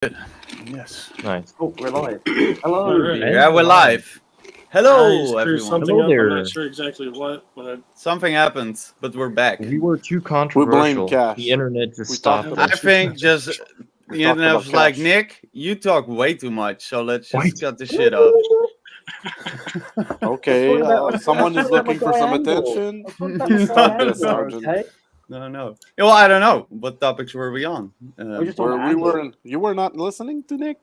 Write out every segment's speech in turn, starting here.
Yes. Nice. Oh, we're live. Hello. Alright. Yeah, we're live. I Hello, screwed everyone. something Hello up. I'm there. not sure exactly what, but Something happened, but we're back. We were too We controversial. blame Cash. The internet just We stopped talked I about us. think just We the talked internet about was like, Cash. Nick, you talk way too much, so let's just What? cut the shit off. Okay, someone is looking for some attention. Stop this, Sergeant. Okay. No. Well, I don't know. What topics were we on? We're just talking about Andor. You were not listening to Nick.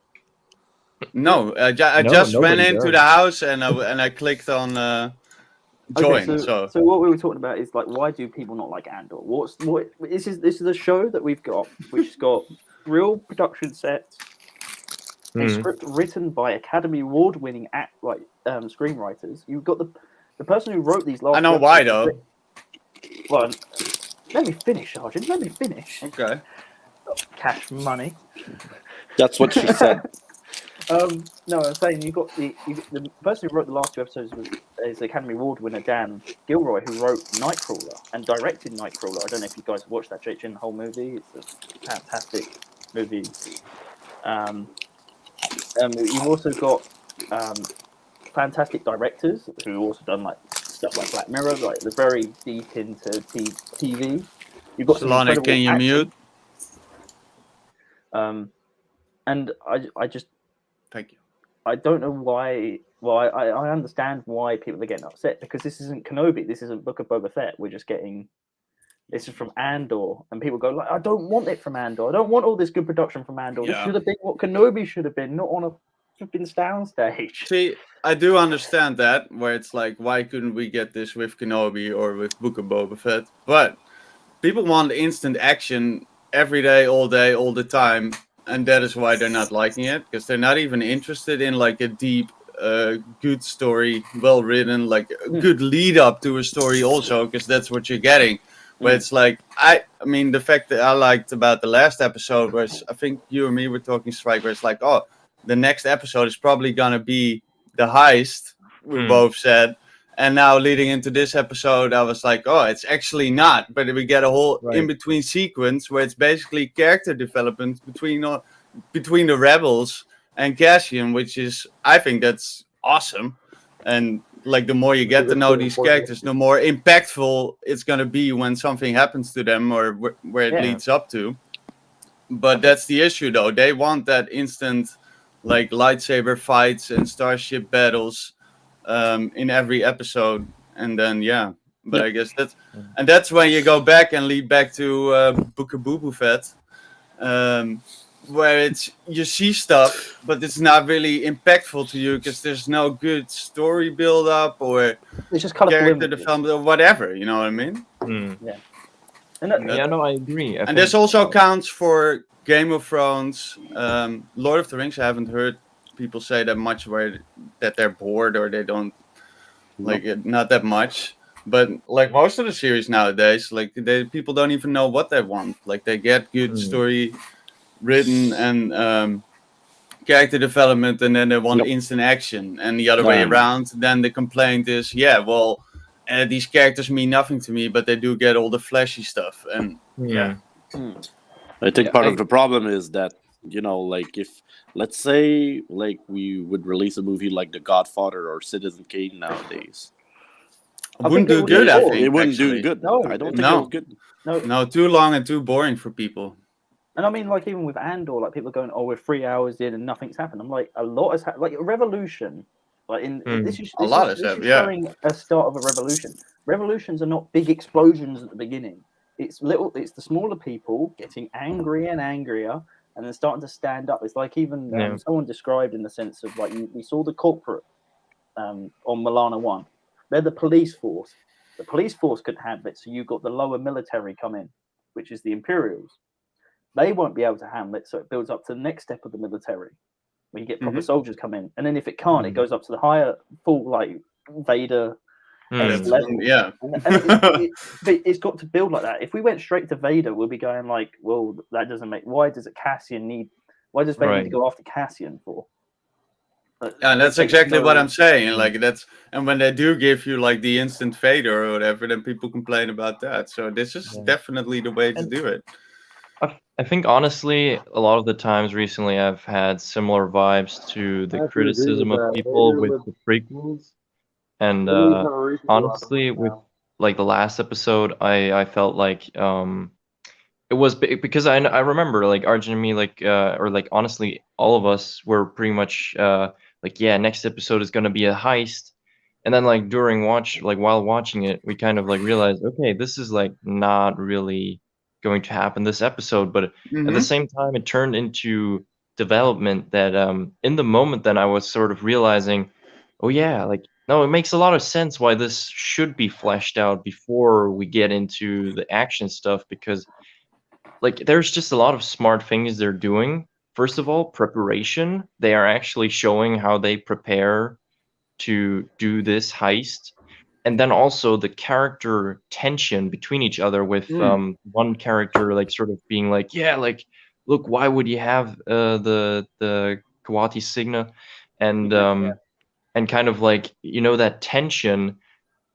No, I No, just went nobody into does. the house and I clicked on join. Okay, so so what we were talking about is like, why do people not like Andor? This is a show that we've got, which has got real production sets, a Hmm. script written by Academy Award-winning screenwriters. You've got the person who wrote these last. I know two why episodes- though. Well, let me finish, Sergeant. Let me finish. Okay. Cash money. That's what she said. No, I'm saying you got the person who wrote the last two episodes is Academy Award winner Dan Gilroy, who wrote Nightcrawler and directed Nightcrawler. I don't know if you guys have watched that Jake Gyllenhaal movie. It's a fantastic movie. You've also got fantastic directors who also done like stuff like Black Mirror, like they're very deep into TV. You've got some Solana, incredible can you acting. mute? And I just Thank you. I don't know why. Well, I understand why people are getting upset because this isn't Kenobi. This isn't Book of Boba Fett. We're just getting. This is from Andor, and people go like, "I don't want it from Andor. I don't want all this good production from Andor. This Yeah. should have been what Kenobi should have been, not on a flipping soundstage." See, I do understand that, where it's like, why couldn't we get this with Kenobi or with Book of Boba Fett? But people want instant action every day, all the time, and that is why they're not liking it, because they're not even interested in like a deep, good story, well written, like a good lead up to a story also, because that's what you're getting. But it's like, I mean, the fact that I liked about the last episode was, I think you and me were talking, Strike, where it's like, oh, the next episode is probably gonna be the heist, we both said. And now leading into this episode, I was like, oh, it's actually not. But we get a whole in-between sequence where it's basically character development between the rebels and Cassian, which is, I think that's awesome. And like the more you get to know these characters, the more impactful it's going to be when something happens to them or where it leads up to. But that's the issue, though. They want that instant like lightsaber fights and starship battles in every episode, and then but I guess that's when you go back and lead back to Book of Boba Fett, where it's you see stuff, but it's not really impactful to you because there's no good story build up or It's just character development or whatever. You know what I mean? Yeah. No, I agree. And this also counts for Game of Thrones, Lord of the Rings. I haven't heard people say that much that they're bored or they don't like it, not that much. But like most of the series nowadays, like people don't even know what they want. Like they get good story written and character development, and then they want instant action. And the other way around, then the complaint is, these characters mean nothing to me, but they do get all the flashy stuff. And I think part of the problem is that, like if, let's say, like we would release a movie like The Godfather or Citizen Kane nowadays. It wouldn't do good, I think. It wouldn't do actually. good. No, I don't think it was good. No, too long and too boring for people. And I mean, like even with Andor, like people are going, "Oh, we're 3 hours in and nothing's happened." I'm like, a lot has happened. Like a revolution, like this is showing a start of a revolution. Revolutions are not big explosions at the beginning. It's the smaller people getting angrier and angrier, and then starting to stand up. It's like even someone described in the sense of like we saw the corporate on Milana 1. They're the police force. The police force could handle it, so you got the lower military come in, which is the Imperials. They won't be able to handle it, so it builds up to the next step of the military, where you get proper soldiers come in, and then if it can't, it goes up to the higher full like Vader level. Yeah, and it's got to build like that. If we went straight to Vader, we'll be going like, well, that doesn't make. Why does Vader need to go after Cassian for? And that's exactly what I'm saying. Like and when they do give you like the instant Vader or whatever, then people complain about that. So this is definitely the way to do it. I think honestly, a lot of the times recently, I've had similar vibes to the criticism of people with the prequels, and honestly, with like the last episode, I felt like it was because I remember like Arjun and me or like honestly all of us were pretty much like yeah, next episode is gonna be a heist, and then like while watching it we kind of like realized, okay, this is like not really going to happen this episode, but at the same time it turned into development that in the moment then I was sort of realizing, oh yeah, like no, it makes a lot of sense why this should be fleshed out before we get into the action stuff, because like there's just a lot of smart things they're doing. First of all, preparation. They are actually showing how they prepare to do this heist. And then also the character tension between each other, with one character like sort of being like, yeah, like look, why would you have the Kawati Signa, and and kind of like, you know, that tension,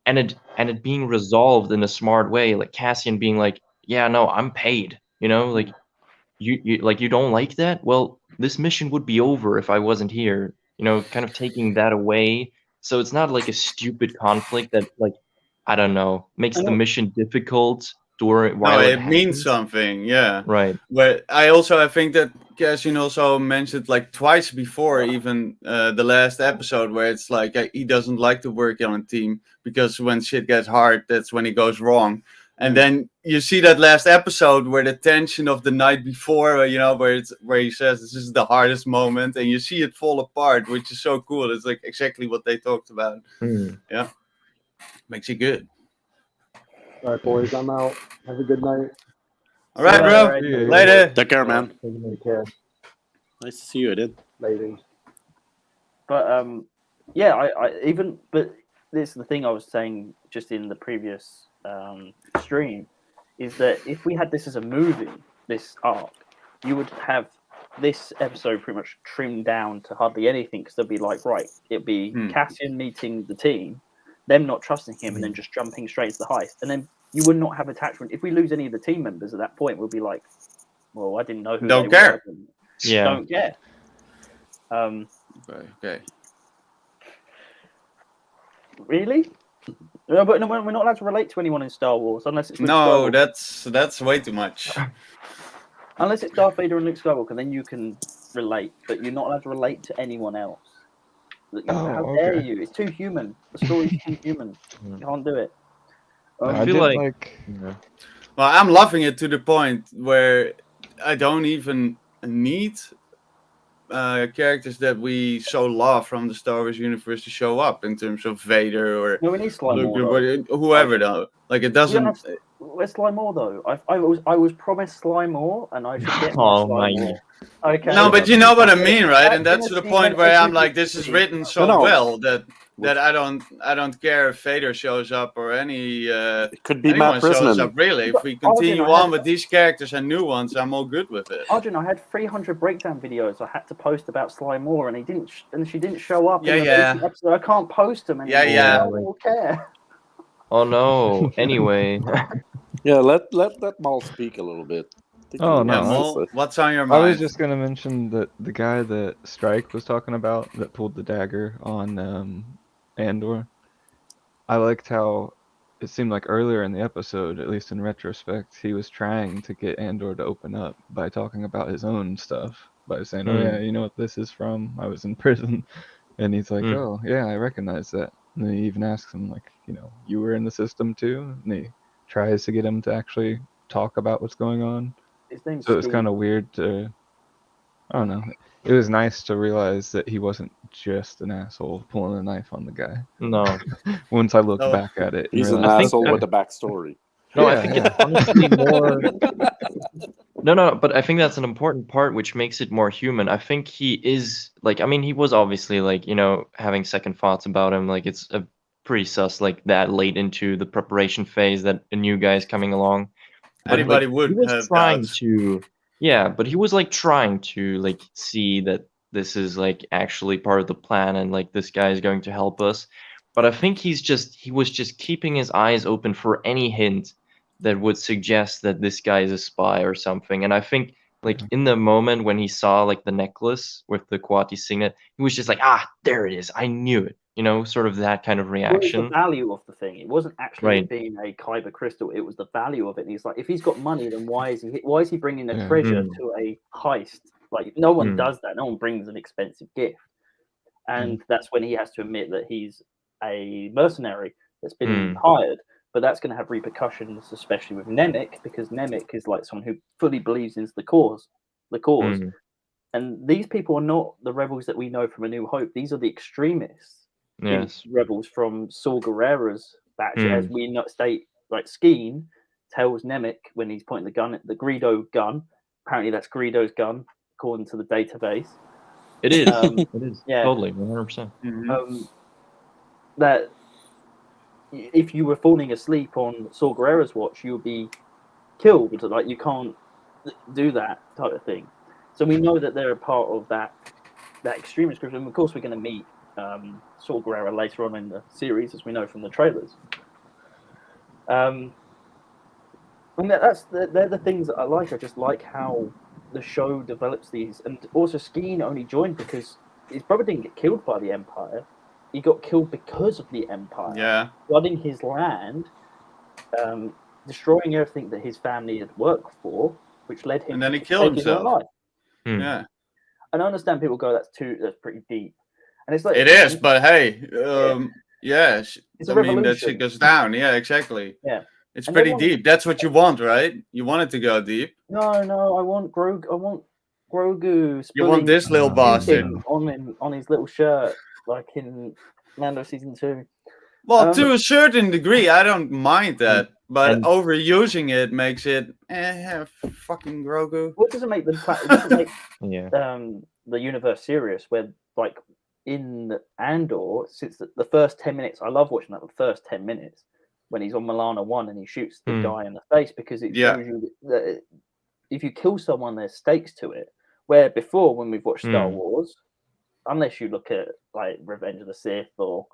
and it being resolved in a smart way, like Cassian being like, yeah, no, I'm paid, you know, like you like, you don't like that? Well, this mission would be over if I wasn't here. You know, kind of taking that away. So it's not like a stupid conflict that like, I don't know, makes the mission difficult while no, it it means happens. something, yeah. Right. But I think that Cassian also mentioned like twice before, even the last episode, where it's like he doesn't like to work on a team because when shit gets hard, that's when it goes wrong. And then you see that last episode where the tension of the night before, you know, where he says this is the hardest moment, and you see it fall apart, which is so cool. It's like exactly what they talked about. Yeah, makes it good. All right, boys, I'm out. Have a good night. All right, bro. Right. Later. Take care, man. Take care. Nice to see you, Eden. Ladies. But yeah, I even, but this is the thing I was saying just in the previous stream, is that if we had this as a movie, this arc, you would have this episode pretty much trimmed down to hardly anything, because they'd be like, right, it'd be Cassian meeting the team, them not trusting him, and then just jumping straight into the heist, and then you would not have attachment. If we lose any of the team members at that point, we'll be like, well, I didn't know who don't they care. were. Yeah. Don't care. Okay. Really? No, but no, we're not allowed to relate to anyone in Star Wars unless it's Luke No, Skywalker. that's way too much. Unless it's Darth Vader and Luke Skywalker, then you can relate, but you're not allowed to relate to anyone else. How dare you? It's too human. The story's too human. You can't do it. I feel like Well, I'm loving it to the point where I don't even need characters that we so love from the Star Wars universe to show up, in terms of Vader or no, we need Sly Moore, whoever though. Like it doesn't. Where's Sly Moore though? I was promised Sly Moore, and I should get Oh Sly my Moore. Okay. No, but you know what I mean, right? And that's Tennessee to the point where I'm like, this is Tennessee. written so No. well that I don't care if Vader shows up or It could be anyone Matt shows Prisman. up. Really, if we continue on with these characters and new ones, I'm all good with it. Arjun, I had 300 breakdown videos I had to post about Sly Moore, and she didn't show up. Yeah, in the yeah. recent episode. I can't post them anymore. Yeah. No one will care. oh no. Anyway. Yeah, let Maul speak a little bit. Oh, no. Yeah, Mol, what's on your mind? I was just gonna mention that the guy that Strike was talking about that pulled the dagger on Andor. I liked how it seemed like earlier in the episode, at least in retrospect, he was trying to get Andor to open up by talking about his own stuff, by saying, "Oh yeah, you know what this is from? I was in prison," and he's like, "Oh yeah, I recognize that." And then he even asks him like, "You know, you were in the system too?" And he tries to get him to actually talk about what's going on. So it was kind of weird to, I don't know. It was nice to realize that he wasn't just an asshole pulling a knife on the guy. No. Once I look back at it, He's an asshole with a backstory. No, Yeah, I think it's honestly more. No, but I think that's an important part, which makes it more human. I think he is like, I mean, he was obviously like, you know, having second thoughts about him. Like it's a pretty sus, like that late into the preparation phase that a new guy is coming along. But anybody like, would he was have trying doubts. to, yeah, but he was like trying to like see that this is like actually part of the plan, and like this guy is going to help us. But I think he was just keeping his eyes open for any hint that would suggest that this guy is a spy or something. And I think like in the moment when he saw like the necklace with the Quati signet, he was just like, there it is. I knew it. You know, sort of that kind of Well, it's reaction. the value of the thing. It wasn't actually Right. it being a kyber crystal. It was the value of it. And he's like, if he's got money, then why is he bringing a Yeah. treasure to a heist? Like, no one does that. No one brings an expensive gift. And that's when he has to admit that he's a mercenary that's been hired. But that's going to have repercussions, especially with Nemec, because Nemec is like someone who fully believes in the cause. And these people are not the rebels that we know from A New Hope. These are the extremists. Yes. Rebels from Saw Gerrera's batch, as we state, like Skeen tells Nemec when he's pointing the gun at the Greedo gun. Apparently, that's Greedo's gun, according to the database. It is. It is. Yeah. Totally, 100%. That if you were falling asleep on Saw Gerrera's watch, you would be killed. Like, you can't do that type of thing. So we know that they're a part of that extremist group, and of course we're going to meet Saw Gerrera later on in the series, as we know from the trailers. And they're the things that I like. I just like how the show develops these, and also Skeen only joined because his brother didn't get killed by the Empire. He got killed because of the Empire, flooding his land, destroying everything that his family had worked for, which led him. And then he killed his own life. Yeah, and I understand people go, "That's pretty deep," and it's like it is. But hey, it's a I mean that shit goes down. Yeah, exactly. Yeah, it's pretty deep. That's what you want, right? You want it to go deep. No, I want Grogu. I want Grogu. You want this little bastard on his little shirt, like in Mando season 2. Well, to a certain degree, I don't mind that, but overusing it makes it fucking Grogu. What doesn't make the the universe serious? Where like in Andor, since the first 10 minutes, I love watching that. The first 10 minutes when he's on Milana 1 and he shoots the guy in the face, because it shows you that if you kill someone, there's stakes to it. Where before, when we've watched Star Wars, unless you look at like Revenge of the Sith or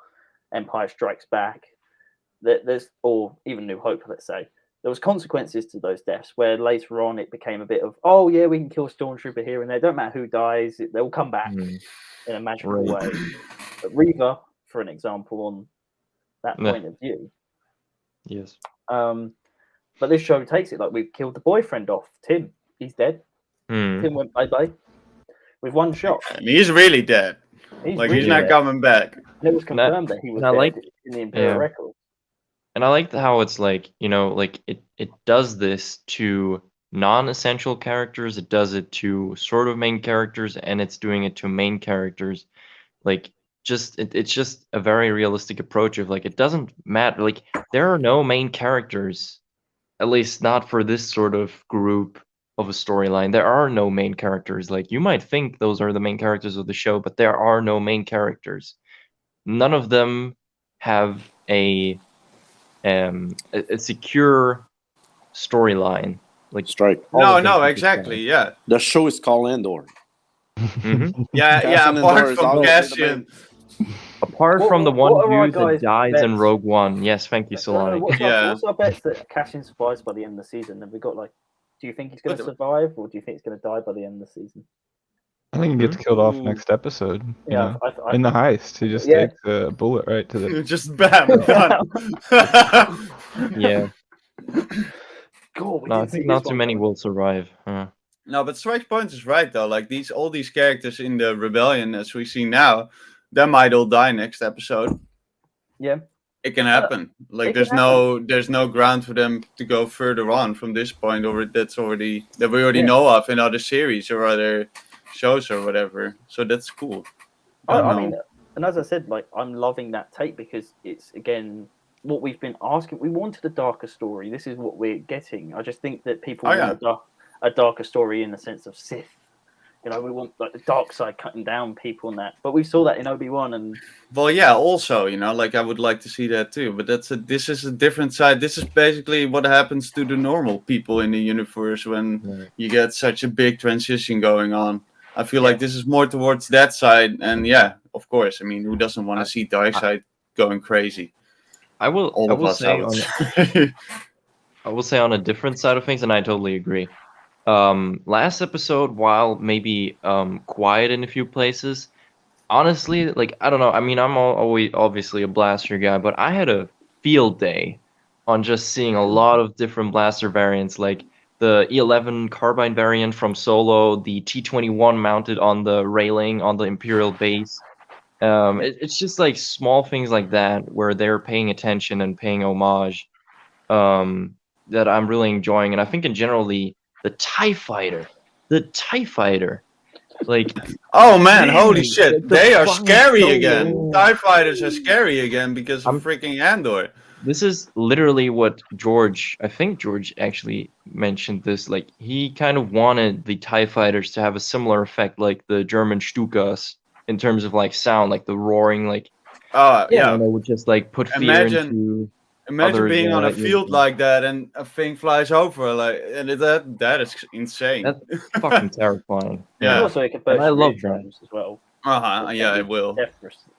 Empire Strikes Back, there's, or even New Hope, let's say, there was consequences to those deaths, where later on it became a bit of, oh yeah, we can kill Stormtrooper here and there, don't matter who dies, they'll come back in a magical way. But Reva, for an example, on that point of view. Yes. But this show takes it, like, we've killed the boyfriend off, Tim. He's dead. Tim went bye-bye with one shot. And he's really dead. He's not coming back. It was confirmed that he was dead in the Imperial record. And I like how it's like, you know, like it does this to non-essential characters, it does it to sort of main characters, and it's doing it to main characters. Like, it's just a very realistic approach of, like, it doesn't matter. Like, there are no main characters, at least not for this sort of group of a storyline. There are no main characters. Like, you might think those are the main characters of the show, but there are no main characters. None of them have a secure storyline. Like, Strike. No, exactly. Yeah. The show is called Andor. Yeah. Apart from Cassian. Apart from the one dude that dies in Rogue One. Yes, thank you, Solani. What's our bets that Cassian survives by the end of the season? Have we got, like, do you think he's going to survive, or do you think he's going to die by the end of the season? I think he gets killed off next episode. In the heist, he just takes a bullet right to the. Just bam, done. Yeah. God, not too many will survive. No, but Strike's point is right though. Like, all these characters in the rebellion, as we see now, they might all die next episode. Yeah. It can happen. Like, there's no ground for them to go further on from this point, or that we already know of in other series or other shows or whatever. So that's cool. I mean, and as I said, like, I'm loving that take, because it's, again, what we've been asking. We wanted a darker story. This is what we're getting. I just think that people want a darker story in the sense of Sith. You know, we want, like, the dark side cutting down people and that. But we saw that in Obi-Wan and. Well, yeah. Also, you know, like, I would like to see that too. But this is a different side. This is basically what happens to the normal people in the universe when you get such a big transition going on. I feel like this is more towards that side, and of course. I mean, who doesn't want to see dark side going crazy? I will say I will say on a different side of things, and I totally agree. Last episode, while maybe quiet in a few places, honestly, like I don't know. I mean, I'm always obviously a blaster guy, but I had a field day on just seeing a lot of different blaster variants, like the E11 carbine variant from Solo, the T21 mounted on the railing on the Imperial base. It's just like small things like that where they're paying attention and paying homage. That I'm really enjoying, and I think in general the the TIE fighter, like Oh man, holy man, shit! like the They are fly's scary so again. low. TIE fighters are scary again because of I'm freaking Andor. This is literally what I think George actually mentioned this. Like, he kind of wanted the TIE fighters to have a similar effect like the German Stukas in terms of like sound, like the roaring, like, Yeah. and it would just like put fear Imagine into others being on a that field like that and a thing flies over, like, and that is insane. that's fucking terrifying. And Yeah. also, it could And I burst love rear that. drones as well. Yeah, it will.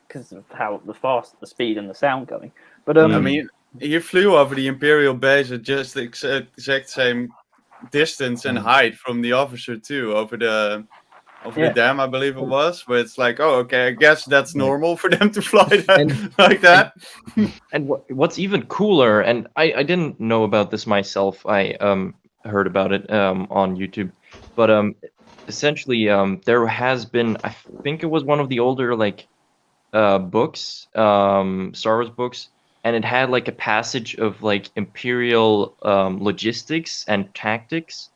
Because of how the speed and the sound going. But I mean, you flew over the Imperial base at just the exact same distance and height from the officer too, over the dam, I believe it was. But it's like, oh, okay, I guess that's normal for them to fly that like that. And what's even cooler, and I didn't know about this myself. I heard about it on YouTube, but essentially there has been, I think it was one of the older like books, Star Wars books, and it had like a passage of like Imperial logistics and tactics,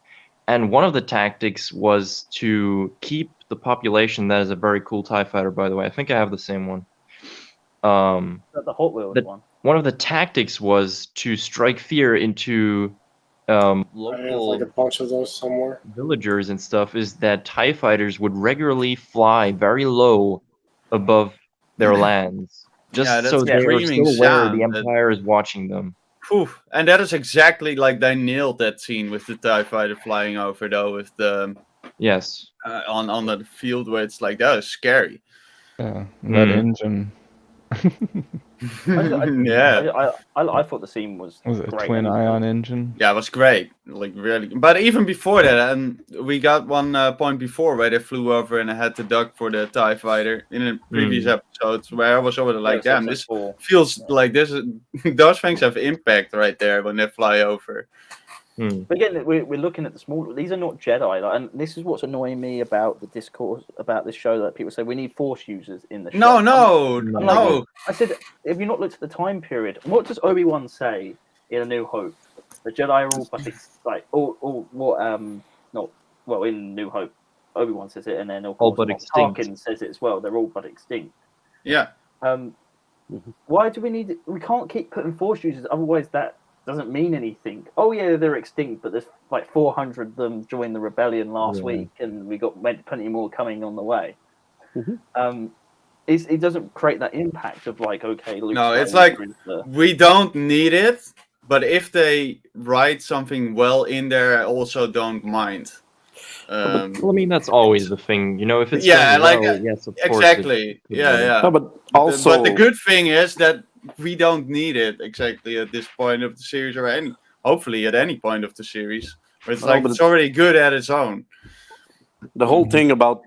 and one of the tactics was to keep the population. That is a very cool TIE fighter, by the way. I think I have the same one. The Hot Wheels one. One of the tactics was to strike fear into I have local like a bunch of those somewhere. villagers and stuff, is that TIE fighters would regularly fly very low above their lands, just Yeah, that's so they are screaming still aware sound the that- Empire is watching them. Whew. And that is exactly like they nailed that scene with the TIE fighter flying over, though, with the Yes. on the field where it's like, that is scary. Yeah, that engine. Yeah. I thought the scene was Was it a great. twin ion engine? Yeah, it was great. Like, really. But even before that, and we got one point before where they flew over and I had to duck for the TIE fighter in a previous episodes where I was already like, damn, this feels like this. Those things have impact right there when they fly over. But again, we're looking at the small. These are not Jedi, and this is what's annoying me about the discourse about this show. That people say we need Force users in the show. No. I said, have you not looked at the time period? What does Obi-Wan say in A New Hope? The Jedi are all but like in New Hope, Obi-Wan says it, and then of course Tarkin says it as well. They're all but extinct. Yeah. Why do we need? We can't keep putting Force users. Otherwise, that doesn't mean anything. Oh yeah, they're extinct, but there's like 400 of them joined the rebellion last week, and we got plenty more coming on the way. It doesn't create that impact of like, okay, Luke's no, it's like we don't need it, but if they write something well in there, I also don't mind. Well, I mean, that's always the thing, you know. If it's yes, of course, exactly. No, but also, but the good thing is that we don't need it exactly at this point of the series, or hopefully at any point of the series. But it's it's already good at its own. The whole thing about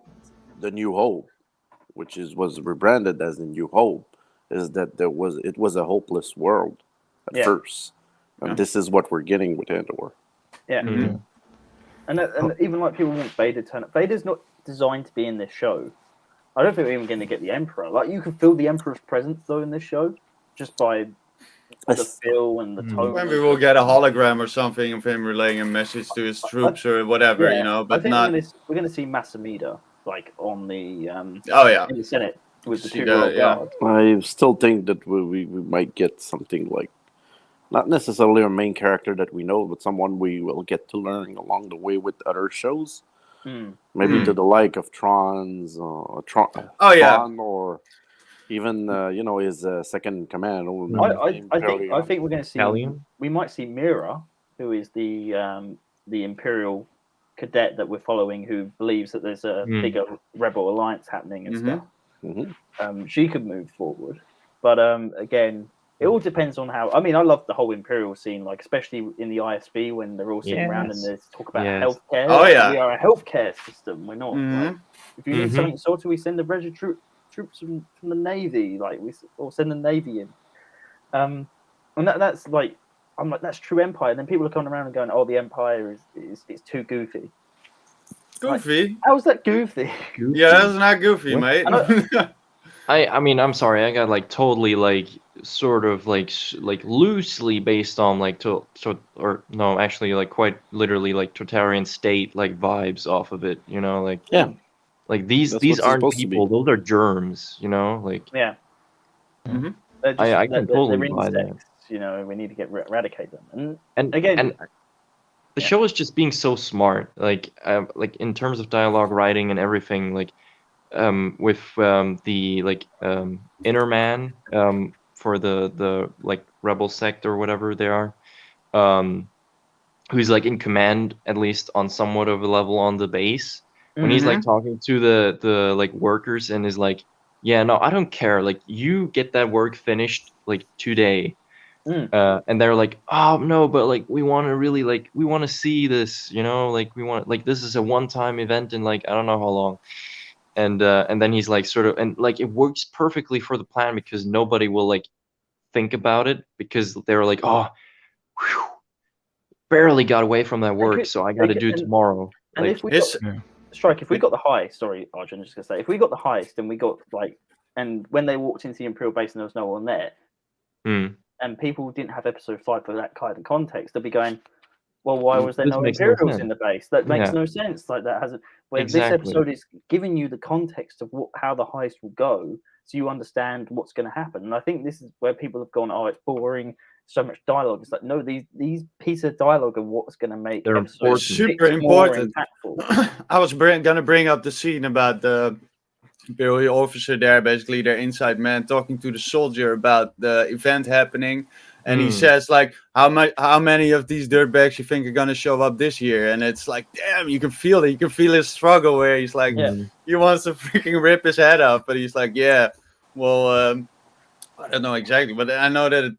the New Hope, which was rebranded as the New Hope, is that it was a hopeless world at first, and this is what we're getting with Andor. Yeah. Mm-hmm. And even like people want Vader to turn up. Vader's not designed to be in this show. I don't think we're even going to get the Emperor. Like, you can feel the Emperor's presence though in this show, just by the feel and the tone. Maybe we'll get a hologram or something of him relaying a message to his troops or whatever, you know. But I think we're going to see Masamida like on the in the Senate with the two guard. I still think that we might get something like, not necessarily a main character that we know, but someone we will get to learn along the way with other shows. Maybe to the like of Tron's Tron, or even his second command. I think we're going to see. We might see Mira, who is the Imperial cadet that we're following, who believes that there's a bigger rebel alliance happening and stuff. She could move forward, but again, It all depends on how. I mean, I love the whole Imperial scene, like especially in the ISB when they're all sitting around and they talk about healthcare. Oh yeah, we are a healthcare system. We're not. Like, if you need Mhm. something sorted, we send the registered troops from the Navy. Like or send the Navy in. And that's like, I'm like, that's true Empire. And then people are coming around and going, oh, the Empire is too goofy. Goofy? Like, how's that goofy? Yeah, that's not goofy, What? mate. I mean, I'm sorry, I got like totally like sort of like loosely based on like or no, actually like quite literally like totalitarian state like vibes off of it, you know, like like these That's what it's aren't supposed to be. people, those are germs, you know, like Yeah. Mhm. They're just, I can totally they're buy that. insects, you know. We need to eradicate them. And again, and the show is just being so smart, like in terms of dialogue writing and everything, like with the like inner man for the like rebel sect or whatever they are, who's like in command at least on somewhat of a level on the base, when he's like talking to the like workers and is like, yeah, no, I don't care, like you get that work finished like today. And they're like, oh no, but like we want to really like we want to see this, you know, like we want like this is a one-time event in like I don't know how long. And then he's like sort of, and like it works perfectly for the plan because nobody will like think about it because they were like, oh, whew, barely got away from that work, so I got to do it tomorrow. And like, if we got Strike, if we got the heist, sorry, Arjun, just gonna say, if we got the heist and we got like, and when they walked into the Imperial base and there was no one there, and people didn't have episode 5 for that kind of context, they'd be going, well, why was there no Imperials in the base? That makes no sense. Like that hasn't. Where this episode is giving you the context of how the heist will go, so you understand what's going to happen. And I think this is where people have gone, oh, it's boring, so much dialogue. It's like, no, these pieces of dialogue are what's going to make episode super important. I was gonna bring up the scene about the Imperial officer there, basically their inside man, talking to the soldier about the event happening. And he says, like, how many of these dirtbags you think are going to show up this year? And it's like, damn, you can feel it. You can feel his struggle where he's like, he wants to freaking rip his head off. But he's like, yeah, well, I don't know exactly. But I know that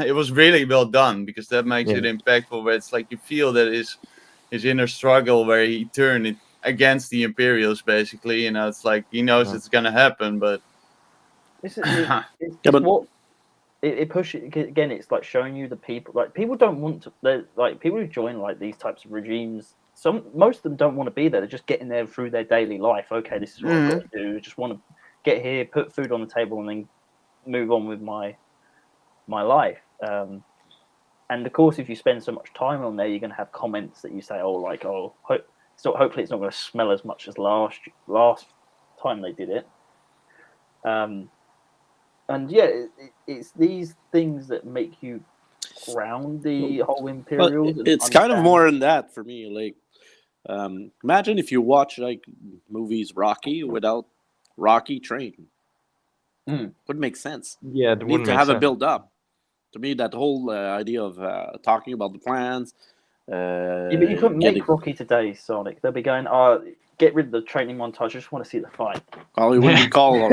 it was really well done because that makes it impactful. Where it's like you feel that his inner struggle where he turned it against the Imperials, basically. You know, it's like he knows it's going to happen, but... It pushes again. It's like showing you the people. Like people don't want to. Like people who join like these types of regimes. Most of them don't want to be there. They're just getting there through their daily life. Okay, this is what I've got to do. Just want to get here, put food on the table, and then move on with my life. And of course, if you spend so much time on there, you're going to have comments that you say, "Oh, like hopefully it's not going to smell as much as last time they did it." And yeah, it's these things that make you ground the whole Imperials. It's kind of more than that for me. Like, imagine if you watch like movies Rocky without Rocky training. Wouldn't make sense. Yeah, it you wouldn't need to make have sense. a build up. To me, that whole idea of talking about the plans. Yeah, but you couldn't make Rocky today, Sonic. They'll be going, "Oh, get rid of the training montage. I just want to see the fight." Probably wouldn't be called.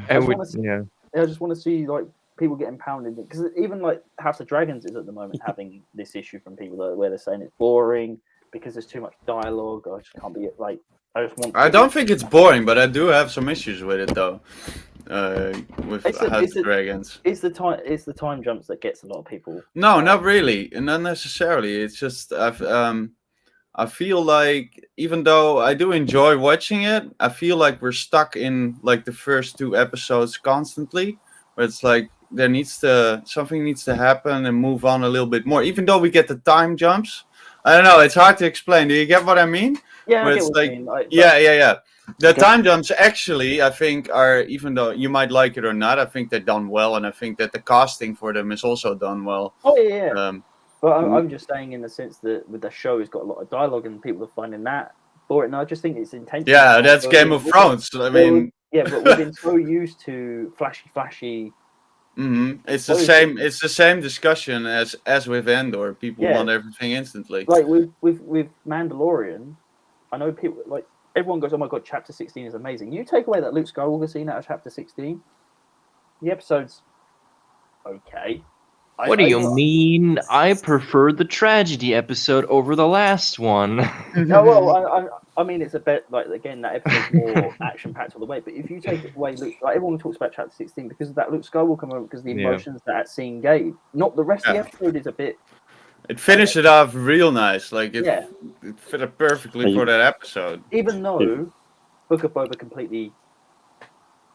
I just want to see like people getting pounded because even like House of Dragons is at the moment having this issue from people where they're saying it's boring because there's too much dialogue. I just can't be like. I don't think it's boring, but I do have some issues with it though. With House of Dragons, it's the time jumps that gets a lot of people. No, not really, not necessarily. It's just I feel like even though I do enjoy watching it, I feel like we're stuck in like the first 2 episodes constantly, where it's like something needs to happen and move on a little bit more. Even though we get the time jumps, I don't know. It's hard to explain. Do you get what I mean? Yeah, I get what you mean. Yeah. The time jumps actually, I think, are, even though you might like it or not, I think they're done well, and I think that the casting for them is also done well. Oh yeah. But I'm just saying in the sense that with the show, it's got a lot of dialogue, and people are finding that boring. And I just think it's intentional. Yeah, that's Game of Thrones. I mean, yeah, but we've been so used to flashy. It's the same. It's the same discussion as with Andor. People want everything instantly. Like with Mandalorian, I know people like everyone goes, "Oh my god, Chapter 16 is amazing." You take away that Luke Skywalker scene out of Chapter 16, The episode's okay. What do you mean? I prefer the tragedy episode over the last one. No, well, I mean, it's a bit like, again, that episode's more action packed all the way. But if you take away Luke, like everyone talks about Chapter 16 because of that Luke Skywalker moment, because of the emotions that scene gave. Not the rest of the episode is a bit. It finished it off real nice. Like it fit perfectly for that episode. Even though Book of Boba completely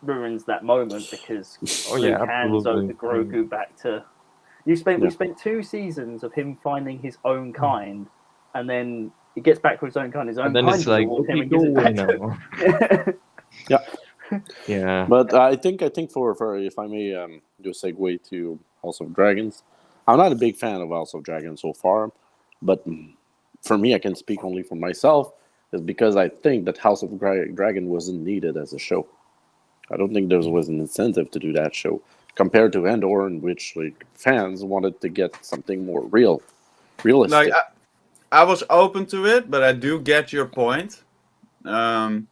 ruins that moment because Luke hands over Grogu back to. We spent 2 seasons of him finding his own kind, and then he gets back for his own kind. His own and then kind it's like, him and gives it back to him. Yeah. But I think for if I may do a segue to House of Dragons, I'm not a big fan of House of Dragons so far, but for me, I can speak only for myself, is because I think that House of Dragon wasn't needed as a show. I don't think there was an incentive to do that show compared to Andor, in which like fans wanted to get something more realistic. Like I was open to it, but I do get your point. And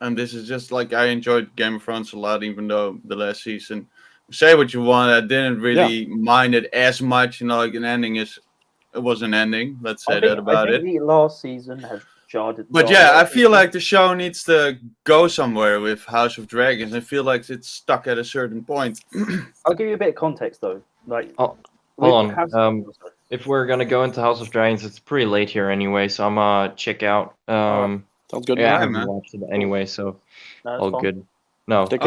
this is just like I enjoyed Game of Thrones a lot, even though the last season. Say what you want, I didn't really mind it as much. You know, like an ending it was an ending. Let's say that about it. I think the last season has jarred. But yeah, I feel like the show needs to go somewhere with House of Dragons. I feel like it's stuck at a certain point. I'll give you a bit of context though. Like, hold on. If we're gonna go into House of Dragons, it's pretty late here anyway, so I'm gonna check out. Sounds good. Yeah, I haven't watched it anyway, so all good. No, Take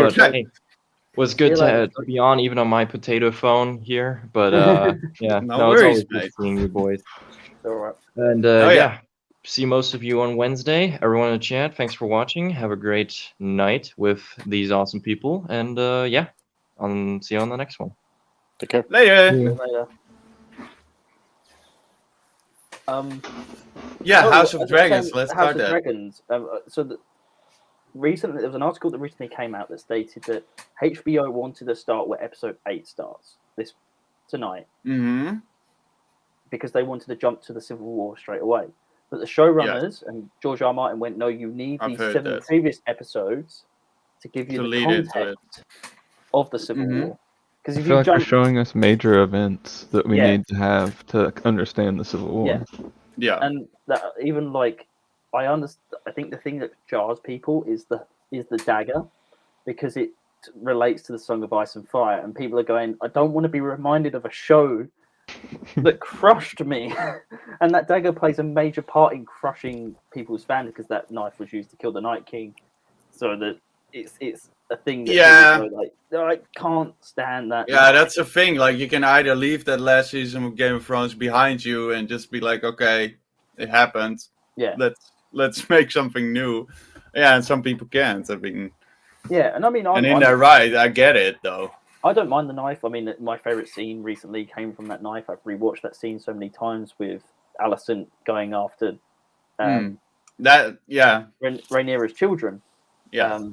was good to be on, even on my potato phone here. But yeah, no worries, it's always good seeing you boys. All right. And yeah, see most of you on Wednesday. Everyone in the chat, thanks for watching. Have a great night with these awesome people, and yeah, I'll see you on the next one. Take care. Later. House of Dragons. Let's start that. Dragons. Recently, there was an article that recently came out that stated that HBO wanted to start where Episode 8 starts tonight, because they wanted to jump to the Civil War straight away. But the showrunners and George R. R. Martin went, "No, you need these 7 previous episodes to give you the context of the Civil War." Because I feel like they're showing us major events that we need to have to understand the Civil War. Yeah, and that, even like I understand. I think the thing that jars people is the dagger, because it relates to the Song of Ice and Fire, and people are going, "I don't want to be reminded of a show that crushed me," and that dagger plays a major part in crushing people's fans because that knife was used to kill the Night King. So that it's a thing that people go like, I can't stand that. Yeah, that's the thing. Like, you can either leave that last season of Game of Thrones behind you and just be like, okay, it happened. Yeah. Let's make something new. Yeah, and some people can't. I mean, and I mean, they're right. I get it though. I don't mind the knife. I mean, my favorite scene recently came from that knife. I've rewatched that scene so many times with Alicent going after Rhaenyra's children. Yeah.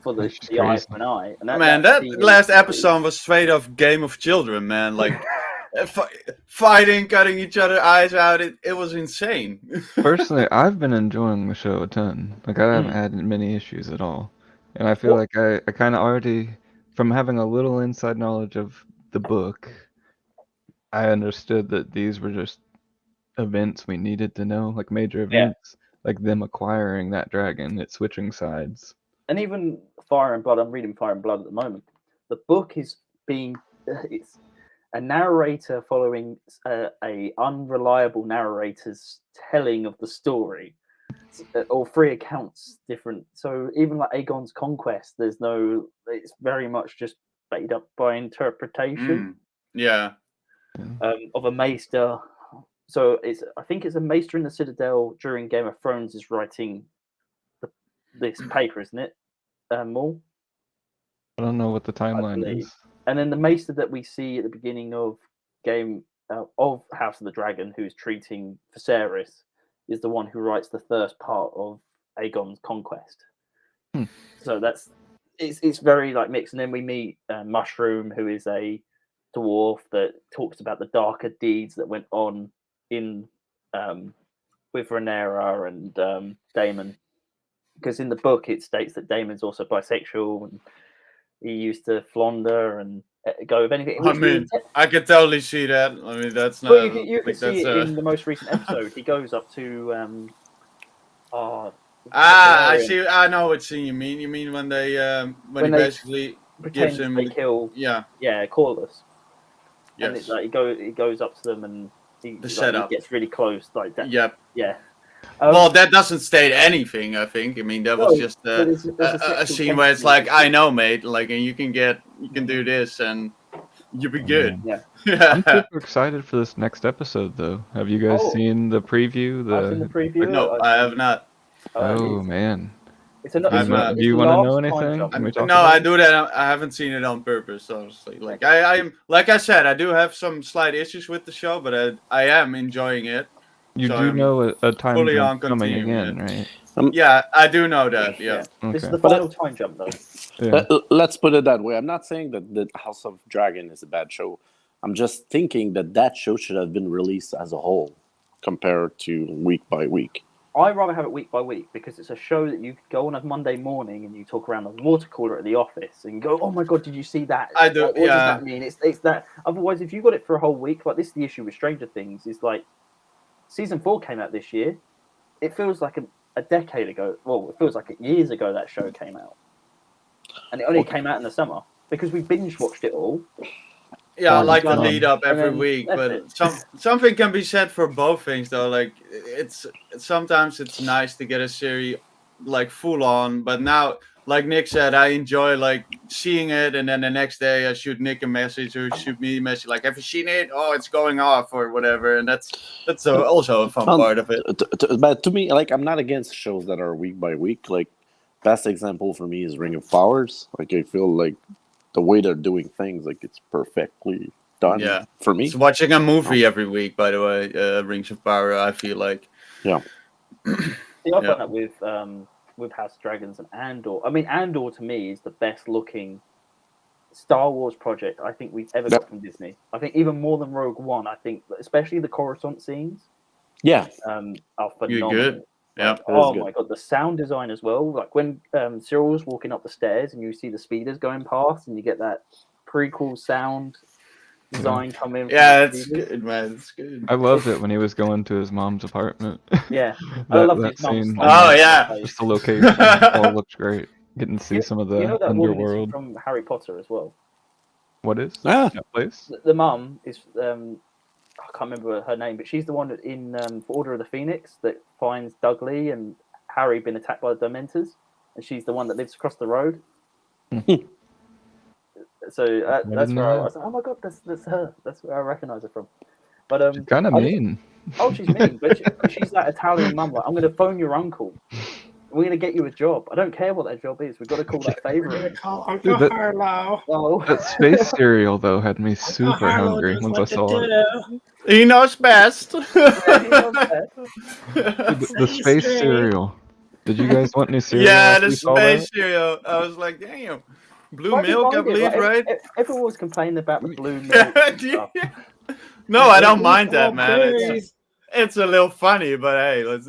For the eye for an eye. And that last episode was straight off Game of Children, man. Like fighting, cutting each other's eyes out. It was insane. Personally, I've been enjoying the show a ton. Like, I haven't had many issues at all. And I feel like I kind of already, from having a little inside knowledge of the book, I understood that these were just events we needed to know, like major events, like them acquiring that dragon, it switching sides. And even Fire and Blood, I'm reading Fire and Blood at the moment. The book is it's a narrator following a unreliable narrator's telling of the story, or 3 accounts different. So even like Aegon's Conquest, it's very much just made up by interpretation. Of a maester. So I think it's a maester in the Citadel during Game of Thrones is writing this paper, isn't it? Maul? I don't know what the timeline is. And then the maester that we see at the beginning of of House of the Dragon, who's treating Viserys, is the one who writes the first part of Aegon's Conquest. So it's very like mixed. And then we meet Mushroom, who is a dwarf that talks about the darker deeds that went on in with Rhaenyra and Daemon. Because in the book it states that Daemon's also bisexual, he used to flounder and go with anything. I mean, I could totally see that. I mean, that's not. Well, you can see it in the most recent episode. He goes up to. I see. I know what scene you mean. You mean when they when he basically gives him they kill. Yeah, Corliss. Yes. And it's like he goes up to them and he gets really close like that. Yep. Yeah. Well, that doesn't state anything. I think. I mean, that was just a scene where it's like, I know, mate. Like, and you can do this, and you'll be good. Yeah. I'm super excited for this next episode, though. Have you guys seen the preview? I've seen the preview. No, I have not. Oh man. Do you want to know anything? No, I do that. I haven't seen it on purpose, honestly. Like I'm like I said, I do have some slight issues with the show, but I am enjoying it. You do know a time jump coming again, right? Yeah, I do know that. Yeah. Okay. This is the final time jump, though. Yeah. Let's put it that way. I'm not saying that the House of Dragon is a bad show. I'm just thinking that show should have been released as a whole, compared to week by week. I'd rather have it week by week because it's a show that you could go on a Monday morning and you talk around the water cooler at the office and you go, "Oh my god, did you see that?" I do. What does that mean? It's that. Otherwise, if you got it for a whole week, like this is the issue with Stranger Things. Is like season 4 came out this year. It feels like a decade ago. Well, it feels like years ago that show came out, and it only came out in the summer because we binge watched it all. Yeah, I like the lead up every week, but something can be said for both things though. Like sometimes it's nice to get a series like full on, but now, like Nick said, I enjoy like seeing it, and then the next day I shoot Nick a message or shoot me a message like, "Have you seen it? Oh, it's going off," or whatever, and that's also a fun part of it. But to me, like I'm not against shows that are week by week. Like best example for me is Ring of Powers. Like I feel like the way they're doing things, like it's perfectly done for me. It's watching a movie every week, by the way, Rings of Power, I feel like. Yeah. See, I find that with House of Dragons and Andor. I mean, Andor to me is the best looking Star Wars project I think we've ever got from Disney. I think even more than Rogue One. I think especially the Coruscant scenes. Yeah. Are phenomenal. You're good. Yeah. Oh my god, the sound design as well. Like when Cyril's walking up the stairs and you see the speeders going past, and you get that prequel sound design coming. Yeah, it's good, man. It's good. I loved it when he was going to his mom's apartment. Yeah, I love that scene. Oh yeah, just the location all looked great. Getting to see some of the underworld from Harry Potter as well. What is that place? The mum is I can't remember her name, but she's the one in for Order of the Phoenix that finds Dudley and Harry been attacked by the Dementors, and she's the one that lives across the road. So that's where I was like, "Oh my god, that's her." That's where I recognise her from. But she's kind of mean. She's mean, but she's that Italian mum. Like, I'm going to phone your uncle. We're going to get you a job. I don't care what that job is. We've got to call that favor. That space cereal, though, had me super hungry once I saw it. He knows best. The space cereal. Did you guys want any cereal? Yeah, the space cereal. I was like, damn. Blue milk, I believe, right? Everyone was complaining about the blue milk stuff. No, I don't mind that, man. It's a little funny, but hey, that's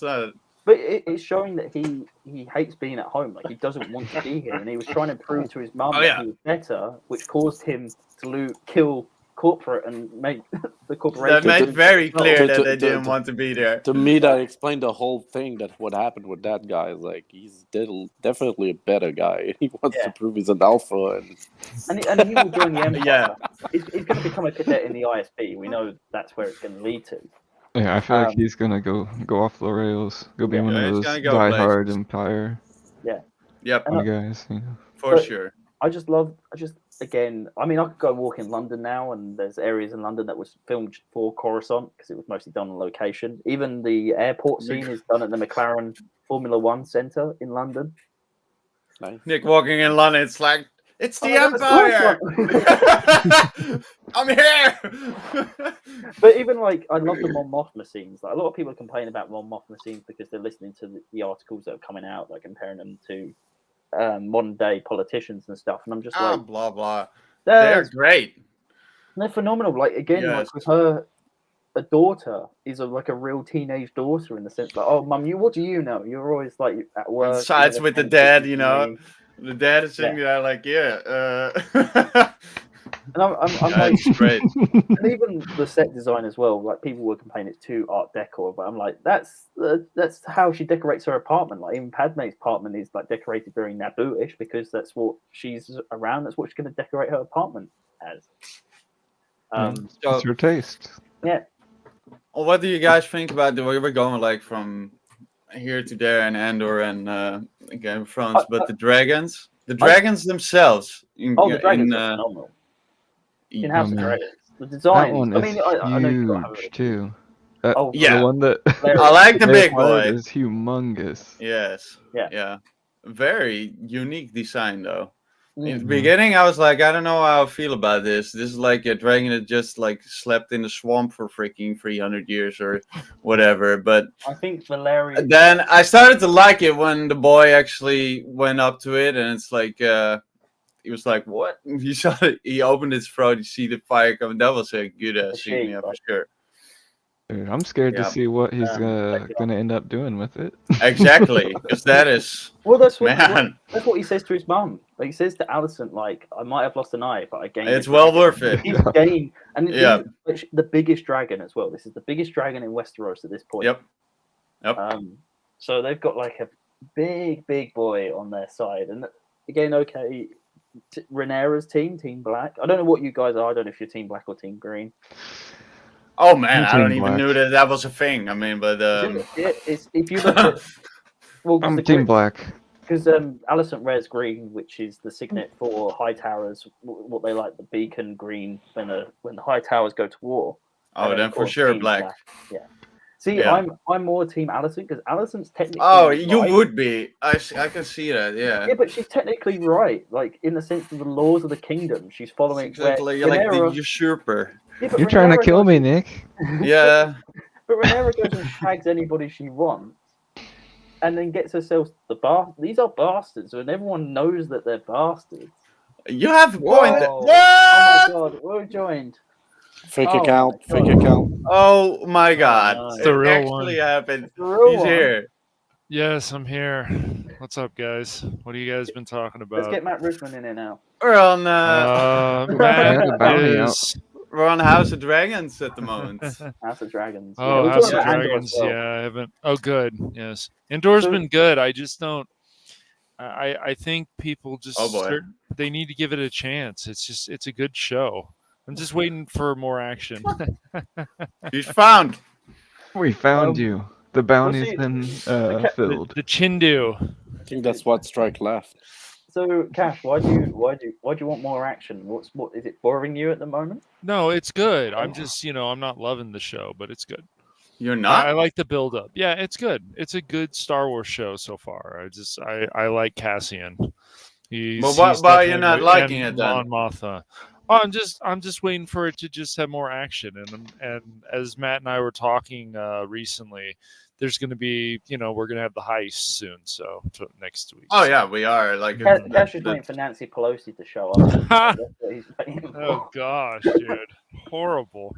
not... But it's showing that he hates being at home. Like, he doesn't want to be here, and he was trying to prove to his mum that he was better, which caused him to kill corporate and make the corporation. That made very clear that they didn't want to be there. To me, that explained the whole thing. That what happened with that guy is like he's definitely a better guy. He wants to prove he's an alpha, and he will join the Empire. Yeah, he's going to become a cadet in the ISB. We know that's where it's going to lead to. Yeah, I feel like he's gonna go off the rails. Go be one of those die-hard Empire. Yeah. Yep. Guys. You know. For sure. Again, I mean, I could go and walk in London now, and there's areas in London that was filmed for Coruscant because it was mostly done on location. Even the airport scene is done at the McLaren Formula One Centre in London. Nice. Nick walking in London, it's like, it's the Empire! I'm here! But even like, I love the Mon Mothma scenes. Like, a lot of people complain about Mon Mothma scenes because they're listening to the articles that are coming out, like comparing them to modern day politicians and stuff. And I'm just like, blah, blah. They're great. They're phenomenal. Like, again, like with her, a daughter is like a real teenage daughter in the sense like, oh, mum, what do you know? You're always like at work. Sides with the dad, you know. The dad is sitting there like, And I'm yeah, like, it's great. and even the set design as well. Like people were complaining it's too Art Deco, but I'm like, that's how she decorates her apartment. Like even Padme's apartment is like decorated very Naboo-ish because that's what she's around. That's what she's going to decorate her apartment as. It's your taste. Yeah. Well, what do you guys think about the way we're going, like from here to there and Andor and Game of Thrones? But the dragons themselves. The dragons are phenomenal. In House of Dragons, the design. That one is I know you got huge too. Yeah. The one that I like the big boy. Is humongous. Yes. Yeah. Very unique design though. Mm-hmm. In the beginning, I was like, I don't know how I feel about this. This is like a dragon that just like slept in the swamp for freaking 300 years or whatever. But I think Valerian. Then I started to like it when the boy actually went up to it, and it's like he was like, "What?" He saw it. He opened his throat. You see the fire coming. That was a good scene, yeah, for sure. Dude, I'm scared to see what he's gonna end up doing with it. Exactly, because that is that's what he says to his mum. Like he says to Alicent, like, "I might have lost an eye, but I gained." It's well worth it. He's gained, and the biggest dragon as well. This is the biggest dragon in Westeros at this point. Yep. So they've got like a big boy on their side, and again, okay. Rhaenyra's Team Black. I don't know what you guys are. I don't know if you're Team Black or Team Green. Oh man, I don't Black. even know that was a thing. I mean, but it's if you look at I'm Team Black because Alicent wears green, which is the signet for High Towers. What they like, the beacon green when the High Towers go to war. Oh, then for sure Black. Yeah. See, I'm more Team Alicent because Alicent's technically. Oh, you would be. I can see that. Yeah. Yeah, but she's technically right. Like in the sense of the laws of the kingdom, she's following. Exactly, you're like the usurper. Yeah, You're trying to kill me, Nick. Yeah. But Rhaenyra goes and shags anybody she wants, and then gets herself These are bastards, and everyone knows that they're bastards. You have a point. Oh my god, we're joined. Fake account. Oh my god. It's the real actually one. happened. He's here. Yes, I'm here. What's up, guys? What have you guys been talking about? Let's get Matt Richmond in here now. We're on we're on House of Dragons at the moment. House of Dragons. Oh, House of Dragons. Well. Yeah, I haven't. Oh, good. Yes, Andor's been good. I just don't. I think people just they need to give it a chance. It's a good show. I'm just waiting for more action. He's found. We found you. The bounty's been filled. The Chindu. I think that's what Strike left. So, Cash, why do you want more action? What is it boring you at the moment? No, it's good. I'm just I'm not loving the show, but it's good. You're not? I like the build up. Yeah, it's good. It's a good Star Wars show so far. I like Cassian. Why you're not liking it then? Mon Mothma. Oh, I'm just waiting for it to just have more action, and as Matt and I were talking recently, there's going to be we're going to have the heist soon, so next week. Oh yeah, we are like. Cash is waiting for Nancy Pelosi to show up. That's what he's waiting for. Oh gosh, dude, horrible.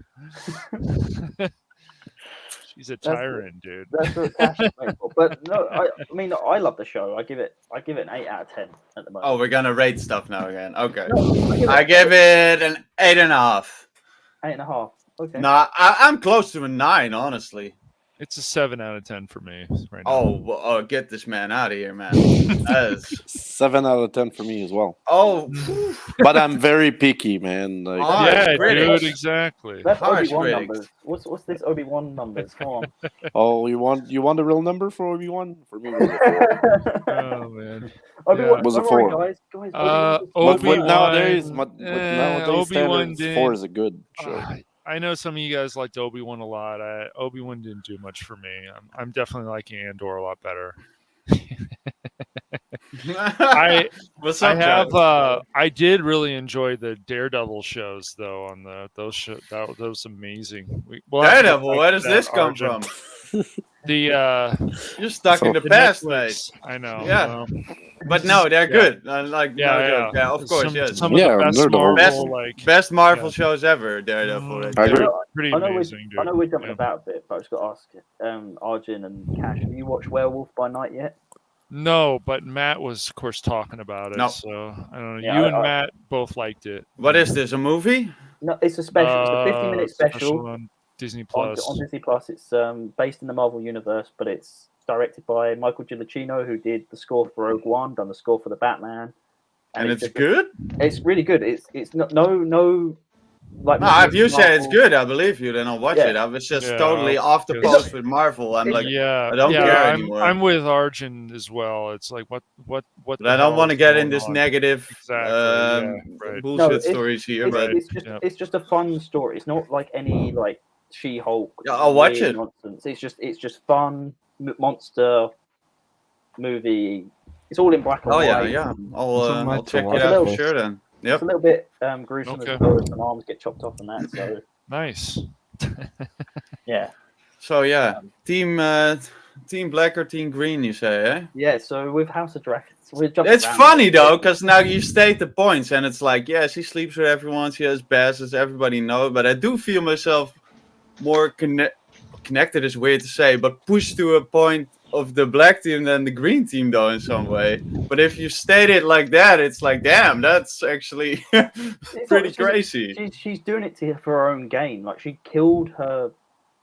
She's a tyrant, dude. That's what Cash is waiting for. But no, I mean I love the show. I give it an 8 out of 10 at the moment. Oh, we're gonna rate stuff now again. Okay. No, I give it an 8.5. 8.5. Okay. No, I'm close to a 9, honestly. It's a 7 out of 10 for me right now. Oh, get this man out of here, man. That is 7 out of 10 for me as well. Oh, but I'm very picky, man. Like, yeah, dude, exactly. That's Obi-Wan numbers. What's this Obi-Wan numbers? Come on. Oh, you want the real number for Obi-Wan? For me, it was a 4. Oh man, Obi-Wan was a 4. Guys, Obi-Wan. Nowadays, Obi-Wan standards, 4 is a good show. I know some of you guys liked Obi-Wan a lot. Obi-Wan didn't do much for me. I'm definitely liking Andor a lot better. I did really enjoy the Daredevil shows though. On those shows, that was amazing. Daredevil, where does this come from? You're stuck in the past, mate. I know. Yeah, but no, they're good. Yeah, of course, yes. Some of the best Marvel shows ever. Daredevil. Pretty amazing, dude. I know we're jumping about a bit, but I just got to ask Arjun and Cash, have you watched Werewolf by Night yet? No, but Matt was, of course, talking about it. No. So I don't know. Yeah, You and Matt both liked it. What is this? A movie? No, it's a special. It's a 50-minute special on Disney on Plus. Disney Plus. It's based in the Marvel universe, but it's directed by Michael Giacchino, who did the score for Rogue One, done the score for the Batman. And it's good? It's really good. It's no. Like no, if you say it's good, I believe you. Then I'll watch it. I was just totally off the post with Marvel. I'm like, I don't care anymore. I'm with Arjun as well. It's like what. But I don't want to get in this negative bullshit stories here. But it's just a fun story. It's not like any like She-Hulk. Yeah, I'll watch it. Nonsense. It's just fun monster movie. It's all in black and white. Yeah. I'll check it out for sure then. Yep. It's a little bit gruesome as well as some arms get chopped off and that. So nice. Yeah. So yeah, team black or team green, you say, eh? Yeah. So with House of Dragons, it's funny though, because now you state the points, and it's like, yeah, she sleeps with everyone, she has bastards, everybody knows. But I do feel myself more connected. Is weird to say, but pushed to a point of the black team than the green team, though, in some way. But if you state it like that, it's like, damn, that's actually pretty crazy. She's doing it for her own gain. Like, she killed her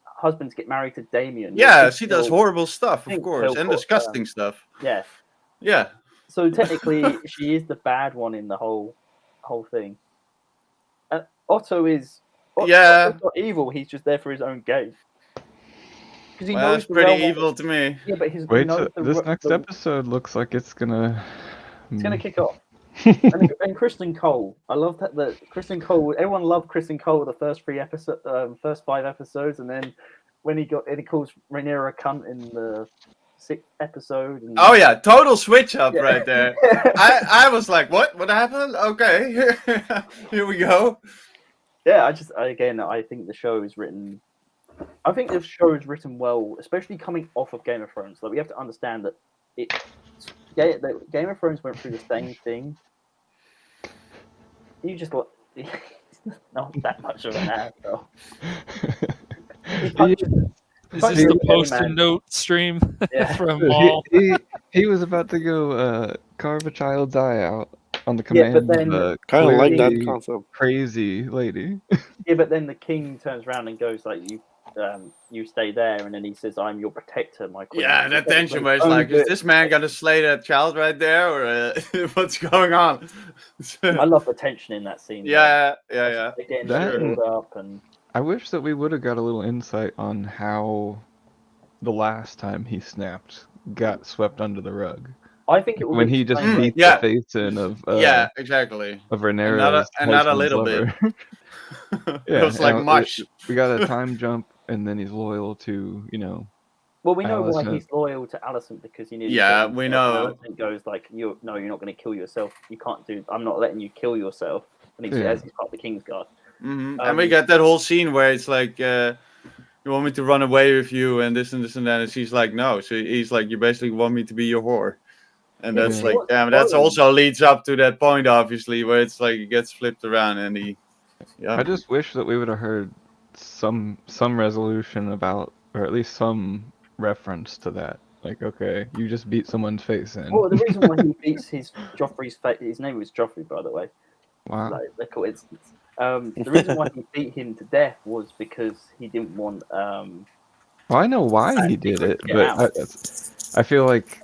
husband to get married to Damien. Yeah, she does horrible stuff, of course, and disgusting stuff. Yeah. Yeah. So technically, she is the bad one in the whole thing. Otto's not evil. He's just there for his own gain. That's pretty evil to me. Yeah, but this next episode looks like it's gonna kick off. and Kristen Cole, I love that Kristen Cole. Everyone loved Kristen Cole the first 5 episodes, and then when he calls Rhaenyra a cunt in the 6th episode. And, oh yeah, total switch up right there. I was like, what happened? Okay, here we go. Yeah, I think the show is written. I think the show is written well, especially coming off of Game of Thrones. Like, we have to understand that Game of Thrones went through the same thing. You just not that much of an asshole. Is this the post-it note stream from Maul? He was about to go carve a child's eye out on the command of a kind of like that concept. Crazy lady. Yeah, but then the king turns around and goes like, you stay there, and then he says, I'm your protector, my queen. Yeah, that tension where it's like, is this man gonna slay that child right there, or what's going on? I love the tension in that scene. Yeah. Again, build up and I wish that we would have got a little insight on how the last time he snapped got swept under the rug. I think it when he just beat the face in of exactly of Rhaenyra's and not a little lover. bit. It was like mush. We got a time jump, and then he's loyal to Well, we know why he's loyal to Alicent, because he needs. Yeah, we know. Alicent goes like, you're not going to kill yourself. You can't do. I'm not letting you kill yourself. And he says he's part of the Kingsguard. Mm-hmm. And we got that whole scene where it's like, you want me to run away with you and this and this and that, and she's like, no. So he's like, you basically want me to be your whore. And that's like, damn, that's also leads up to that point, obviously, where it's like it gets flipped around and he. Yeah. I just wish that we would have heard some resolution about, or at least some reference to that. Like, okay, you just beat someone's face in. Well, the reason why he beats Joffrey's face, his name was Joffrey, by the way. Wow. Like coincidence. The reason why he beat him to death was because he didn't want. Well, I know why he did it, but I feel like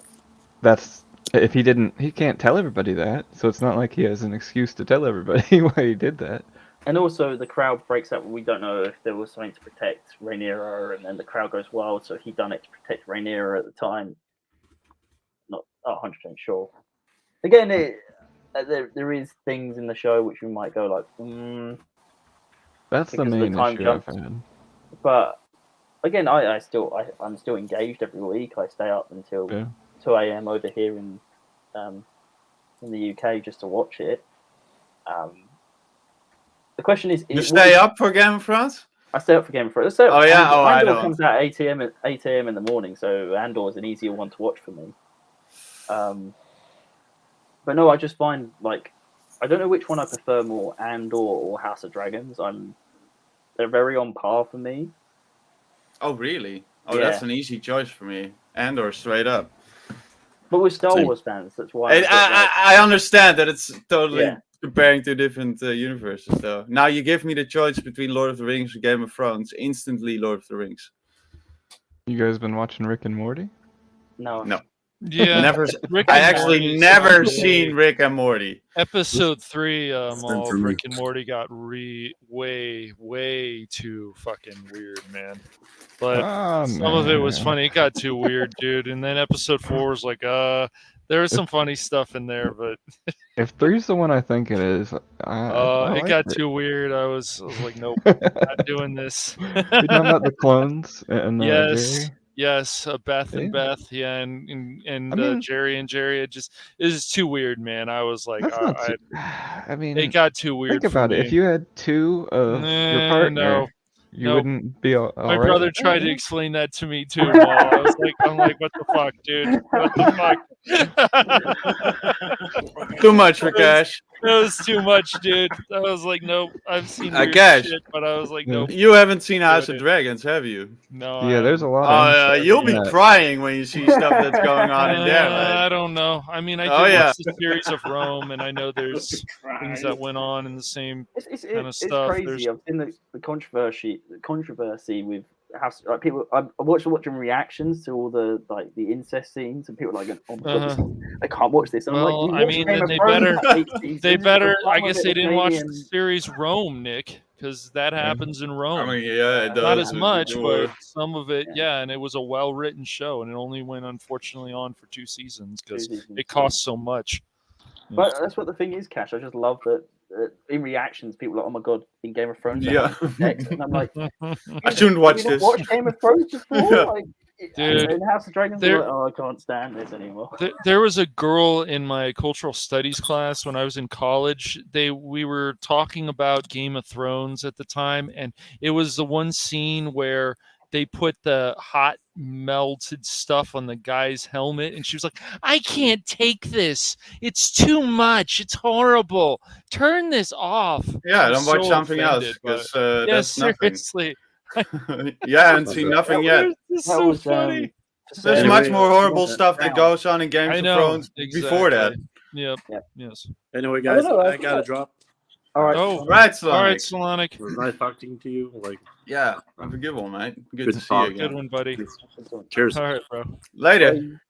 that's. If he didn't, he can't tell everybody that, so it's not like he has an excuse to tell everybody why he did that. And also, the crowd breaks up. We don't know if there was something to protect Rhaenyra, and then the crowd goes wild, so he done it to protect Rhaenyra at the time. Not 100% sure. Again, there is things in the show which we might go like, That's the main issue I've had. But again, I'm still engaged every week. I stay up until 2 a.m. over here in the UK just to watch it. The question is, you stay up for Game of Thrones? I stay up for Game of Thrones. Oh yeah, Andor comes out at 8 a.m. in the morning, so Andor is an easier one to watch for me. But no, I just find like I don't know which one I prefer more, Andor or House of Dragons. They're very on par for me. Oh really? Oh, yeah. That's an easy choice for me. Andor straight up. But we're Star Same. Wars fans, that's why. I understand that it's totally comparing two different universes, though. Now you give me the choice between Lord of the Rings and Game of Thrones. Instantly, Lord of the Rings. You guys been watching Rick and Morty? No. Yeah, Never. Rick I and actually Morty's never on seen Rick and Morty. Episode 3 of for me. Rick and Morty got way too fucking weird, man. But some of it was funny. It got too weird, dude. And then episode 4 was like, there was some funny stuff in there, but if 3's the one I think it is, it got too weird. I was like, nope, not doing this. You talking about the clones and yes. Jerry? Yes, Beth and Beth, and I mean, Jerry and Jerry. It is too weird, man. I was like, I mean, it got too weird. Think about it. If you had 2 of your partner, you wouldn't be all My right. brother tried to explain that to me too. Paul. I'm like, what the fuck, dude? What the fuck? Too much, Rakesh. That was too much, dude. I was like, nope. I've seen weird shit, but I was like, nope. You haven't seen House of Dragons, have you? No. Yeah, there's a lot. You'll be crying when you see stuff that's going on in there. Right? I don't know. I mean, I did watch the series of Rome, and I know there's things that went on in the same kind of stuff. It's crazy. I've seen the controversy with House. Like people, I'm watching reactions to all the incest scenes, and people are like, "Oh my god, I can't watch this." And well, I'm like, I mean, they better. I guess they didn't watch the series Rome, Nick, because that happens in Rome. I mean, yeah, it does. Not as much, but some of it, and it was a well-written show, and it only went, unfortunately, on for 2 seasons because it cost so much. But that's what the thing is, Cash. I just love that. In reactions, people are like, "Oh my god!" In Game of Thrones, and I'm like, I shouldn't watch this. Watch Game of Thrones before, like, dude. In House of Dragons, like, oh, I can't stand this anymore. There was a girl in my cultural studies class when I was in college. We were talking about Game of Thrones at the time, and it was the one scene where they put the hot melted stuff on the guy's helmet, and she was like, I can't take this. It's too much. It's horrible. Turn this off. Yeah, don't watch something else, because that's seriously. You haven't seen nothing yet. It's so funny. There's much more horrible stuff that goes on in Game of Thrones before that. Yep. Yes. Anyway, guys, I gotta drop. All right. Oh, right, Solonic. All right, Solonic. It was nice talking to you. Yeah, have a good one, mate. Good to see you again. Good one, buddy. Cheers. All right, bro. Later.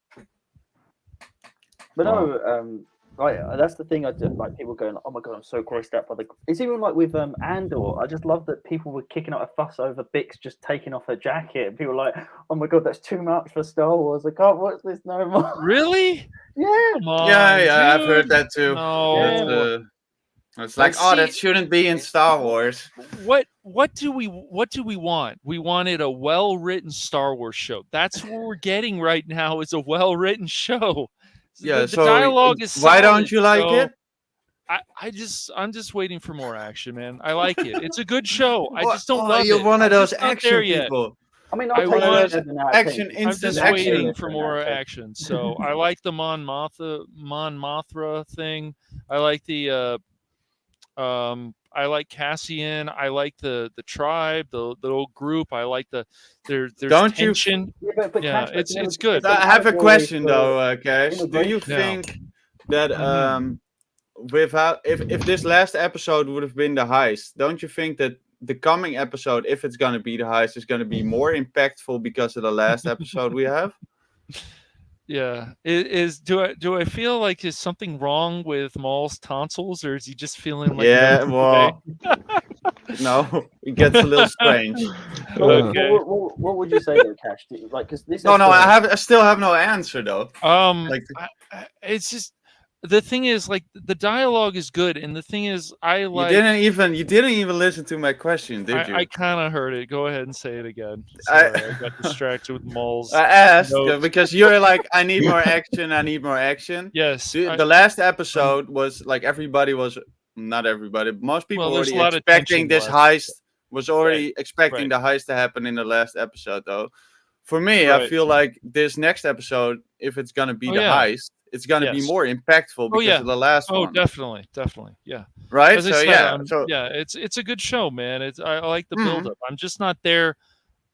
But no, that's the thing. I do, like people going, "Oh my god, I'm so grossed out by the." It's even like with Andor. I just love that people were kicking up a fuss over Bix just taking off her jacket, and people were like, "Oh my god, that's too much for Star Wars. I can't watch this no more." Really? Yeah. Come on, yeah, dude. I've heard that too. No. It's like, that shouldn't be in Star Wars. What do we want? We wanted a well-written Star Wars show. That's what we're getting right now, is a well-written show. Yeah, the dialogue is why solid, don't you like it? I'm just waiting for more action, man. I like it. It's a good show. I just don't love it. You're one of those I'm action people. I mean, I want action, I'm instant just action. waiting for more action. So I like the Mon Mothra thing. I like the I like Cassian. I like the tribe, the little group. I like there's Don't tension. It's good. I have a question though, Cash. Do you think that if this last episode would have been the heist, don't you think that the coming episode, if it's gonna be the heist, is gonna be more impactful because of the last episode we have? Yeah. Do I feel like is something wrong with Maul's tonsils, or is he just feeling like no, it gets a little strange. Okay. What would you say though, Cash? Like, because this. I still have no answer though. It's just the thing is, like, the dialogue is good, and the thing is, you didn't even listen to my question, did you? I kind of heard it. Go ahead and say it again. Sorry, I got distracted with Maul's. I asked because you're like, I need more action. I need more action. Yes. The last episode was like not everybody, but most people already expecting this heist. Was already expecting the heist to happen in the last episode, though. For me, I feel like this next episode, if it's gonna be the heist, it's going to be more impactful because of the last one. Oh, definitely, yeah. Right. It's a good show, man. I like the build-up. I'm just not there.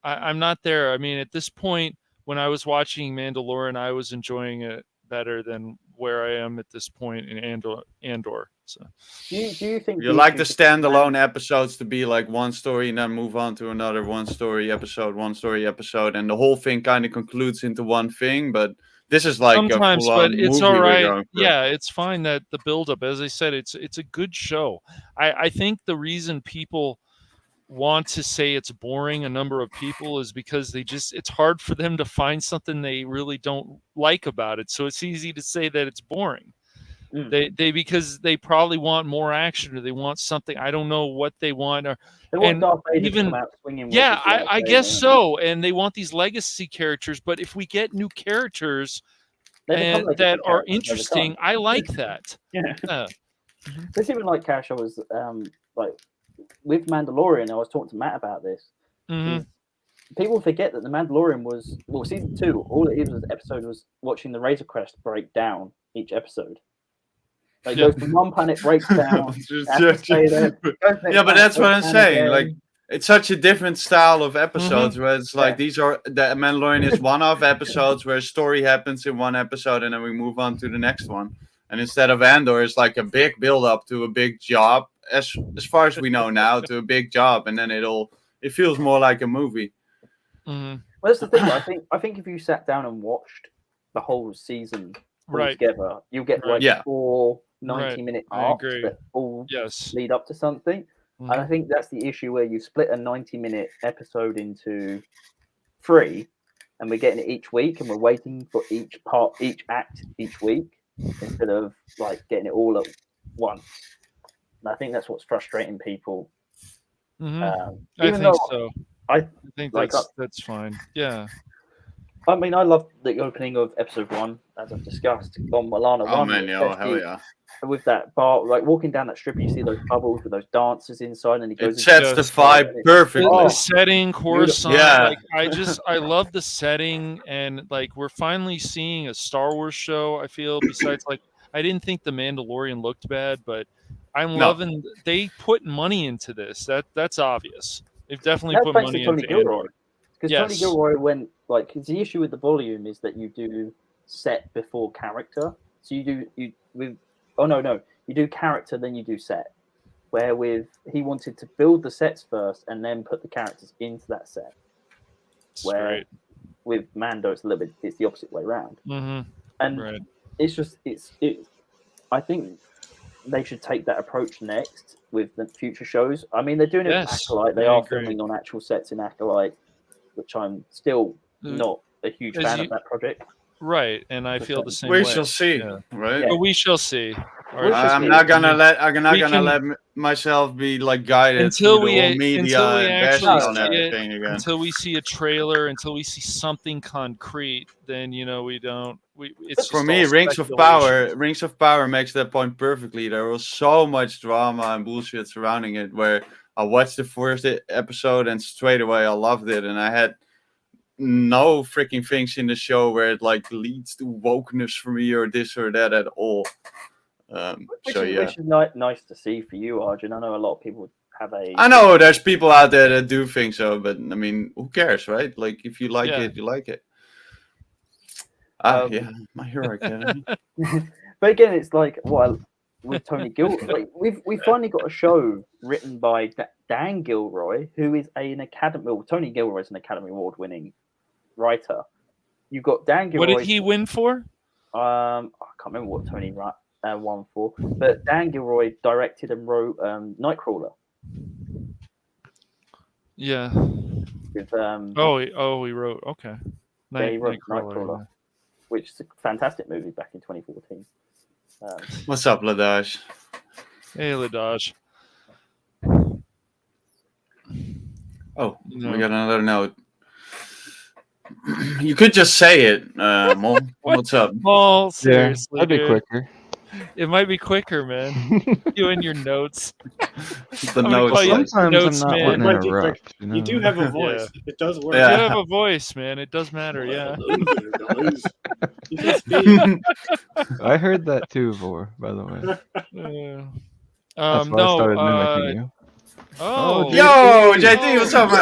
I'm not there. I mean, at this point, when I was watching Mandalorian, I was enjoying it better than where I am at this point in Andor. So, do you think you like the standalone episodes to be like one story and then move on to another one story episode, and the whole thing kind of concludes into one thing? But this is like sometimes, a but movie it's all right. going through. Yeah, it's fine that the buildup, as I said, it's a good show. I think the reason people want to say it's boring, a number of people, is because it's hard for them to find something they really don't like about it. So it's easy to say that it's boring. They because they probably want more action, or they want something. I don't know what they want, or they want Darth Vader to come out swinging. Yeah, I guess so. And they want these legacy characters, but if we get new characters that are interesting, I like that. Yeah. There's even like Cash. I was like with Mandalorian. I was talking to Matt about this. People forget that the Mandalorian was season 2. All it was episode was watching the Razor Crest break down each episode. Like goes from one planet, breaks down. Yeah, but that's what I'm saying. Like it's such a different style of episodes where it's like these are the Mandalorian is one-off episodes where a story happens in one episode and then we move on to the next one. And instead of Andor, it's like a big build-up to a big job, as far as we know now, to a big job, and then it feels more like a movie. Well, that's the thing. I think if you sat down and watched the whole season together, you'll get 4 90-minute arcs that all lead up to something. And I think that's the issue where you split a 90-minute episode into 3, and we're getting it each week, and we're waiting for each act each week instead of like getting it all at once. And I think that's what's frustrating people. I think so. I think that's fine. Yeah. I mean, I love the opening of episode 1, as I've discussed, on Milana 1. Oh man, hell yeah. With that bar, like walking down that strip, you see those bubbles with those dancers inside, and he goes. It sets the vibe perfectly. The setting, Coruscant. Yeah, like, I love the setting, and like we're finally seeing a Star Wars show. I feel besides like I didn't think the Mandalorian looked bad, but I'm loving. They put money into this. That's obvious. They've definitely put money into Andor. Because Tony Gilroy went like the issue with the volume is that you do set before character. So you do character, then you do set. Where he wanted to build the sets first and then put the characters into that set. Where with Mando, it's the opposite way around. And it's I think they should take that approach next with the future shows. I mean, they're doing it with Acolyte. They are filming on actual sets in Acolyte, which I'm still not a huge fan of that project. Right, and I feel the same way. We shall see, right? But we shall see. I'm not gonna let myself be like guided until through we the media actually and everything again. Until we see a trailer, until we see something concrete, then we don't. It's for me, Rings of Power makes that point perfectly. There was so much drama and bullshit surrounding it. Where I watched the first episode and straight away I loved it, and I had no freaking things in the show where it like leads to wokeness for me or this or that at all. Which is nice to see for you, Arjun. I know a lot of people have I know there's people out there that do think so, but I mean, who cares, right? Like, if you like it, you like it. Yeah, My Hero Academy. But again, it's like with Tony Gilroy. Like we finally got a show written by Dan Gilroy, who is an Academy. Well, Tony Gilroy is an Academy Award-winning writer. You got Dan Gilroy. What did he win for? I can't remember what Tony won for, but Dan Gilroy directed and wrote Nightcrawler. Yeah. With, he wrote. Okay. He wrote Nightcrawler, which is a fantastic movie back in 2014. What's up, Ladaj? Hey, Ladaj. Oh, we got another note. You could just say it, Mol. What's up? Mol, seriously, that'd be quicker. It might be quicker, man. You and your notes. The notes. Sometimes I'm not wanting to interrupt. You do have a voice. Yeah. It does work. You have a voice, man. It does matter. Yeah. I heard that too, Vor. By the way. That's why I started mimicking you. Oh, yo, JT, what's up, man?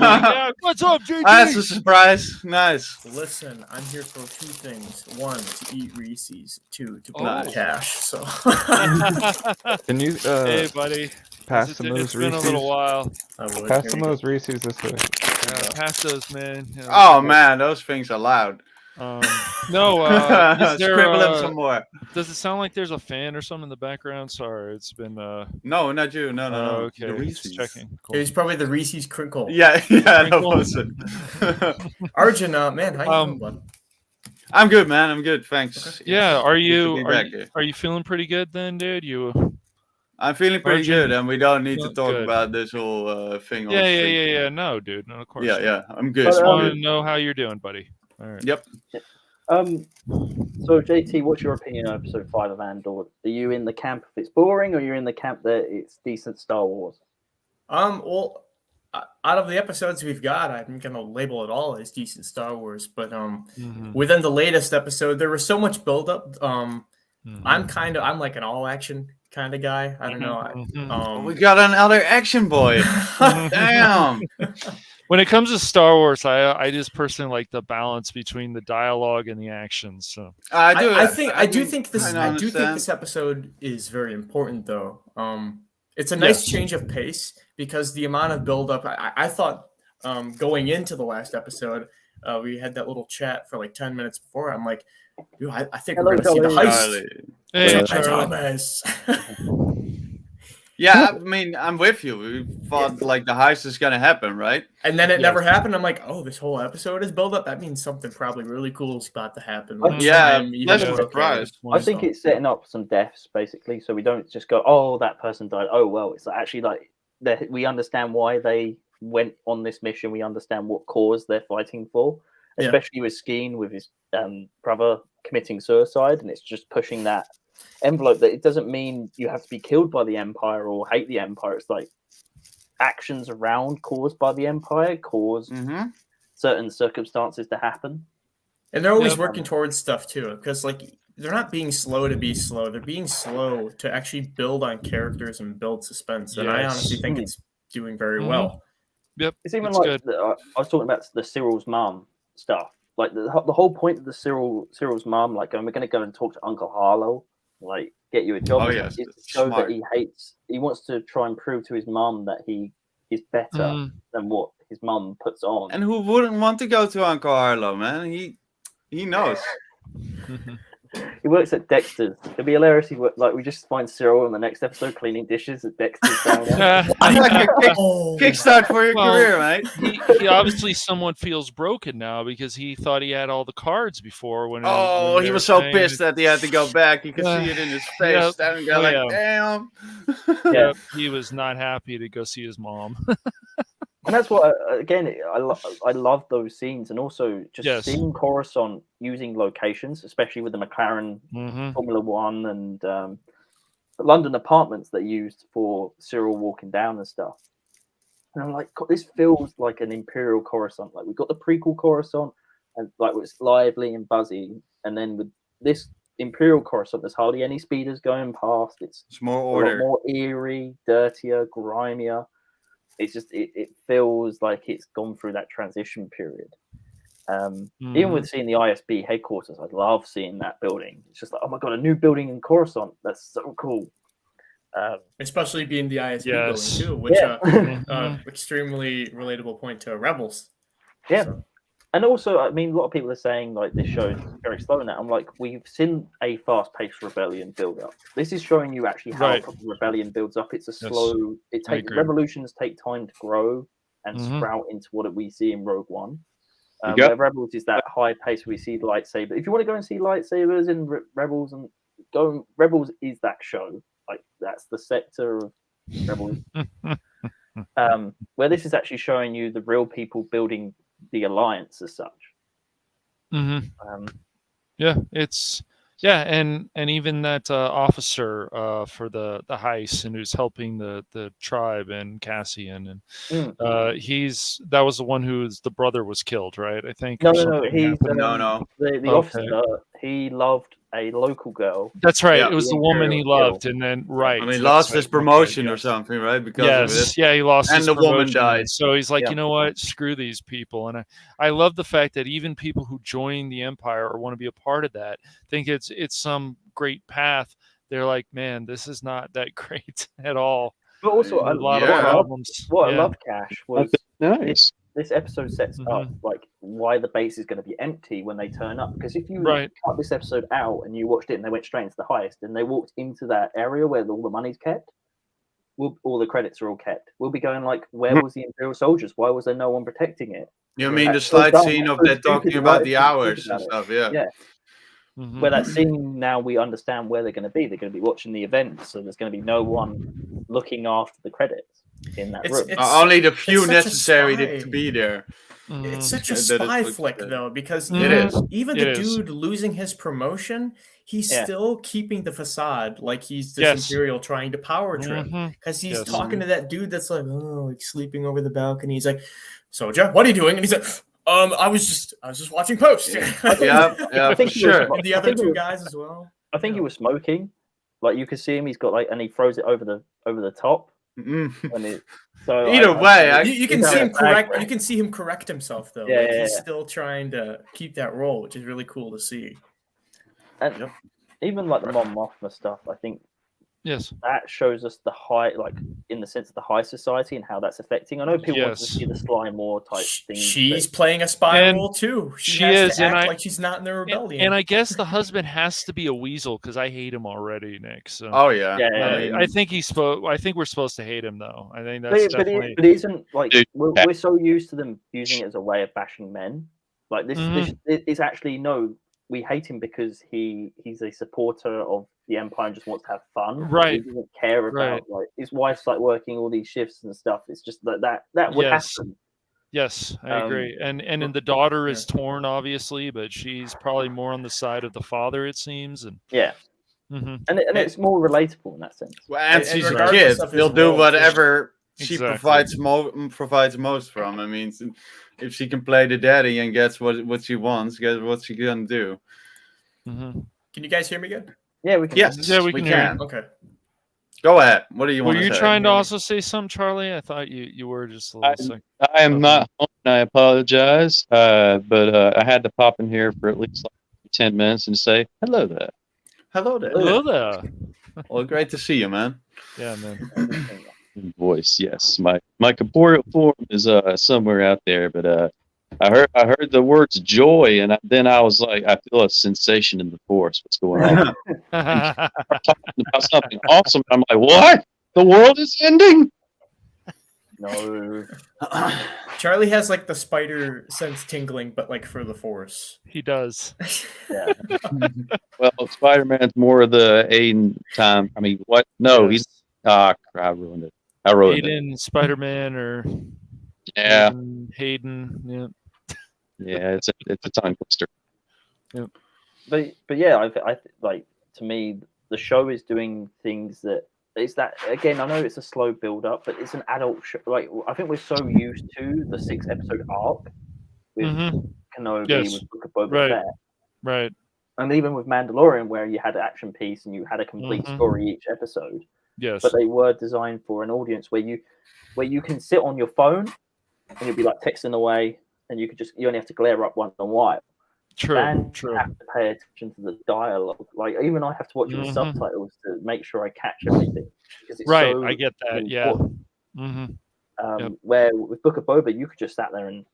Yeah, what's up, JT? That's a surprise. Nice. Listen, I'm here for two things: one, to eat Reese's; two, to build Nice. cash. So, Can you Hey, buddy. pass It's some of those been a Reese's? little while. I would. Pass Here some you of go. those Reese's this way. Pass those, man. Yeah, Oh man, those things are loud. No, is there? Scribble him some more. Does it sound like there's a fan or something in the background? Sorry, it's been. No, not you. No. Okay, The just Reese's. checking. It Cool. was probably the Reese's crinkle. Yeah, no, Crinkle. listen. Arjun, man, how you doing, bud? I'm good, man. I'm good. Thanks. Yeah, Good to be back. are you feeling pretty good then, dude? I'm feeling pretty Arjun, good, and we don't need to good. talk about this whole thing. Yeah. No, dude. No, of course. Yeah. I'm good. Just But, want to know how you're doing, buddy. All right. Yep. So JT, what's your opinion on episode 5 of Andor? Are you in the camp if it's boring, or you're in the camp that it's decent Star Wars? Well, out of the episodes we've got, I'm gonna label it all as decent Star Wars. But within the latest episode, there was so much buildup. I'm like an all action kind of guy. I don't know. We got another action boy. Damn. When it comes to Star Wars, I just personally like the balance between the dialogue and the action. So I do think this episode is very important, though. It's a nice change of pace because the amount of buildup. I thought going into the last episode, we had that little chat for like 10 minutes before. I'm like, dude, I think we're gonna see the heist. Hey, Thomas. Yeah, I mean, I'm with you. We thought like the heist is gonna happen, right? And then it never happened. I'm like, oh, this whole episode is build up. That means something probably really cool is about to happen. Pleasant surprise. I think it's setting up some deaths basically, so we don't just go, oh, that person died. Oh well, it's actually like we understand why they went on this mission. We understand what cause they're fighting for, especially with Skeen with his brother committing suicide, and it's just pushing that envelope that it doesn't mean you have to be killed by the Empire or hate the Empire. It's like actions around caused by the Empire cause certain circumstances to happen, and they're always working towards stuff too, because like they're not being slow to be slow, they're being slow to actually build on characters and build suspense, and I honestly think it's doing very well. It's even like I was talking about the Cyril's mom stuff, like the whole point of the Cyril's mom, like we're going to go and talk to Uncle Harlow, like get you a job, is to show that he wants to try and prove to his mom that he is better than what his mom puts on. And who wouldn't want to go to Uncle Harlow, man? He knows. He works at Dexter's. It'd be hilarious. We just find Cyril in the next episode cleaning dishes at Dexter's. Like a kickstart for your career, mate. He obviously somewhat feels broken now because he thought he had all the cards before. When he was so pissed that he had to go back. You could see it in his face. Damn. Yeah, he was not happy to go see his mom. And that's what, again, I love those scenes, and also just seeing Coruscant using locations, especially with the McLaren Formula One and the London apartments they used for Cyril walking down and stuff. And I'm like, God, this feels like an Imperial Coruscant. Like we've got the prequel Coruscant, and like it's lively and buzzy, and then with this Imperial Coruscant, there's hardly any speeders going past. It's more order, more eerie, dirtier, grimier. It's just it feels like it's gone through that transition period. Even with seeing the ISB headquarters, I love seeing that building. It's just like, oh my god, a new building in Coruscant. That's so cool. Especially being the ISB building too, which extremely relatable point to Rebels. Yeah. So. And also, I mean, a lot of people are saying like this show is very slow in that. I'm like, we've seen a fast-paced rebellion build up. This is showing you actually how rebellion builds up. It's a slow. Revolutions take time to grow and sprout into what we see in Rogue One. Where Rebels is that high pace. We see lightsaber. If you want to go and see lightsabers in Rebels, Rebels is that show. Like that's the sector of Rebels. Where this is actually showing you the real people building the alliance as such. And even that officer for the heist and who's helping the tribe and Cassian, and that was the one whose the brother was killed, right? I think no, he's the officer. he loved a local girl. That's right. Yeah. It was the woman he loved, and then And he lost his promotion or something, right? Because of it. Yeah, he lost and his the promotion. woman died. So he's like, Yeah. you know what? Screw these people. And I love the fact that even people who join the Empire or want to be a part of that think it's some great path. They're like, man, this is not that great at all. But also, a lot of problems. What I loved, Cash, was nice. this episode sets up like why the base is going to be empty when they turn up. Because if you cut this episode out and you watched it and they went straight into the heist and they walked into that area where all the money's kept, all the credits are all kept. We'll be going like, where was the Imperial soldiers? Why was there no one protecting it? You mean the slide scene of that talking about the hours and stuff? Yeah. Yeah. Where that scene, now we understand where they're going to be. They're going to be watching the event, so there's going to be no one looking after the credits in that room. Only the few necessary to be there. It's such a spy flick, though, because even the dude losing his promotion, he's still keeping the facade like he's this Imperial trying to power trip. Because he's talking to that dude that's like, like sleeping over the balcony. He's like, Soja, what are you doing? And he's like, I was just watching post. Yeah, for sure. And the other two guys as well. I think he was smoking. Like you could see him, he's got like, and he throws it over the top. So either way, you can see him correct. You can see him correct himself though. He's still trying to keep that role, which is really cool to see. And even like the Mon Mothma stuff, I think. Yes, that shows us the high, like in the sense of the high society and how that's affecting. I know people want to see the Sly Moore type thing. She's playing a spy role too. She has to act like she's not in the rebellion. And I guess the husband has to be a weasel because I hate him already, Nick. So. I think I think we're supposed to hate him though. I think that's definitely. But it isn't like we're so used to them using it as a way of bashing men. Like this is actually we hate him because he's a supporter of the Empire and just wants to have fun. Right. He doesn't care about like his wife's like working all these shifts and stuff. It's just that would happen. Yes, I agree. And the daughter is torn, obviously, but she's probably more on the side of the father, it seems. And and it's more relatable in that sense. Well, and she's a kid. He'll do whatever she provides most from. I mean, if she can play the daddy and gets what she wants, guess what she gonna do? Can you guys hear me good? Yeah, we can. Yes, we can hear you. Okay. Go ahead. What do you want to say? Were you trying to also say something, Charlie? I thought you were just a little sick. I am not home, and I apologize. But I had to pop in here for at least like 10 minutes and say hello there. Hello there. Hello there. Well, great to see you, man. Yeah, man. Voice, yes. My corporeal form is somewhere out there, but I heard the words joy, and then I was like, I feel a sensation in the force. What's going on? Talking about something awesome. I'm like, what? The world is ending? No. Charlie has like the spider sense tingling, but like for the force. He does. Yeah. Well, Spider-Man's more of the Aiden time. I mean, what? No, he's. I ruined it. I ruined Aiden, Spider-Man, or Hayden. Yeah. Yeah, it's a tongue twister. Yep. But yeah, I like, to me the show is doing things that it's that, again, I know it's a slow build up, but it's an adult show. Like I think we're so used to the 6-episode arc with Kenobi, with Book of Boba Fett, right, and even with Mandalorian, where you had an action piece and you had a complete story each episode. Yes, but they were designed for an audience where you can sit on your phone and you'll be like texting away, and you only have to glare up once in a while. True. And you have to pay attention to the dialogue. Like even I have to watch it with subtitles to make sure I catch everything. It's right, so I get that. important. Yeah. Where with Book of Boba, you could just sat there and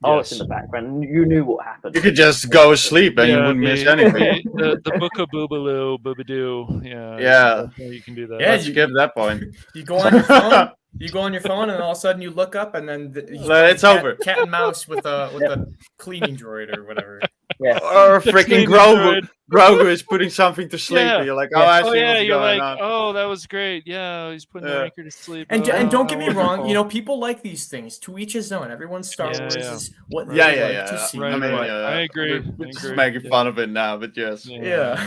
it's in the background, and you knew what happened. You could just go asleep and you wouldn't miss anything. The Book of Boobaloo, Boobadoo. Yeah. You can do that. Yeah, you get that point. You go on your phone. You go on your phone, and all of a sudden you look up, and then it's over. Cat and mouse with a cleaning droid or whatever. Yeah. Or freaking Grogu. Grogu is putting something to sleep, and you're like, I see what's you're going like, on. that was great. Yeah, he's putting the anchor to sleep. And don't get me wrong, people like these things. To each his own. Everyone's Star Wars is what they like to see. Right, I agree. We're just making fun of it now, but yes. Yeah.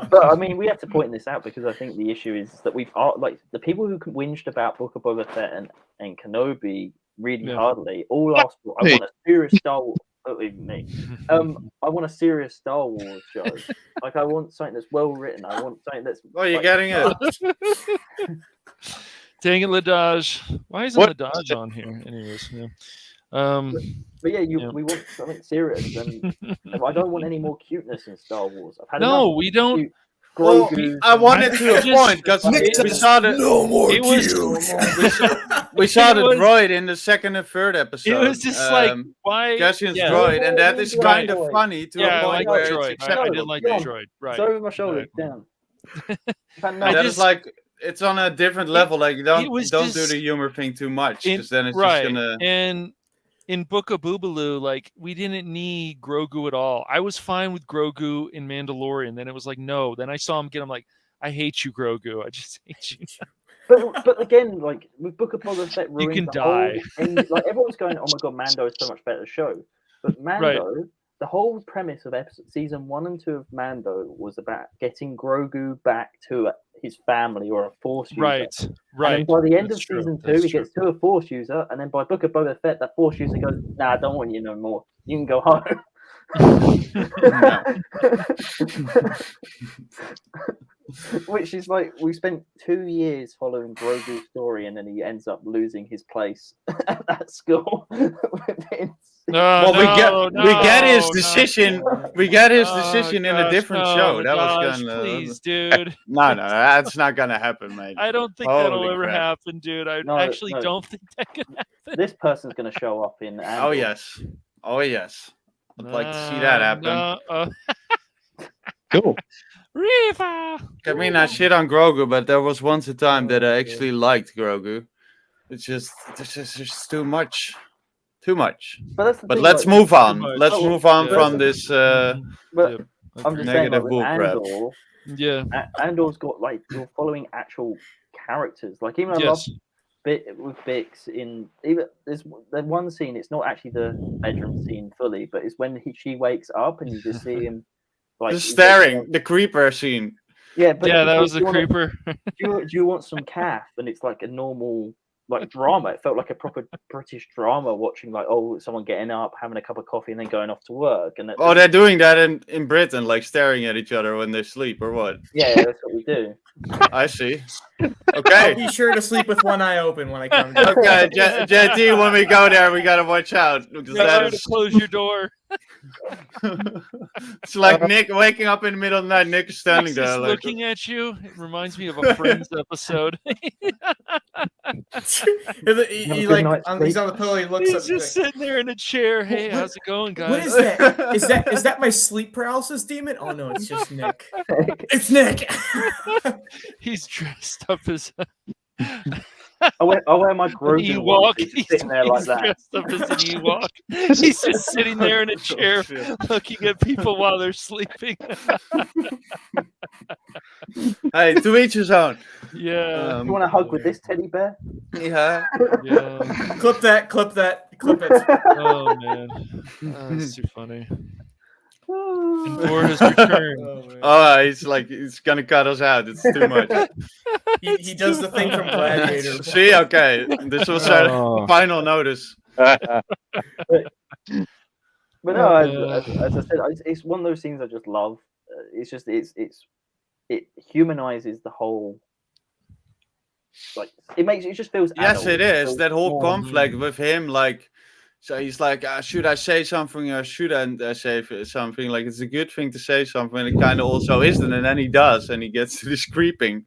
But I mean, we have to point this out because I think the issue is that we've like the people who whinged about Book of Boba Fett and Kenobi really hardly all asked for. I want a serious Star Wars. me. I want a serious Star Wars show. Like I want something that's well written. I want something that's. Well, you're getting it. Dang it, Ladaj. Why isn't Ladaj on here? Anyways, yeah. But yeah, we want something serious, and I don't want any more cuteness in Star Wars. I've had no, we don't. Grogu. I wanted to a point because we saw the we saw the droid in the second and third episode. It was just like why Cassian's droid, and that is kind of funny to a point where droid. it's acceptable. I did like the droid. Right. So over my shoulder, down. That is like it's on a different level. Like you don't do the humor thing too much, because then it's just gonna. And in Book of Boobaloo, like we didn't need Grogu at all. I was fine with Grogu in Mandalorian. Then it was like no. Then I saw him again. I'm like, I hate you, Grogu. I just hate you. But again, like with Book of Boba Fett, you can die. Like everyone's going, oh my god, Mando is so much better show. But Mando, the whole premise of season 1 and 2 of Mando was about getting Grogu back to his family or a Force user. Right. And by the end of season 2, he gets to a Force user, and then by Book of Boba Fett, that Force user goes, "Nah, I don't want you no more. You can go home." Which is like we spent 2 years following Grogu's story, and then he ends up losing his place at that school. We get his decision. We get his decision in a different show. That was gonna. Please, dude. No, that's not gonna happen, mate. I don't think that'll ever happen, dude. I actually don't think that can happen. This person's gonna show up in. Andor. Oh yes. I'd like to see that happen. Cool. Riva! I mean, I shit on Grogu, but there was once a time that I actually liked Grogu. It's just too much. Too much. But let's move on. Let's move on from this I'm just negative saying, bull crap. Andor's got like you're following actual characters. Like even I love with Bix in even there's one scene. It's not actually the bedroom scene fully, but it's when she wakes up and you just see him. Like, just staring, the creeper scene. Yeah, but that was the creeper. do you want some calf? And it's like a normal like drama. It felt like a proper British drama watching like someone getting up, having a cup of coffee, and then going off to work. And they're doing that in Britain, like staring at each other when they sleep, or what? Yeah, that's what we do. I see. Okay. I'll be sure to sleep with one eye open when I come. Okay, JT, when we go there, we gotta watch out because to close your door. It's like Nick waking up in the middle of the night. Nick is standing there, like looking at you. It reminds me of a Friends episode. He's on the pillow. He looks. He's just sitting there in a chair. Hey, how's it going, guys? What is that? Is that my sleep paralysis demon? Oh no, it's just Nick. It's Nick. He's dressed up as. I wear my Grogu Ewok. He's sitting there like that. Dressed up as an Ewok. He's just sitting there in a chair, looking at people while they're sleeping. Hey, to each his own. Yeah. You want a hug with this teddy bear? Yeah. Clip that. Clip it. Oh man, that's too funny. Endor has returned. He's gonna cut us out. It's too much. He does the thing from Gladiator. See, okay, this was our final notice. But no, as I said, it's one of those things I just love. It humanizes the whole. Like it just feels. Yes, adult. it is that whole conflict with him, like. So he's like, should I say something or shouldn't I say something? Like, it's a good thing to say something. And it kind of also isn't. And then he does. And he gets to this creeping.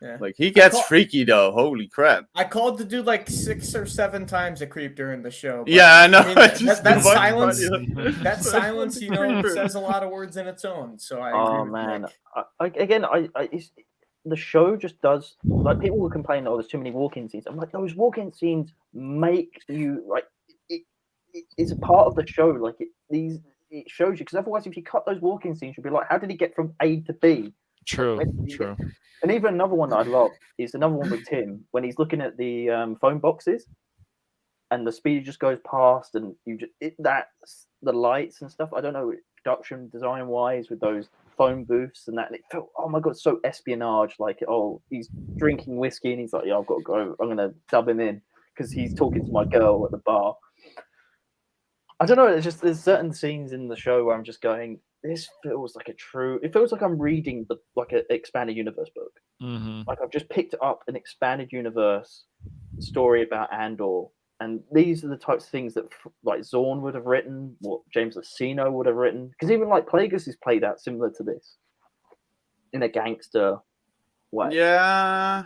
Yeah. Like, he gets freaky, though. Holy crap. I called the dude like 6 or 7 times a creep during the show. Yeah, I know. That silence, says a lot of words in its own. So I agree with Nick. The show just does, like, people will complain, there's too many walk-in scenes. I'm like, those walk-in scenes make you, like, it's a part of the show. Like it shows you, because otherwise, if you cut those walk-in scenes, you'd be like, how did he get from A to B? True. And even another one that I love is another one with Tim when he's looking at the phone boxes, and the speed just goes past, and that's the lights and stuff. I don't know, production design wise with those phone booths and that. And it felt, oh my god, so espionage. Like, he's drinking whiskey and he's like, yeah, I've got to go. I'm gonna dub him in because he's talking to my girl at the bar. I don't know. It's just there's certain scenes in the show where I'm just going, this feels like it feels like I'm reading like an expanded universe book. Mm-hmm. Like I've just picked up an expanded universe story about Andor, and these are the types of things that like Zorn would have written, what James Luceno would have written, because even like Plagueis is played out similar to this in a gangster way. Yeah.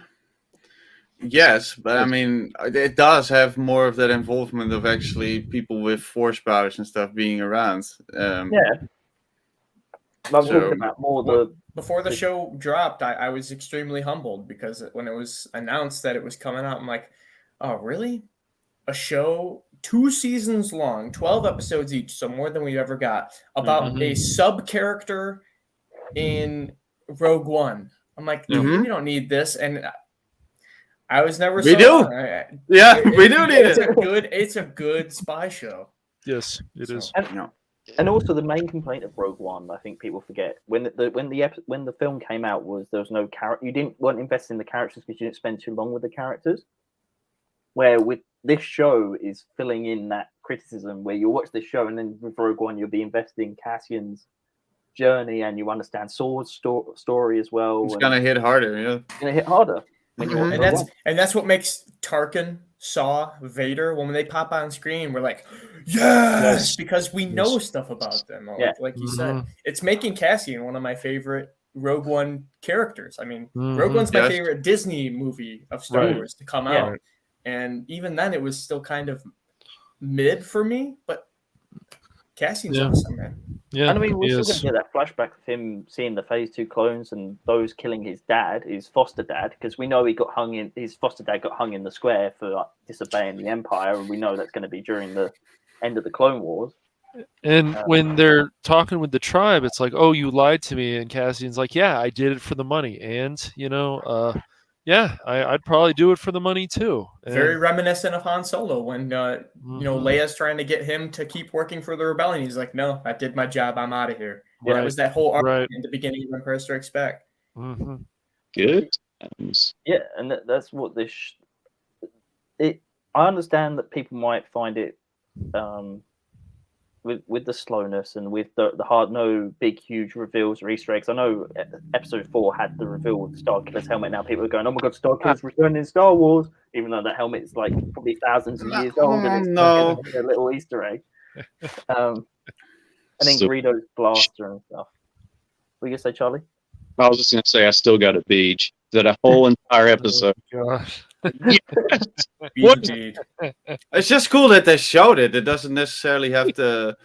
Yes, but I mean, it does have more of that involvement of actually people with force powers and stuff being around. Yeah. I'm talking about more before the show dropped. I was extremely humbled because when it was announced that it was coming out, I'm like, oh, really? A show 2 seasons long, 12 episodes each, so more than we ever got, about a sub character in Rogue One. I'm like, we don't need this, and I was never. We do. We do need it. It's a good spy show. Yes, it is. And also the main complaint of Rogue One, I think people forget when the film came out was there was no character. You weren't investing in the characters because you didn't spend too long with the characters. Where with this show is filling in that criticism, where you watch this show and then with Rogue One you'll be investing in Cassian's journey and you understand Saw's story as well. It's gonna hit harder, yeah. It's gonna hit harder when you watch Rogue One. And that's what makes Tarkin, Saw, Vader, when they pop on screen, we're like, yes, because we know stuff about them. Like you said, it's making Cassian one of my favorite Rogue One characters. I mean, Rogue One's my favorite Disney movie of Star Wars to come out. And even then, it was still kind of mid for me, but Cassian's awesome, man. Yeah, and I mean, we're still going to get that flashback of him seeing the Phase 2 clones and those killing his dad, his foster dad, because we know his foster dad got hung in the square for like, disobeying the Empire, and we know that's going to be during the end of the Clone Wars. And when they're talking with the tribe, it's like, oh, you lied to me, and Cassian's like, yeah, I did it for the money, and yeah, I'd probably do it for the money too. And very reminiscent of Han Solo when Leia's trying to get him to keep working for the rebellion. He's like, "No, I did my job. I'm out of here." Yeah, that was that whole arc in the beginning of Empire Strikes Back. Good. Yeah, and that's what this. I understand that people might find it with the slowness and with the hard, no big, huge reveals or Easter eggs. I know episode 4 had the reveal of Starkiller's helmet. Now people are going, oh my god, Starkiller's returning in Star Wars, even though that helmet is like probably thousands of years old and it's a little Easter egg. And then Greedo's blaster and stuff. What are you going to say, Charlie? I was just going to say, I still got a beach. That a whole entire episode. Oh, gosh. What? It's just cool that they showed it. It doesn't necessarily have to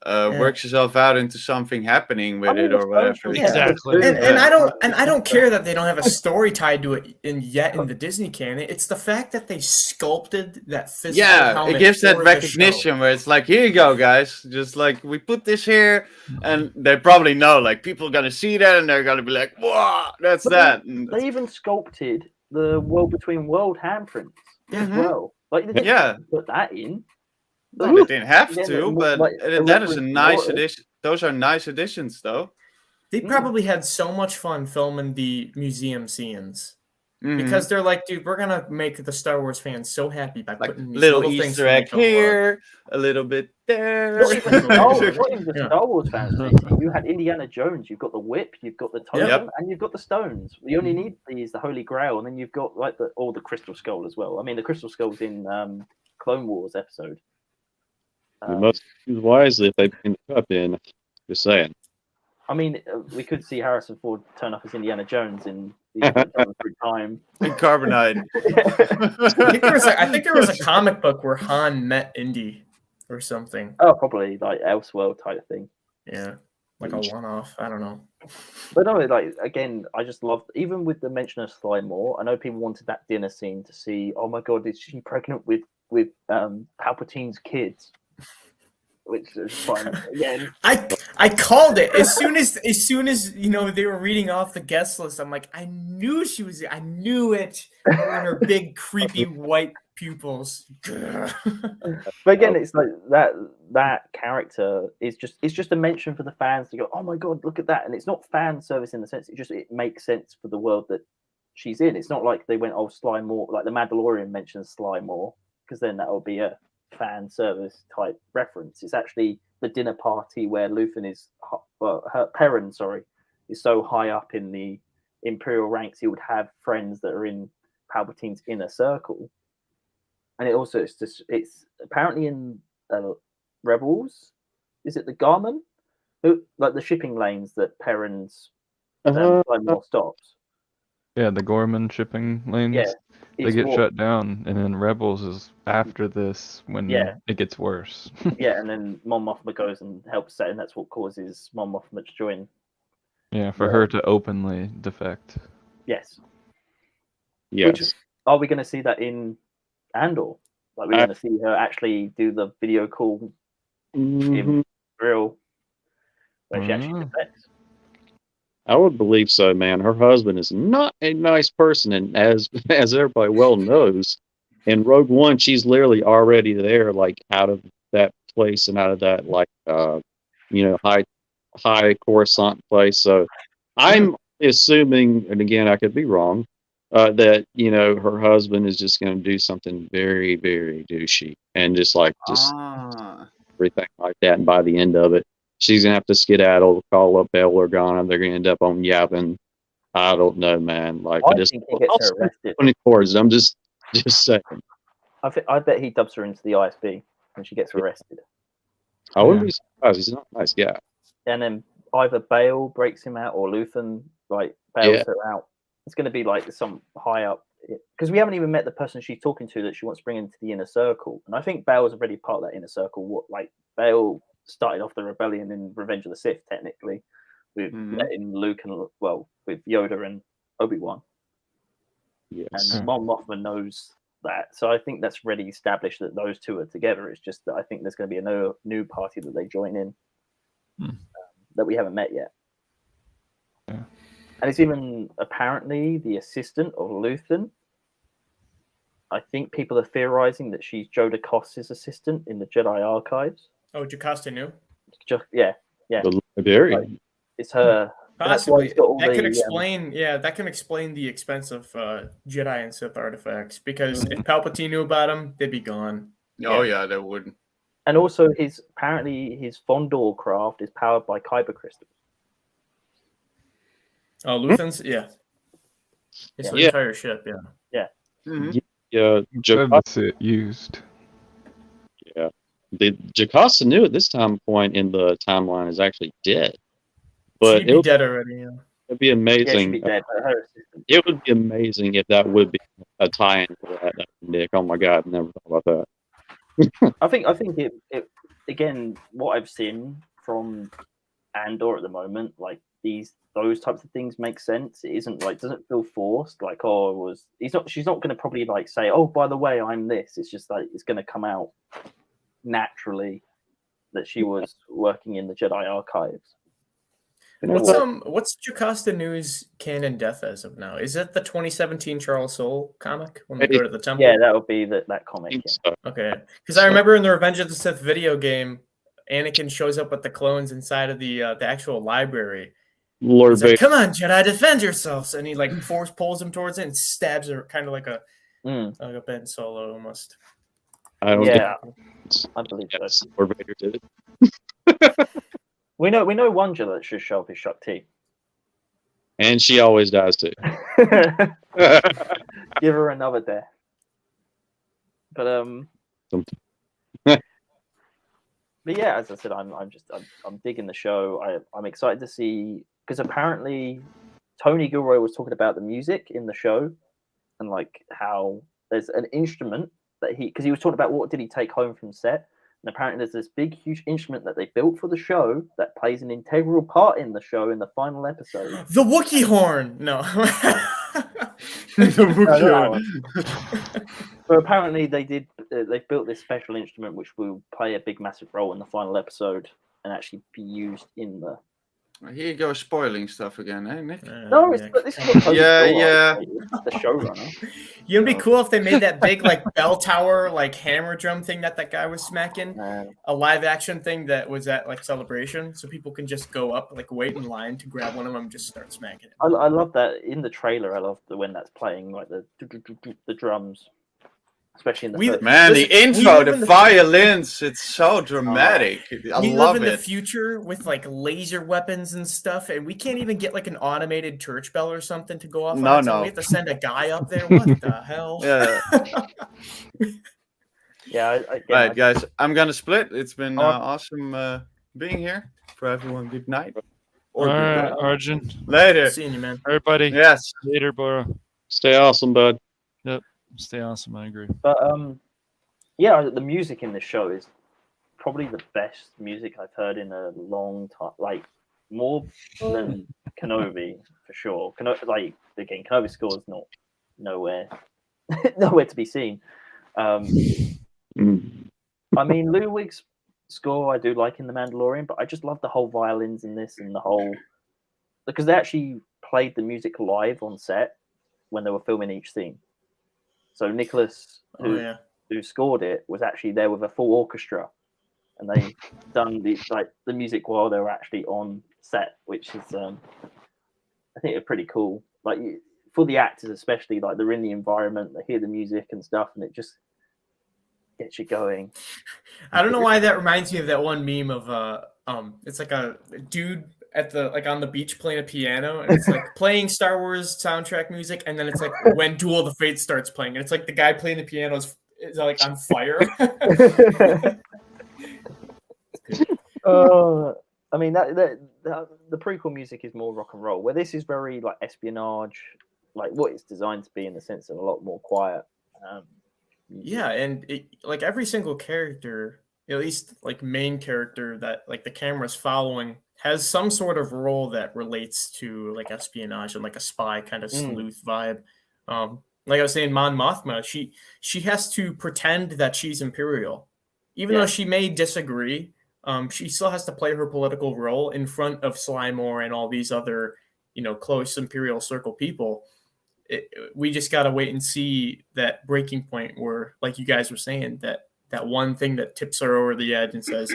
work yourself out into something happening with it or whatever. Yeah. Exactly. And I don't care that they don't have a story tied to it yet in the Disney canon. It's the fact that they sculpted that physical helmet. It gives that recognition where it's like, here you go, guys. Just like we put this here, and they probably know like people are gonna see that and they're gonna be like, "Whoa, that's that." And they even sculpted the World Between World handprints as well. Like they didn't put that in. No, they didn't have to, but that is a nice addition. Those are nice additions, though. They probably had so much fun filming the museum scenes because they're like, dude, we're gonna make the Star Wars fans so happy by putting these little Easter egg here, a little bit there. Not even the Star Wars fans. You had Indiana Jones. You've got the whip. You've got the totem, and you've got the stones. You only need the Holy Grail, and then you've got like the Crystal Skull as well. I mean, the Crystal Skull's in Clone Wars episode. You must choose wisely if they bring the cup in. Just saying. I mean, we could see Harrison Ford turn up as Indiana Jones in time. In Carbonite. I think there was a comic book where Han met Indy or something. Oh, probably like Elseworld type thing. Yeah, like a one-off. I don't know. But no, like again, I just love even with the mention of Sly Moore. I know people wanted that dinner scene to see. Oh my God, is she pregnant with Palpatine's kids? Which is fun. Again, I called it as soon as they were reading off the guest list. I'm like, I knew she was. I knew it. On her big creepy white pupils. But again, it's like that character is just a mention for the fans to go, oh my God, look at that. And it's not fan service in the sense it makes sense for the world that she's in. It's not like they went, oh, Sly Moore, like the Mandalorian mentions Sly Moore, because then that will be a fan service type reference. It's actually the dinner party where Luthen is, Perrin, sorry, is so high up in the Imperial ranks, he would have friends that are in Palpatine's inner circle. And it also, it's apparently in Rebels, is it the Garmin? Who, like the shipping lanes that Perrin's Time Lord stops. Yeah, the Gorman shipping lanes. Yeah, they get shut down, and then Rebels is after this when it gets worse. Yeah, and then Mon Mothma goes and helps set, and that's what causes Mon Mothma to join. Yeah, for her to openly defect. Yes. Yes. Which, are we going to see that in Andor? Like, we're going to see her actually do the video call in real, where she actually defects? I would believe so, man. Her husband is not a nice person, and as everybody well knows, in Rogue One, she's literally already there, like out of that place and out of that high Coruscant place. So I'm assuming, and again, I could be wrong, that her husband is just going to do something very, very douchey and just everything like that. And by the end of it, she's gonna have to skedaddle, call up Bail Organa. They're gonna end up on Yavin. I don't know, man. Like, I think he gets her arrested. I'm just saying. I bet he dubs her into the ISB when she gets arrested. I wouldn't be surprised. He's not a nice guy. And then either Bail breaks him out or Luthen bails her out. It's going to be like some high up, because we haven't even met the person she's talking to that she wants to bring into the inner circle. And I think Bail's already part of that inner circle. Bail started off the rebellion in Revenge of the Sith, technically, with letting Luke and with Yoda and Obi-Wan. Yes. And Mon Mothma knows that, so I think that's already established that those two are together. It's just that I think there's going to be a new party that they join in that we haven't met yet. Yeah. And it's even apparently the assistant of Luthen. I think people are theorizing that she's Joe DeCosta's assistant in the Jedi Archives. Oh, Jocasta knew? Yeah. The librarian. It's her. Possibly. That can explain. That can explain the expense of Jedi and Sith artifacts. Because if Palpatine knew about them, they'd be gone. Oh yeah, they would. And also, apparently his Fondor craft is powered by kyber crystals. Oh, Luthen's, it's the entire ship, yeah. Jocasta used. Yeah, the Jocasta knew at this point in the timeline is actually dead, but she'd be dead already. It'd be amazing. Yeah, she'd be dead, but her assistant. It would be amazing if that would be a tie-in to that, Nick. Oh my God, never thought about that. I think it again. What I've seen from Andor at the moment, like those types of things make sense. It isn't doesn't feel forced. Like, she's not going to probably say, oh, by the way, I'm this. It's just it's going to come out naturally that she was working in the Jedi Archives. What's Jocasta News canon death as of now? Is it the 2017 Charles Soule comic when they go to the temple? Yeah, that would be that comic. Yeah. Okay, because I remember in the Revenge of the Sith video game, Anakin shows up with the clones inside of the actual library. Lord He's like, come on, Jedi, defend yourselves! And he force pulls him towards it and stabs her, kind of like a Ben Solo almost. I don't I believe so. Lord Vader did it. We know one Jedi that should show up is Shakti. And she always dies too. Give her another death. But but yeah, as I said, I'm digging the show. I'm excited to see, because apparently Tony Gilroy was talking about the music in the show and how there's an instrument that because he was talking about what did he take home from set. And apparently there's this big, huge instrument that they built for the show that plays an integral part in the show in the final episode. The Wookiee horn! No. The Wookiee horn. So apparently they built this special instrument which will play a big, massive role in the final episode and actually be used in the... Here you go, spoiling stuff again, eh, Nick? No, this is what Tony the showrunner. It'd be cool if they made that big bell tower hammer drum thing that guy was smacking, a live action thing that was at Celebration, so people can just go up wait in line to grab one of them and just start smacking it. I love that in the trailer. I love when that's playing the drums. especially in the the intro, the violins, it's so dramatic. I love it. We live in the future with like laser weapons and stuff, and we can't even get like an automated church bell or something to go off on its own. We have to send a guy up there. What the hell? Yeah. Right, guys, I'm gonna split. It's been awesome being here. For everyone, good night. All right, Arjun. Later. Seeing you, man. Everybody. Yes. Later, bro. Stay awesome, bud. Yep. Stay awesome. I agree. But yeah, the music in this show is probably the best music I've heard in a long time. Like more than Kenobi for sure. Like again, Kenobi's score is not nowhere to be seen. I mean, Ludwig's score I do like in The Mandalorian, but I just love the whole violins in this and the whole because they actually played the music live on set when they were filming each scene. So Nicholas, who scored it, was actually there with a full orchestra, and they done the music while they were actually on set, which is I think it's pretty cool. Like for the actors especially, like they're in the environment, they hear the music and stuff, and it just gets you going. I don't know why that reminds me of that one meme of it's like a dude at the on the beach playing a piano, and it's like playing Star Wars soundtrack music, and then it's like when Duel of the Fates starts playing, and it's like the guy playing the piano is like on fire. I mean the prequel music is more rock and roll, where this is very like espionage, like what it's designed to be in the sense of a lot more quiet. Yeah, and like every single character, at least like main character that like the camera's following, has some sort of role that relates to like espionage and like a spy kind of sleuth vibe. Like I was saying, Mon Mothma, she has to pretend that she's Imperial, even though she may disagree. She still has to play her political role in front of Sly Moore and all these other, close Imperial Circle people. We just got to wait and see that breaking point where, like you guys were saying, that one thing that tips her over the edge and says,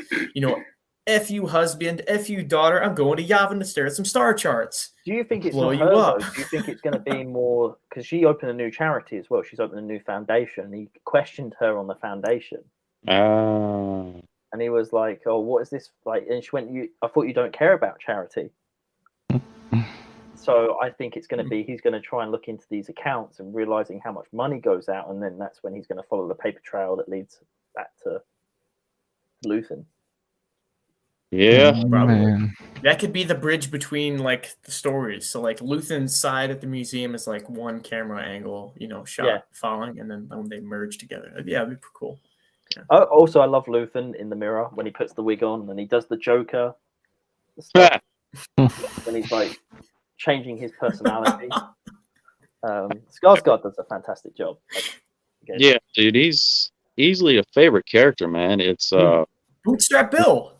F you husband, F you daughter, I'm going to Yavin to stare at some star charts. Do you think it's blow not you her, up? though? Do you think it's going to be more, because she opened a new charity as well, she's opened a new foundation, he questioned her on the foundation. And he was like, oh, what is this? Like, and she went, I thought you don't care about charity. So I think it's going to be, he's going to try and look into these accounts and realizing how much money goes out, and then that's when he's going to follow the paper trail that leads back to Luthen. Yeah, probably. That could be the bridge between like the stories. So like Luthen's side at the museum is like one camera angle, shot following, and then when they merge together. Yeah, it'd be cool. Yeah. Also, I love Luthen in the mirror when he puts the wig on and he does the Joker stuff. When he's like changing his personality. Skarsgård does a fantastic job. Yeah, dude, he's easily a favorite character, man. It's Bootstrap Bill.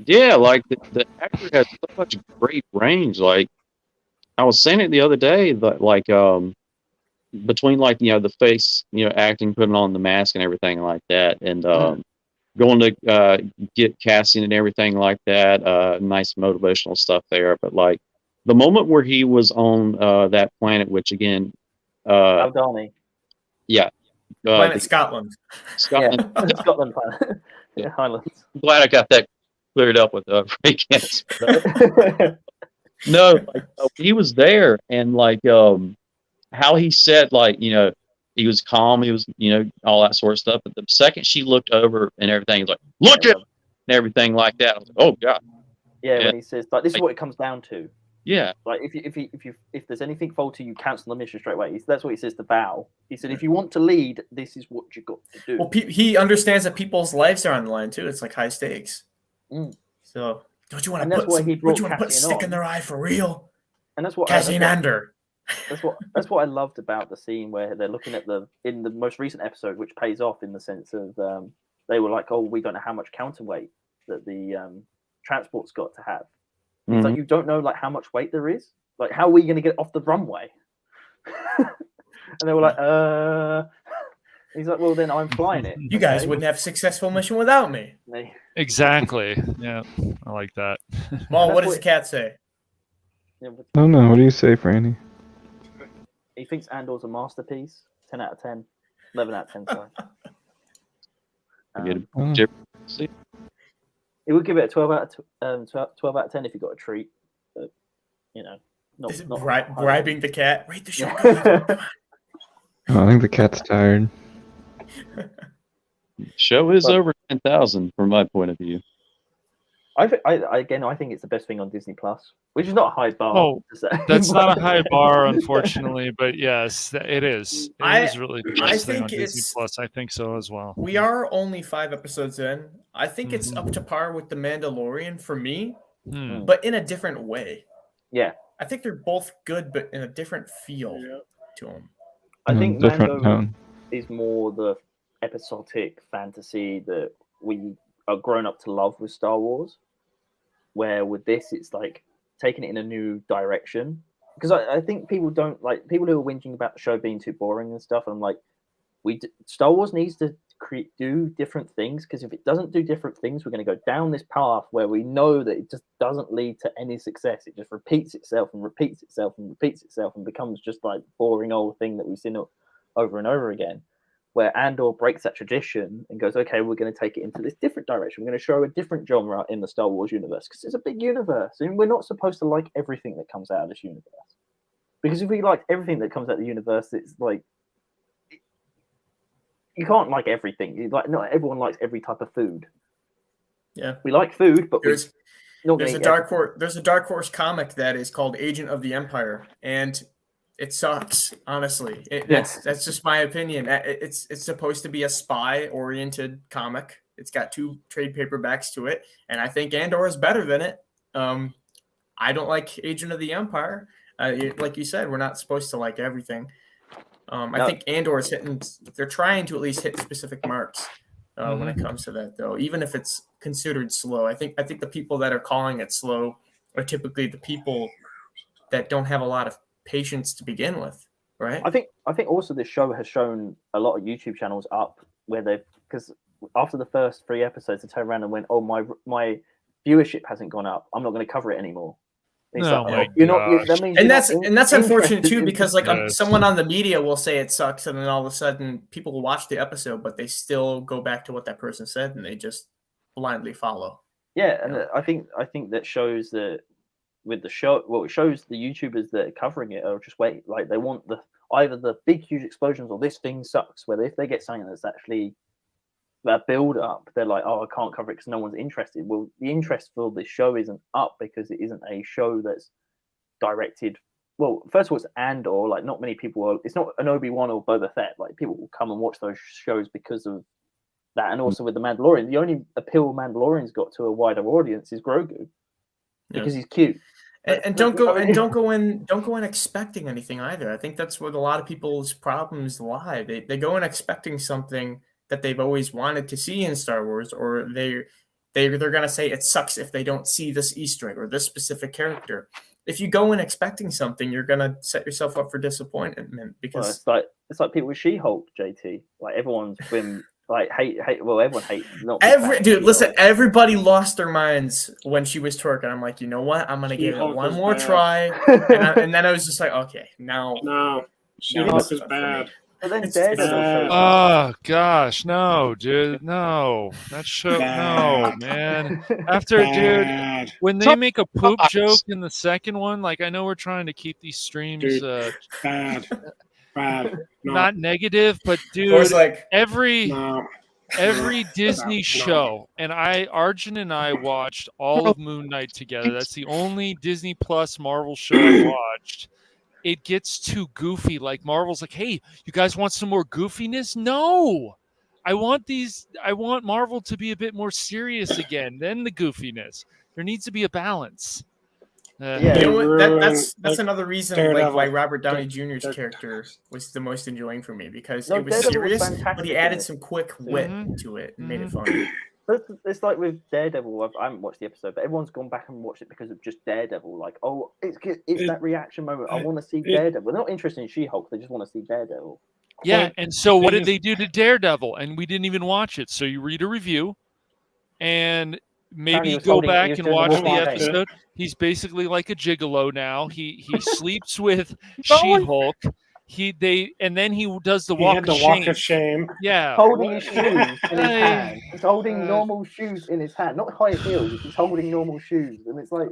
Yeah, like the actor has so much great range. Like I was saying it the other day, that like between like the face, acting, putting on the mask and everything like that, and going to get casting and everything like that. Nice motivational stuff there, but like the moment where he was on that planet, which again, Aldani. Yeah. Planet Scotland. Scotland. Yeah. Scotland planet. Yeah, Highlands. I'm glad I got that cleared up with Frank. No, like, he was there, and like how he said, like, he was calm, he was, all that sort of stuff. But the second she looked over and everything, he's like, look at, and everything like that. I was like, oh god. Yeah, when he says like, this is what it comes down to. Yeah. Like if there's anything faulty, you cancel the mission straight away. That's what he says to Val. He said, if you want to lead, this is what you got to do. Well, he understands that people's lives are on the line too. It's like high stakes. So don't you want to put a stick in their eye for real? And that's what Cassian Andor. That's what I loved about the scene where they're looking at in the most recent episode, which pays off in the sense of they were like, oh, we don't know how much counterweight that the transport's got to have. It's like, you don't know like how much weight there is. Like, how are we going to get off the runway? And they were like, He's like, well, then I'm flying it. You guys wouldn't have a successful mission without me. Exactly. Yeah, I like that. Mom, what does the cat say? I don't know. What do you say, Franny? He thinks Andor's a masterpiece. 10 out of 10. 11 out of 10. Sorry. It would give it a 12 out of 10 if you got a treat. But, you know, not bribing the cat. Rate the show. I think the cat's tired. Show is over 10,000 from my point of view. I think it's the best thing on Disney Plus, which is not a high bar. Oh, that's not a high bar, unfortunately, but yes, it is. It is really the best thing on Disney Plus. I think so as well. We are only 5 episodes in. I think it's up to par with The Mandalorian for me, but in a different way. Yeah, I think they're both good, but in a different feel to them. I think Mando is more the episodic fantasy that we are grown up to love with Star Wars, where with this it's like taking it in a new direction. Because I think people don't like people who are whinging about the show being too boring and stuff. And I'm like, Star Wars needs to do different things, because if it doesn't do different things, we're going to go down this path where we know that it just doesn't lead to any success. It just repeats itself and repeats itself and repeats itself and becomes just like boring old thing that we've seen over and over again. Where Andor breaks that tradition and goes, okay, we're going to take it into this different direction. We're going to show a different genre in the Star Wars universe, because it's a big universe, and we're not supposed to like everything that comes out of this universe. Because if we like everything that comes out of the universe, it's like you not everyone likes every type of food. Yeah, we like food, but there's a Dark Horse comic that is called Agent of the Empire, and it sucks, honestly. That's just my opinion. It's supposed to be a spy-oriented comic. It's got 2 trade paperbacks to it, and I think Andor is better than it. I don't like Agent of the Empire. Like you said, we're not supposed to like everything. I think Andor is hitting. They're trying to at least hit specific marks when it comes to that, though. Even if it's considered slow, I think the people that are calling it slow are typically the people that don't have a lot of patience to begin with, right? I think also this show has shown a lot of YouTube channels up where because after the first 3 episodes, they turned around and went, "Oh, my viewership hasn't gone up. I'm not going to cover it anymore." And that's unfortunate too, because someone on the media will say it sucks, and then all of a sudden people will watch the episode, but they still go back to what that person said and they just blindly follow. Yeah, and I think that shows that with the show, it shows the YouTubers that are covering it are just they want either the big huge explosions or this thing sucks. Where if they get something that's actually that build up, they're like, oh, I can't cover it because no one's interested. Well, the interest for this show isn't up because it isn't a show that's directed. Well, first of all, it's Andor. Like, not many people it's not an Obi-Wan or Boba Fett. Like, people will come and watch those shows because of that. And also with the Mandalorian, the only appeal Mandalorian's got to a wider audience is Grogu, because he's cute. And don't go in expecting anything either. I think that's where a lot of people's problems lie. They go in expecting something that they've always wanted to see in Star Wars, or they're going to say it sucks if they don't see this Easter egg or this specific character. If you go in expecting something, you're going to set yourself up for disappointment, because it's like people with She-Hulk, JT. Like, everyone's been hate. Well, everyone hates. Listen, everybody lost their minds when she was twerking. I'm like, you know what? I'm going to give it one more try. And then I was just like, okay, now. No, She-Hulk is bad. But then Daredevil oh gosh, no, dude, no, that show, no, man. Dude, when they make a poop joke in the second one, like, I know we're trying to keep these streams bad, not negative, but dude, every Disney show, and Arjun and I watched all of Moon Knight together. That's the only Disney Plus Marvel show I watched. It gets too goofy. Like, Marvel's like, hey, you guys want some more goofiness? No, I want Marvel to be a bit more serious again than the goofiness. There needs to be a balance. That's another reason why Robert Downey Jr.'s character was the most enjoying for me, because it was serious, but he added some quick wit to it and made it fun. It's like with Daredevil. I haven't watched the episode, but everyone's gone back and watched it because of just Daredevil. Like, oh, it's that reaction moment. I want to see Daredevil. They're not interested in She-Hulk. They just want to see Daredevil. Yeah, and so what did they do to Daredevil? And we didn't even watch it. So you read a review, and maybe go back and watch the episode. He's basically like a gigolo now. He sleeps with She-Hulk. and then he does the He walk had of the walk of shame. Yeah, holding his shoes in his Hey. hand. He's holding normal shoes in his hand, not high heels. He's holding normal shoes, and it's like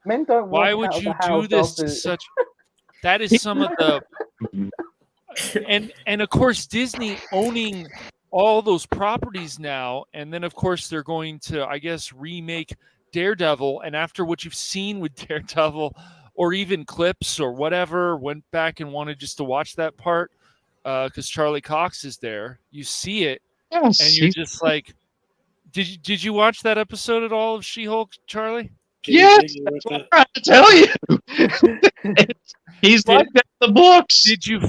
men don't walk Why out would of you the house do this after... to such? That is some of the, and of course Disney owning all those properties now, and then of course they're going to, I guess, remake Daredevil, and after what you've seen with Daredevil, or even clips or whatever, went back and wanted just to watch that part because Charlie Cox is there. You see it, and you're just like, did you watch that episode at all of She-Hulk, Charlie? Yes, that's what I'm trying to tell you. He's like that in the books. Did you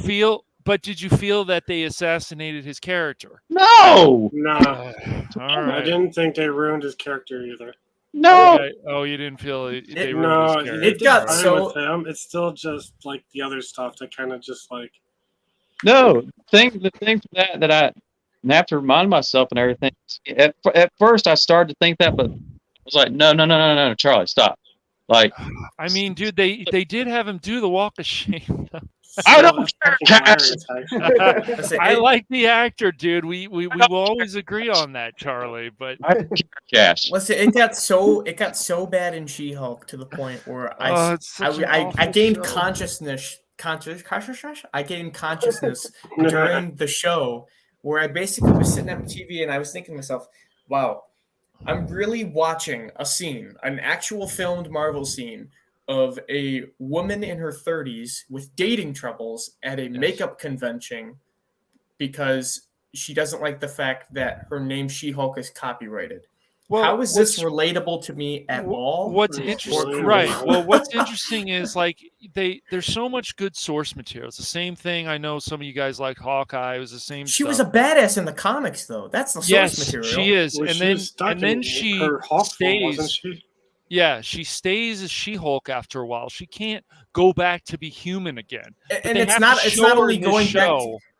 feel that they assassinated his character? No. No. All right. I didn't think they ruined his character either. No. Okay. Oh, you didn't feel they ruined No, his character. it got so with him. It's still just like the other stuff that kind of just like. No, the thing for that I have to remind myself and everything. At first, I started to think that, but I was like, no, Charlie, stop. Like, I mean, dude, they did have him do the walk of shame. I don't care, Cash. I like the actor, dude. We will always agree on that, Charlie. But Cash. Listen, it got so bad in She-Hulk to the point where I gained consciousness. I gained consciousness during the show where I basically was sitting at the TV and I was thinking to myself, wow, I'm really watching a scene, an actual filmed Marvel scene of a woman in her 30s with dating troubles at a makeup convention because she doesn't like the fact that her name She-Hulk is copyrighted. Well, how is this relatable to me at all? What's interesting, right? Well, what's interesting is like there's so much good source material. It's the same thing. I know some of you guys like Hawkeye. It was the same. She was a badass in the comics, though. That's the source material. Yes, she is. Well, and then she stays. Wasn't she? Yeah, she stays as She-Hulk after a while. She can't go back to be human again. And it's not only going back.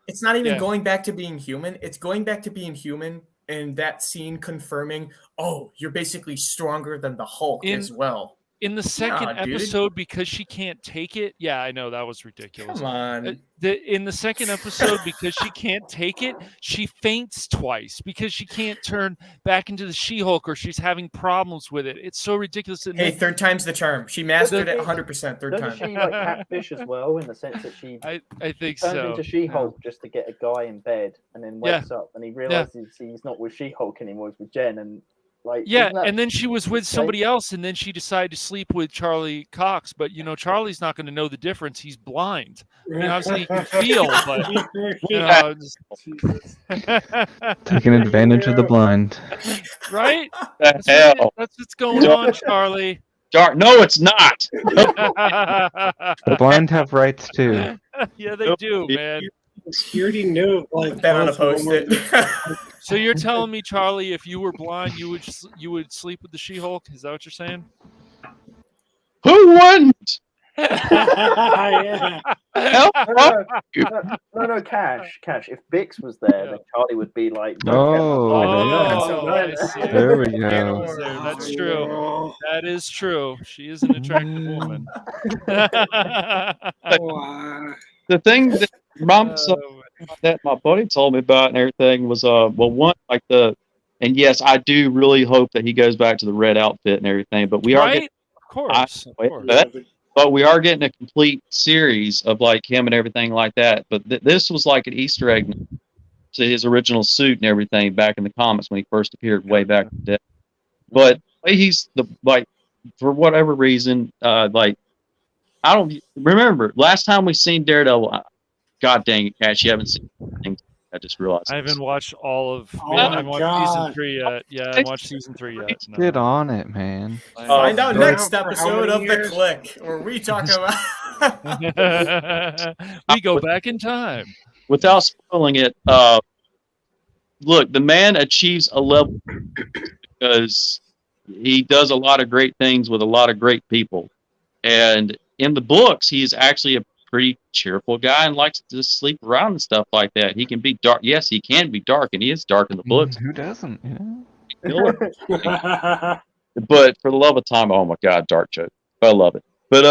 It's not even going back to being human. It's going back to being human. And that scene confirming, oh, you're basically stronger than the Hulk as well. In the second episode, because she can't take it. Yeah, I know that was ridiculous. Come on. In the second episode, because she can't take it, she faints twice because she can't turn back into the She-Hulk or she's having problems with it. It's so ridiculous. Hey, third time's the charm. She mastered it 100%. Third time. Doesn't she like catfish as well in the sense that she I think turns so. into She-Hulk just to get a guy in bed and then wakes up and he realizes he's not with She-Hulk anymore, he's with Jen and like and then she was with somebody else and then she decided to sleep with Charlie Cox, but you know Charlie's not going to know the difference. He's blind. I mean, obviously he can feel, but you know, taking advantage of the blind. Right? That's what's going on, Charlie. No, it's not. The blind have rights too. Yeah, they do, man. You already knew. Like that on a post-it. So you're telling me, Charlie, if you were blind, you would sleep with the She-Hulk? Is that what you're saying? Who wouldn't? No, Cash. If Bix was there, then Charlie would be like, there we go. That's true. That is true. She is an attractive woman. The thing that that my buddy told me about and everything was one like and yes, I do really hope that he goes back to the red outfit and everything, but we are getting, of course. But we are getting a complete series of like him and everything like that. But this was like an Easter egg to his original suit and everything back in the comics when he first appeared way back in the day. But he's for whatever reason, I don't remember last time we seen Daredevil. God dang it, Cash, you haven't seen anything. I just realized. I haven't watched all of. Oh I haven't watched season 3 yet. Yeah, I haven't watched season 3 yet. No. Get on it, man. Find out next episode of The Click, where we talk about. We go back in time. Without spoiling it, look, the man achieves a level because he does a lot of great things with a lot of great people, and in the books, he's actually a pretty cheerful guy and likes to sleep around and stuff like that. He can be dark. Yes, he can be dark, and he is dark in the books. Who doesn't? But for the love of time, oh my God, dark joke. I love it. But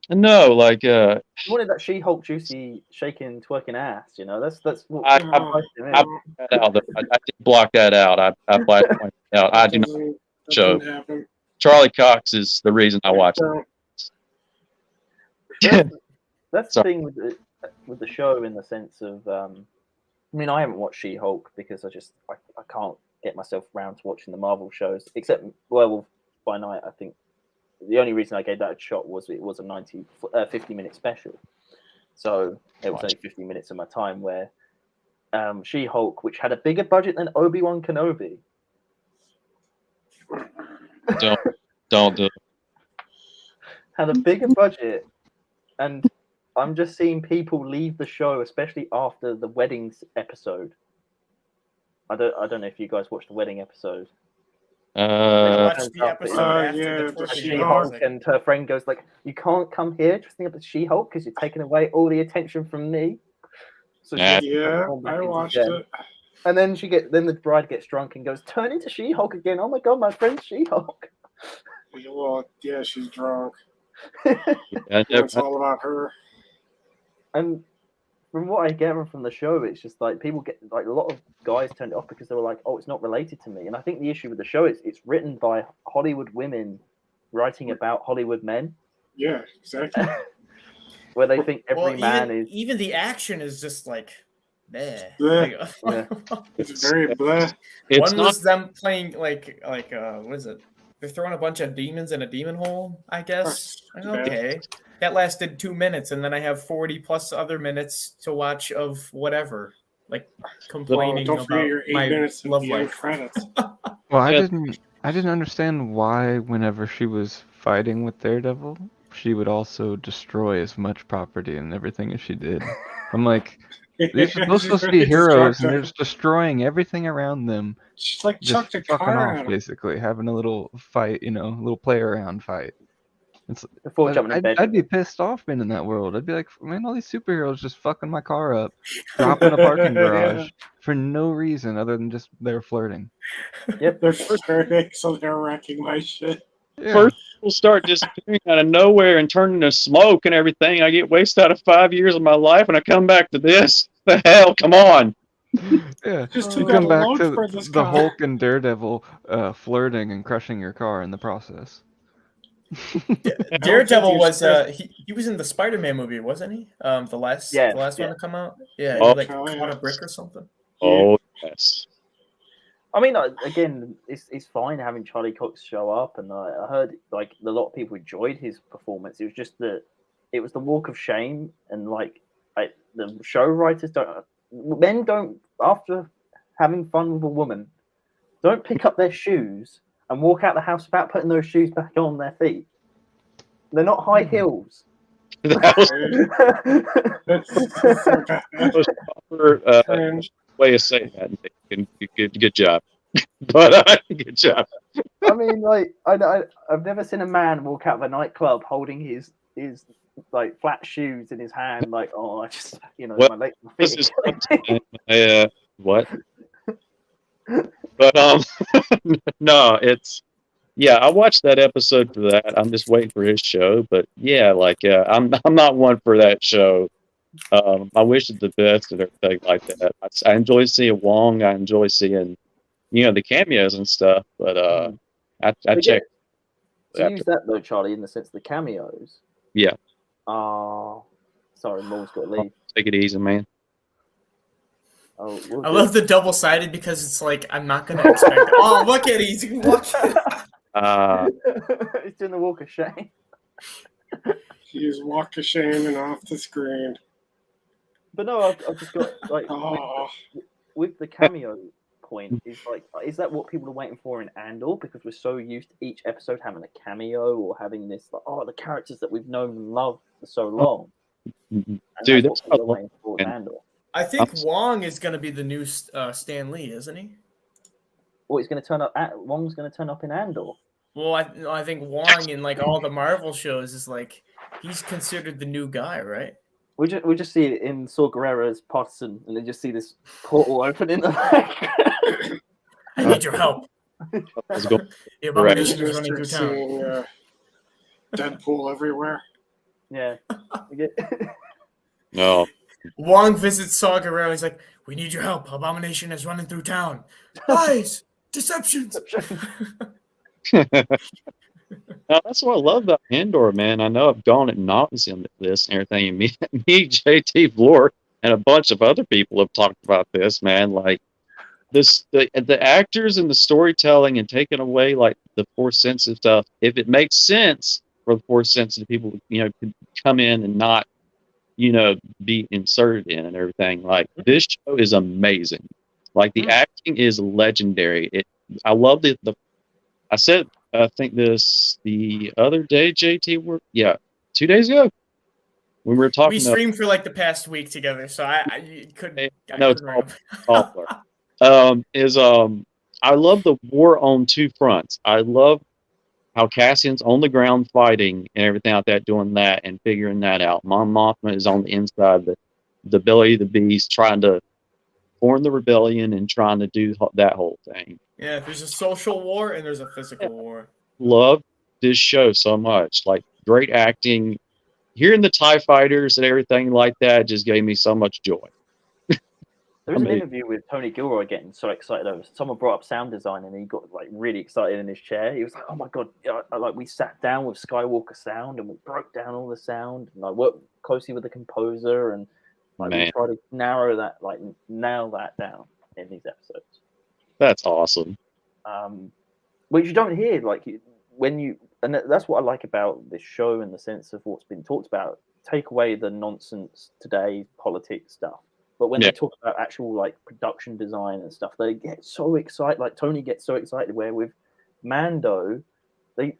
No, like You wanted that She-Hulk juicy shaking twerking ass, you know. That's what I blocked that out. I did block that out. I blacked it out. I do not show. Charlie Cox is the reason I watch it. That's the thing with the show, in the sense of I mean, I haven't watched She-Hulk because I can't get myself around to watching the Marvel shows, except Werewolf by Night. I think the only reason I gave that a shot was it was a 50-minute special, so it was only 50 minutes of my time. Where She-Hulk, which had a bigger budget than Obi-Wan Kenobi, don't do it. Had a bigger budget, and I'm just seeing people leave the show, especially after the weddings episode. I don't know if you guys watched the wedding episode. Watched the episode after the She-Hulk, and her friend goes like, "You can't come here dressing up as She-Hulk because you're taking away all the attention from me." So I watched it. And then then the bride gets drunk and goes, "Turn into She-Hulk again! Oh my god, my friend's She-Hulk." Well, yeah, she's drunk. Yeah, it's all about her. And from what I gather from the show, it's just like people get like a lot of guys turned it off because they were like, "Oh, it's not related to me." And I think the issue with the show is it's written by Hollywood women writing about Hollywood men. Yeah, exactly. Where they think every man is. Even the action is just like, bleh. It's very bleh. One was them playing like what is it? They're throwing a bunch of demons in a demon hole, I guess. Okay. That lasted 2 minutes, and then I have 40 plus other minutes to watch of whatever. Like complaining about your 8 my minutes of love the life. credits. Well, I didn't understand why whenever she was fighting with Daredevil, she would also destroy as much property and everything as she did. I'm like, these are supposed to be heroes, and they're just destroying everything around them. She's like just chucked a fucking car off, at him. basically, having a little fight, a little play around fight. Before jumping in bed. I'd be pissed off being in that world. I'd be like, man, all these superheroes just fucking my car up, dropping a parking garage for no reason other than just they're flirting. Yep, they're flirting, so they're wrecking my shit. Yeah. First, people start disappearing out of nowhere and turning to smoke and everything. I get wasted out of 5 years of my life, and I come back to this. The hell, come on. Yeah, Just you come back to the Hulk and Daredevil flirting and crushing your car in the process. Daredevil was he was in the Spider-Man movie, wasn't he? The last one to come out. Yeah, he caught a brick or something. Oh yes. I mean, again, it's fine having Charlie Cox show up, and I heard like a lot of people enjoyed his performance. It was just it was the walk of shame, and like the show writers men don't, after having fun with a woman, don't pick up their shoes and walk out the house without putting those shoes back on their feet. They're not high heels. That was proper way of saying that. Good job. But good job. I mean, like, I've never seen a man walk out of a nightclub holding his like flat shoes in his hand, like, oh, I just, my legs are this is what? But no, it's I watched that episode for that. I'm just waiting for his show, but I'm not one for that show. I wish it the best and everything like that. I enjoy seeing Wong. I enjoy seeing, the cameos and stuff. But I checked. To use that though, Charlie, in the sense of the cameos. Yeah. Sorry, Maul's got to leave. Take it easy, man. Oh, I love the double-sided because it's like I'm not gonna expect. Oh, look at it! He's watching. He's doing the walk of shame. He's walk of shame and off the screen. But no, I've just got like with the cameo point. Is that what people are waiting for in Andor? Because we're so used to each episode having a cameo or having this the characters that we've known and loved for so long. Dude, that's what we're waiting for in Andor. I think Wong is going to be the new Stan Lee, isn't he? Well, he's going to turn up. Wong's going to turn up in Andor. Well, I think Wong in like all the Marvel shows is like he's considered the new guy, right? We just see it in Saw Gerrera's partisan, and then just see this portal open in the back. I need your help. The abomination is running through town. Deadpool everywhere. Yeah. No. Wong visits Saw Gerrera. He's like, "We need your help. Abomination is running through town. Lies, deceptions." Now, that's what I love about Andor, man. I know I've gone at nauseam at this and everything. And me, JT Vlor, and a bunch of other people have talked about this, man. Like the actors and the storytelling and taking away like the force sensitive stuff. If it makes sense for the force sensitive people, could come in and not, be inserted in and everything. Like this show is amazing. Like the acting is legendary. I love the. I said I think this the other day, JT. 2 days ago when we were talking. We streamed for like the past week together, so I couldn't. No, it's all I love the war on two fronts. I love how Cassian's on the ground fighting and everything like that, doing that and figuring that out. Mon Mothma is on the inside, the belly of the beast, trying to form the rebellion and trying to do that whole thing. Yeah, there's a social war and there's a physical war. Love this show so much. Like great acting. Hearing the TIE fighters and everything like that just gave me so much joy. There was an interview with Tony Gilroy getting so excited over. Someone brought up sound design and he got like really excited in his chair. He was like, "Oh my god!" Like we sat down with Skywalker sound and we broke down all the sound and I worked closely with the composer and like we tried to nail that down in these episodes. That's awesome. Which you don't hear that's what I like about this show in the sense of what's been talked about. Take away the nonsense today politics stuff. But when they talk about actual like production design and stuff, they get so excited. Like Tony gets so excited. Where with Mando, they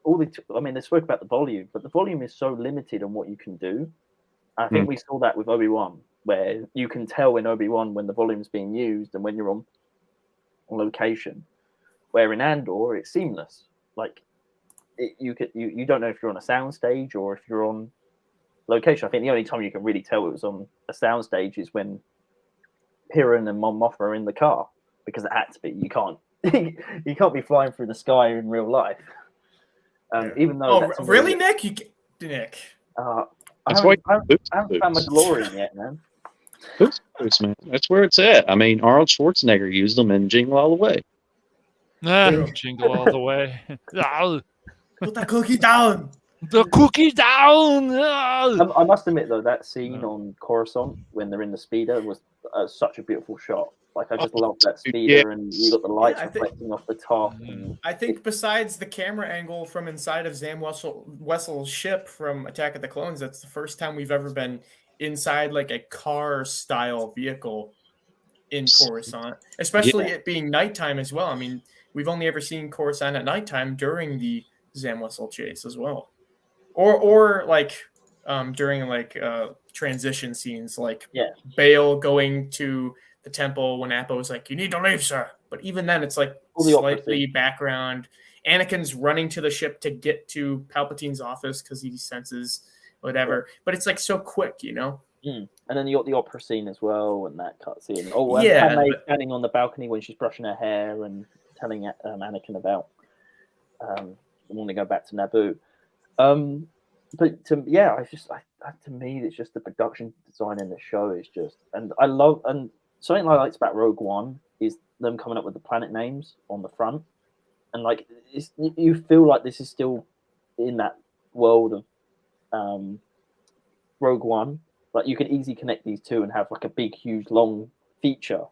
spoke about the volume, but the volume is so limited on what you can do. I think we saw that with Obi-Wan, where you can tell in Obi-Wan when the volume's being used and when you're on location. Where in Andor, it's seamless. Like you don't know if you're on a soundstage or if you're on location. I think the only time you can really tell it was on a soundstage is when Piran and Mon Mothma are in the car, because it had to be. You can't you can't be flying through the sky in real life. Even though really, Nick? Nick. I haven't found my DeLorean yet, man. Boots, man. That's where it's at. I mean, Arnold Schwarzenegger used them in Jingle All the Way. Jingle all the way. Put that cookie down. The cookie down. I must admit though, that scene on Coruscant when they're in the speeder was such a beautiful shot. Like I just love that speeder, and you got the lights reflecting off the top. I think besides the camera angle from inside of Zam Wessel's ship from Attack of the Clones, that's the first time we've ever been inside like a car-style vehicle in Coruscant, especially it being nighttime as well. I mean, we've only ever seen Coruscant at nighttime during the Zam Wessel chase as well, or like during like transition scenes, like Bail going to the temple when Appa was like, "You need to leave, sir." But even then, it's like slightly background. Anakin's running to the ship to get to Palpatine's office because he senses whatever. But it's like so quick, you know. And then you got the opera scene as well, and that cutscene. Oh, Padme standing on the balcony when she's brushing her hair and telling Anakin about wanting to go back to Naboo. But to me, it's just the production design in the show is just, and I love, and something I liked about Rogue One is them coming up with the planet names on the front, and like you feel like this is still in that world of Rogue One. Like you can easily connect these two and have like a big, huge, long feature.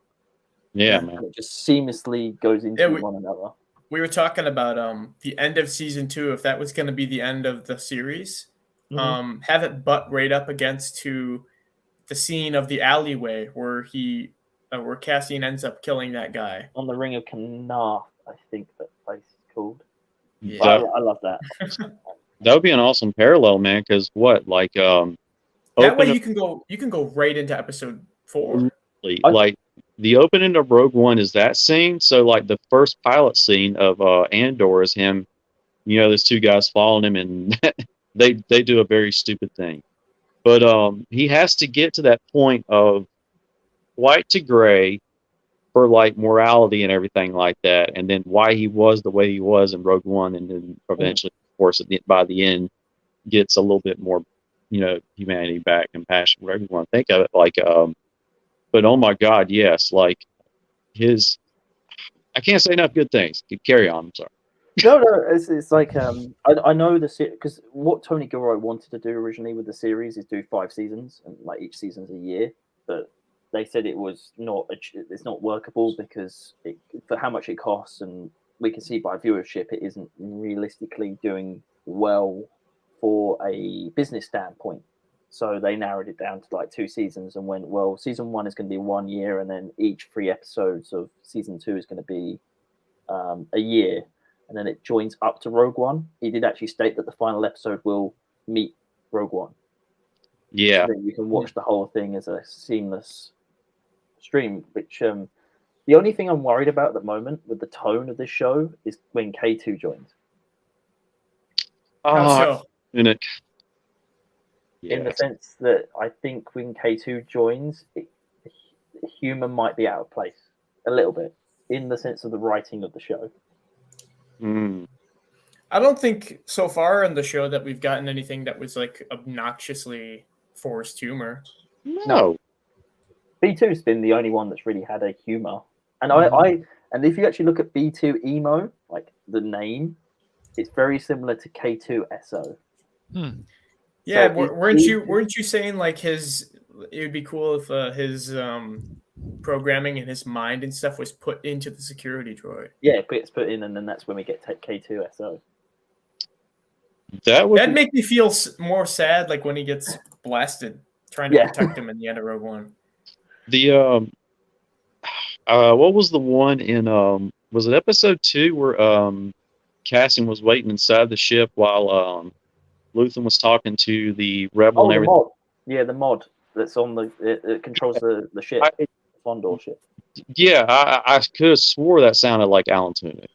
Yeah, man. And it just seamlessly goes into one another. We were talking about the end of season 2, if that was going to be the end of the series, have it butt right up against to the scene of the alleyway where where Cassian ends up killing that guy on the Ring of Kanaf. I think that place is called. Yeah, I love that. That would be an awesome parallel, man. Because that way you can go right into episode 4. Like the opening of Rogue One is that scene. So like the first pilot scene of Andor is him, there's two guys following him, and they do a very stupid thing. But he has to get to that point of white to gray for like morality and everything like that, and then why he was the way he was in Rogue One, and then eventually, of course, by the end, gets a little bit more humanity back, compassion, whatever you want to think of it. Like, but oh my God, yes, like I can't say enough good things. Carry on. I'm sorry. No, it's like I know because what Tony Gilroy wanted to do originally with the series is do 5 seasons and like each season's a year, but they said it's not workable because for how much it costs, and we can see by viewership it isn't realistically doing well for a business standpoint. So they narrowed it down to like 2 seasons and went, well, season 1 is going to be 1 year, and then each 3 episodes of season 2 is going to be a year. And then it joins up to Rogue One. He did actually state that the final episode will meet Rogue One. Yeah. So then you can watch the whole thing as a seamless stream, which the only thing I'm worried about at the moment with the tone of this show is when K2 joins. How so? In it. In the sense that I think when K2 joins, humor might be out of place a little bit in the sense of the writing of the show. I don't think so far in the show that we've gotten anything that was like obnoxiously forced humor. No. B2's been the only one that's really had a humor. And and if you actually look at B2 Emo, like the name, it's very similar to K2 SO. Yeah, so weren't you saying like it would be cool if his programming and his mind and stuff was put into the security droid? Yeah, it's put in, and then that's when we get K2 SO. That'd make me feel more sad, like when he gets blasted trying to protect him in the end of Rogue One. The what was the one in was it episode 2 where Cassian was waiting inside the ship while Luthen was talking to the rebel and everything? Mod. Yeah, the mod that's on it controls the ship, Fondor ship. Yeah, I could have swore that sounded like Alan Tudyk.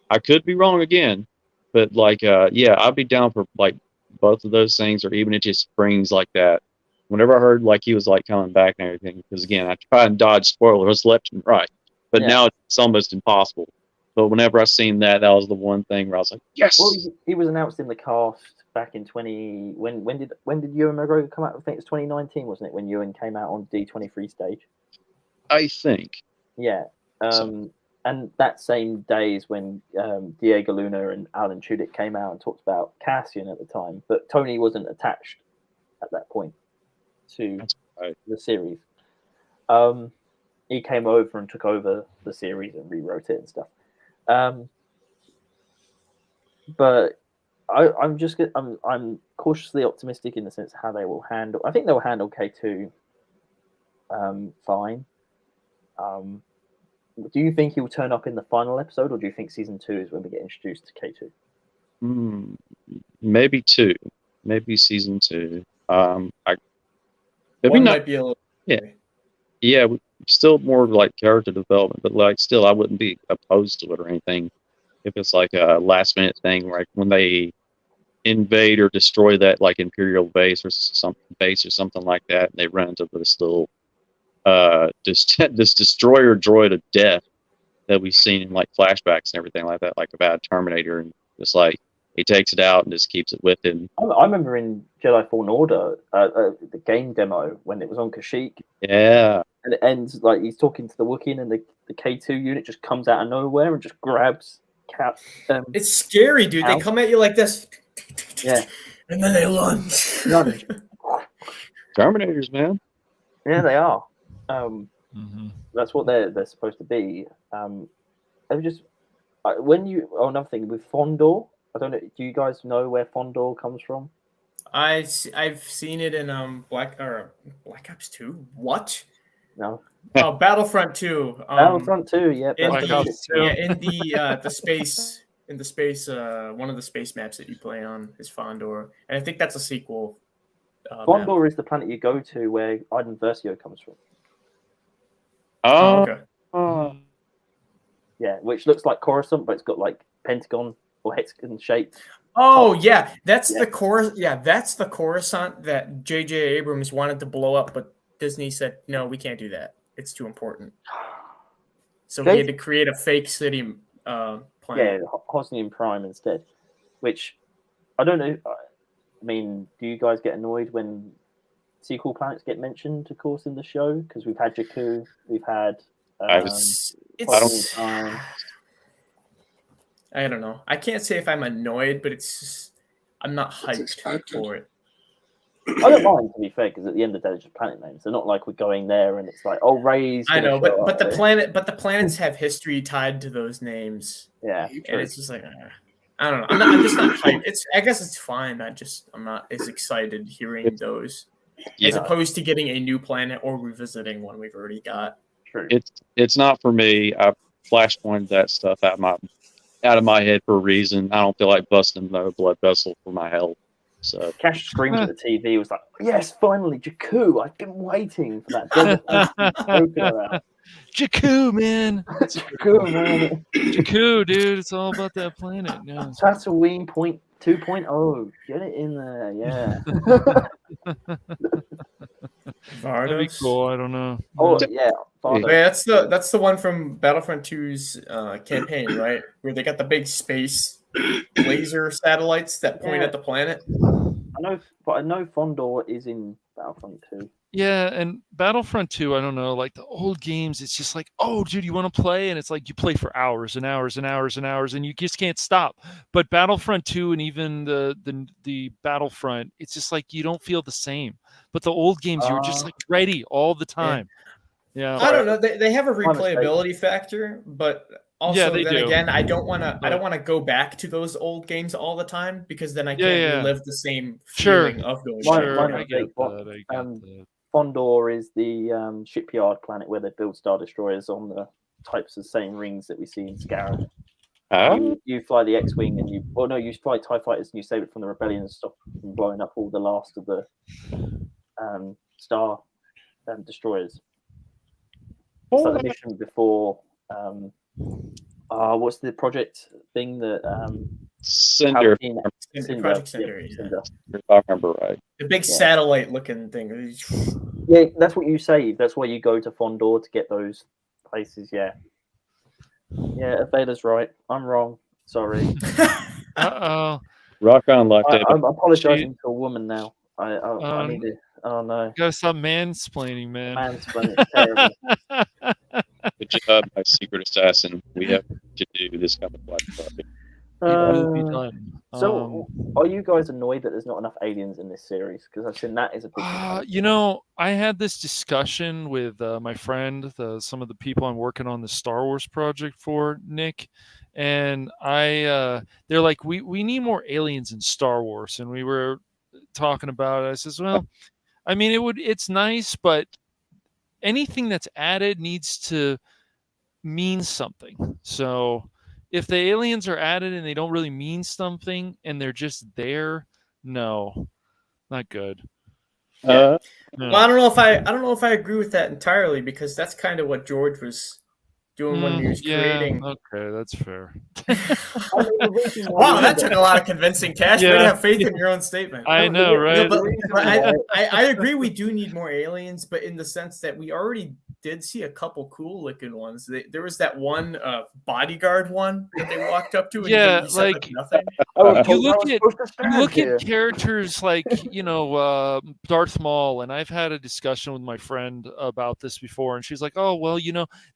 I could be wrong again, but like, yeah, I'd be down for like both of those things, or even it just brings like that. Whenever I heard like he was like coming back and everything, because again, I try and dodge spoilers left and right, but now it's almost impossible. But whenever I seen that was the one thing where I was like, yes. Well, he was announced in the cast back in when did Ewan McGregor come out? I think it's 2019, wasn't it, when Ewan came out on D23 stage? I think. Yeah. And that same day is when Diego Luna and Alan Tudyk came out and talked about Cassian at the time, but Tony wasn't attached at that point to the series. He came over and took over the series and rewrote it and stuff. But I'm cautiously optimistic in the sense of how they will handle. I think they'll handle K2 fine. Do you think he'll turn up in the final episode, or do you think season 2 is when we get introduced to K2? Maybe 2, maybe season 2. Maybe not. Might be a little. Yeah. Still more like character development, but like still, I wouldn't be opposed to it or anything if it's like a last minute thing, like when they invade or destroy that like Imperial base or something like that, and they run into this little this destroyer droid of death that we've seen in like flashbacks and everything like that, like about Terminator, and just like he takes it out and just keeps it with him. I remember in Jedi Fallen Order, the game demo when it was on Kashyyyk. Yeah. And it ends like he's talking to the Wookiee, and the K2 unit just comes out of nowhere and just grabs Cap. It's scary, dude. They come at you like this. Yeah. And then they lunge. Terminators, man. Yeah, they are. That's what they're supposed to be. Another thing with Fondor. I don't know. Do you guys know where Fondor comes from? I've seen it in Black Ops 2. What? No. Oh, Battlefront 2. Battlefront 2. Yeah. In the space. In the space, one of the space maps that you play on is Fondor, and I think that's a sequel. Fondor is the planet you go to where Iden Versio comes from. Oh, okay. Yeah, which looks like Coruscant, but it's got like pentagon or hexagon shape. Oh yeah, that's the Coruscant that J.J. Abrams wanted to blow up, but Disney said no, we can't do that. It's too important. So he had to create a fake city planet. Yeah, Hosnian Prime instead, which I don't know. mean, do you guys get annoyed when sequel planets get mentioned, of course, in the show? Because we've had Jakku, we've had. I don't know. I can't say if I'm annoyed, but it's just, I'm not hyped for it. I don't mind, to be fair, because at the end of the day, it's just planet names. They're not like we're going there and it's like, oh, Ray's. I know, but the planets have history tied to those names. Yeah, and it's just like I don't know. I'm just not hyped. I guess it's fine. I'm not as excited hearing those as opposed to getting a new planet or revisiting one we've already got. True. It's not for me. I flashpointed that stuff out of my head for a reason. I don't feel like busting no blood vessel for my health. So Cash screamed at the TV. He was like, "Yes, finally, Jakku! I've been waiting for that." Jakku, man. Jakku, man. Jakku, dude. It's all about that planet. Yeah. Tatooine 2.0. Get it in there, yeah. That'd be cool. I don't know. Oh yeah, that's the one from Battlefront 2's campaign, right? Where they got the big space laser satellites that point at the planet. I know Fondor is in Battlefront 2. Yeah, and Battlefront 2, I don't know, like the old games, it's just like, oh, dude, you want to play? And it's like you play for hours and hours and hours and hours, and you just can't stop. But Battlefront 2 and even the Battlefront, it's just like you don't feel the same. But the old games, you were just like ready all the time. Yeah. I don't know. They have a replayability factor, but also again, I don't want to go back to those old games all the time because then I can't relive the same feeling of going back. Fondor is the shipyard planet where they build Star Destroyers on the types of same rings that we see in Scarab. You fly the X-Wing and you fly TIE Fighters and you save it from the Rebellion and stop from blowing up all the last of the Star Destroyers. It's like the mission before what's the project thing that Cinder. Project Cinder. You're talking about right. The big satellite looking thing. Yeah, that's what you save. That's why you go to Fondor to get those places. Yeah. Yeah, Vader's right. I'm wrong. Sorry. Rock on, Life Day. I'm apologizing to a woman now. I need to. Oh no. You gotta stop mansplaining, man. Mansplaining, terrible. Good job, my secret assassin. We have to do this kind of project. So, are you guys annoyed that there's not enough aliens in this series? Because I've seen that is a big. I had this discussion with my friend, some of the people I'm working on the Star Wars project for, Nick, and they're like, we need more aliens in Star Wars, and we were talking about it. I says, well, I mean, it's nice, but anything that's added needs to mean something. So if the aliens are added and they don't really mean something and they're just there, no, not good. Well, I don't know if I agree with that entirely because that's kind of what George was doing when he was creating. Okay, that's fair. Wow, that took a lot of convincing, Cash. Way to have faith in your own statement. I know, right? No, but I agree we do need more aliens, but in the sense that we already did see a couple cool looking ones. There was that one bodyguard one that they walked up to. And he said, like nothing. You look at characters like Darth Maul, and I've had a discussion with my friend about this before, and she's like, "Oh well,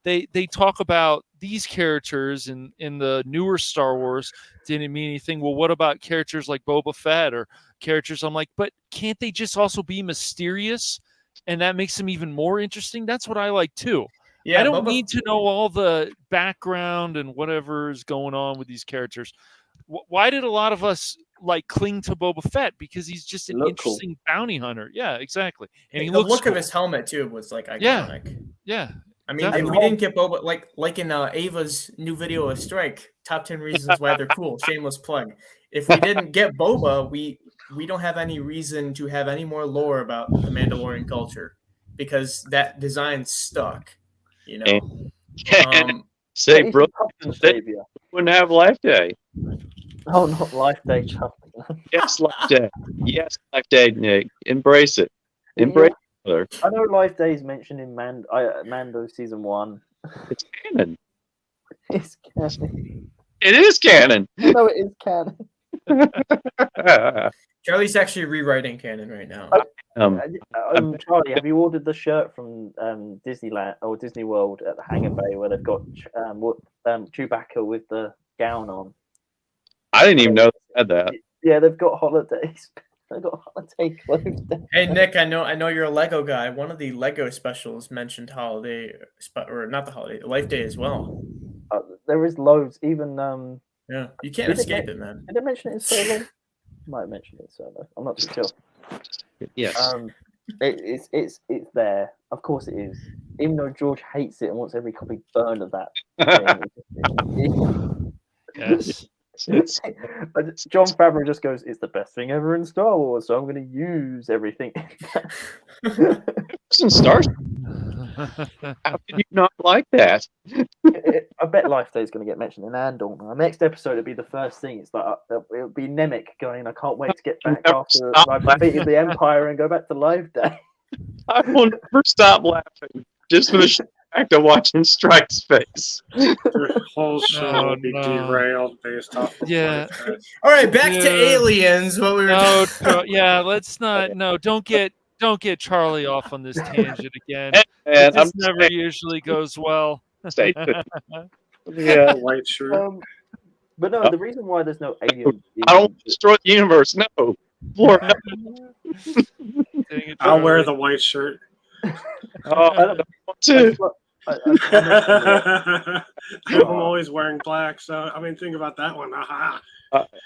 they talk about these characters in the newer Star Wars didn't mean anything. Well, what about characters like Boba Fett or characters?" I'm like, but can't they just also be mysterious? And that makes them even more interesting. That's what I like too. Yeah, I don't need to know all the background and whatever is going on with these characters. Why did a lot of us cling to Boba Fett? Because he's just an interesting bounty hunter. Yeah, exactly. And the look of his helmet too was iconic. Yeah. I mean, if we didn't get Boba, like in Ava's new video of Strike, top 10 reasons why they're cool. Shameless plug. If we didn't get Boba, we don't have any reason to have any more lore about the Mandalorian culture because that design stuck. Say, bro, wouldn't have Life Day. Oh, not Life Day, Charlie. Yes, Life Day. Yes, Life Day, Nick. Embrace it. Embrace it. I know Life Day is mentioned in Mando season 1. It's canon. It's canon. It is canon. No, it is canon. Charlie's actually rewriting canon right now. Charlie, have you ordered the shirt from Disneyland or Disney World at the Hangar Bay where they've got Chewbacca with the gown on? I didn't even know they had that. Yeah, they've got holidays. They've got holiday clothes. Hey Nick, I know you're a Lego guy. One of the Lego specials mentioned holiday, or not the holiday, Life Day as well. There is loads. Even yeah, you can't escape it, man. Did I mention it in Solo? Might have mentioned it in Solo. I'm not too sure. Yes. It's there. Of course it is. Even though George hates it and wants every copy burned of that thing. Yes. John Favreau just goes, "It's the best thing ever in Star Wars, so I'm going to use everything." It's in Star. How could you not like that? I bet Life Day is going to get mentioned in Andor. Our next episode will be the first thing. It's like it'll be Nemec going, "I can't wait to get back after I've defeated the Empire and go back to Life Day." I will never stop laughing just for the fact of watching Strike's face. The whole show will be derailed based off of All right, back to aliens. What we were yeah, let's not. No, don't get Charlie off on this tangent again. And this never usually goes well. Yeah, white shirt. But no, the reason why there's no alien. I don't destroy the universe. No, Florida. I'll wear the white shirt. I too. I'm always wearing black, so I mean, think about that one. Aha.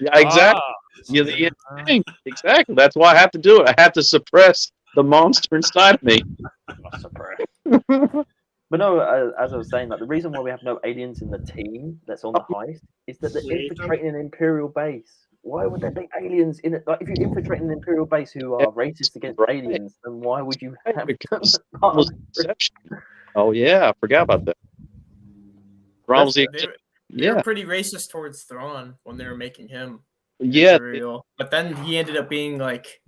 Yeah, exactly. Exactly. That's why I have to do it. I have to suppress the monster inside of me. But no, as I was saying, like the reason why we have no aliens in the team that's on the heist is that they're infiltrating an Imperial base. Why would there be aliens in it? Like, if you're infiltrating an Imperial base who are racist against aliens, then why would you have Oh yeah, I forgot about that. They were pretty racist towards Thrawn when they were making him. Yeah, but then he ended up being like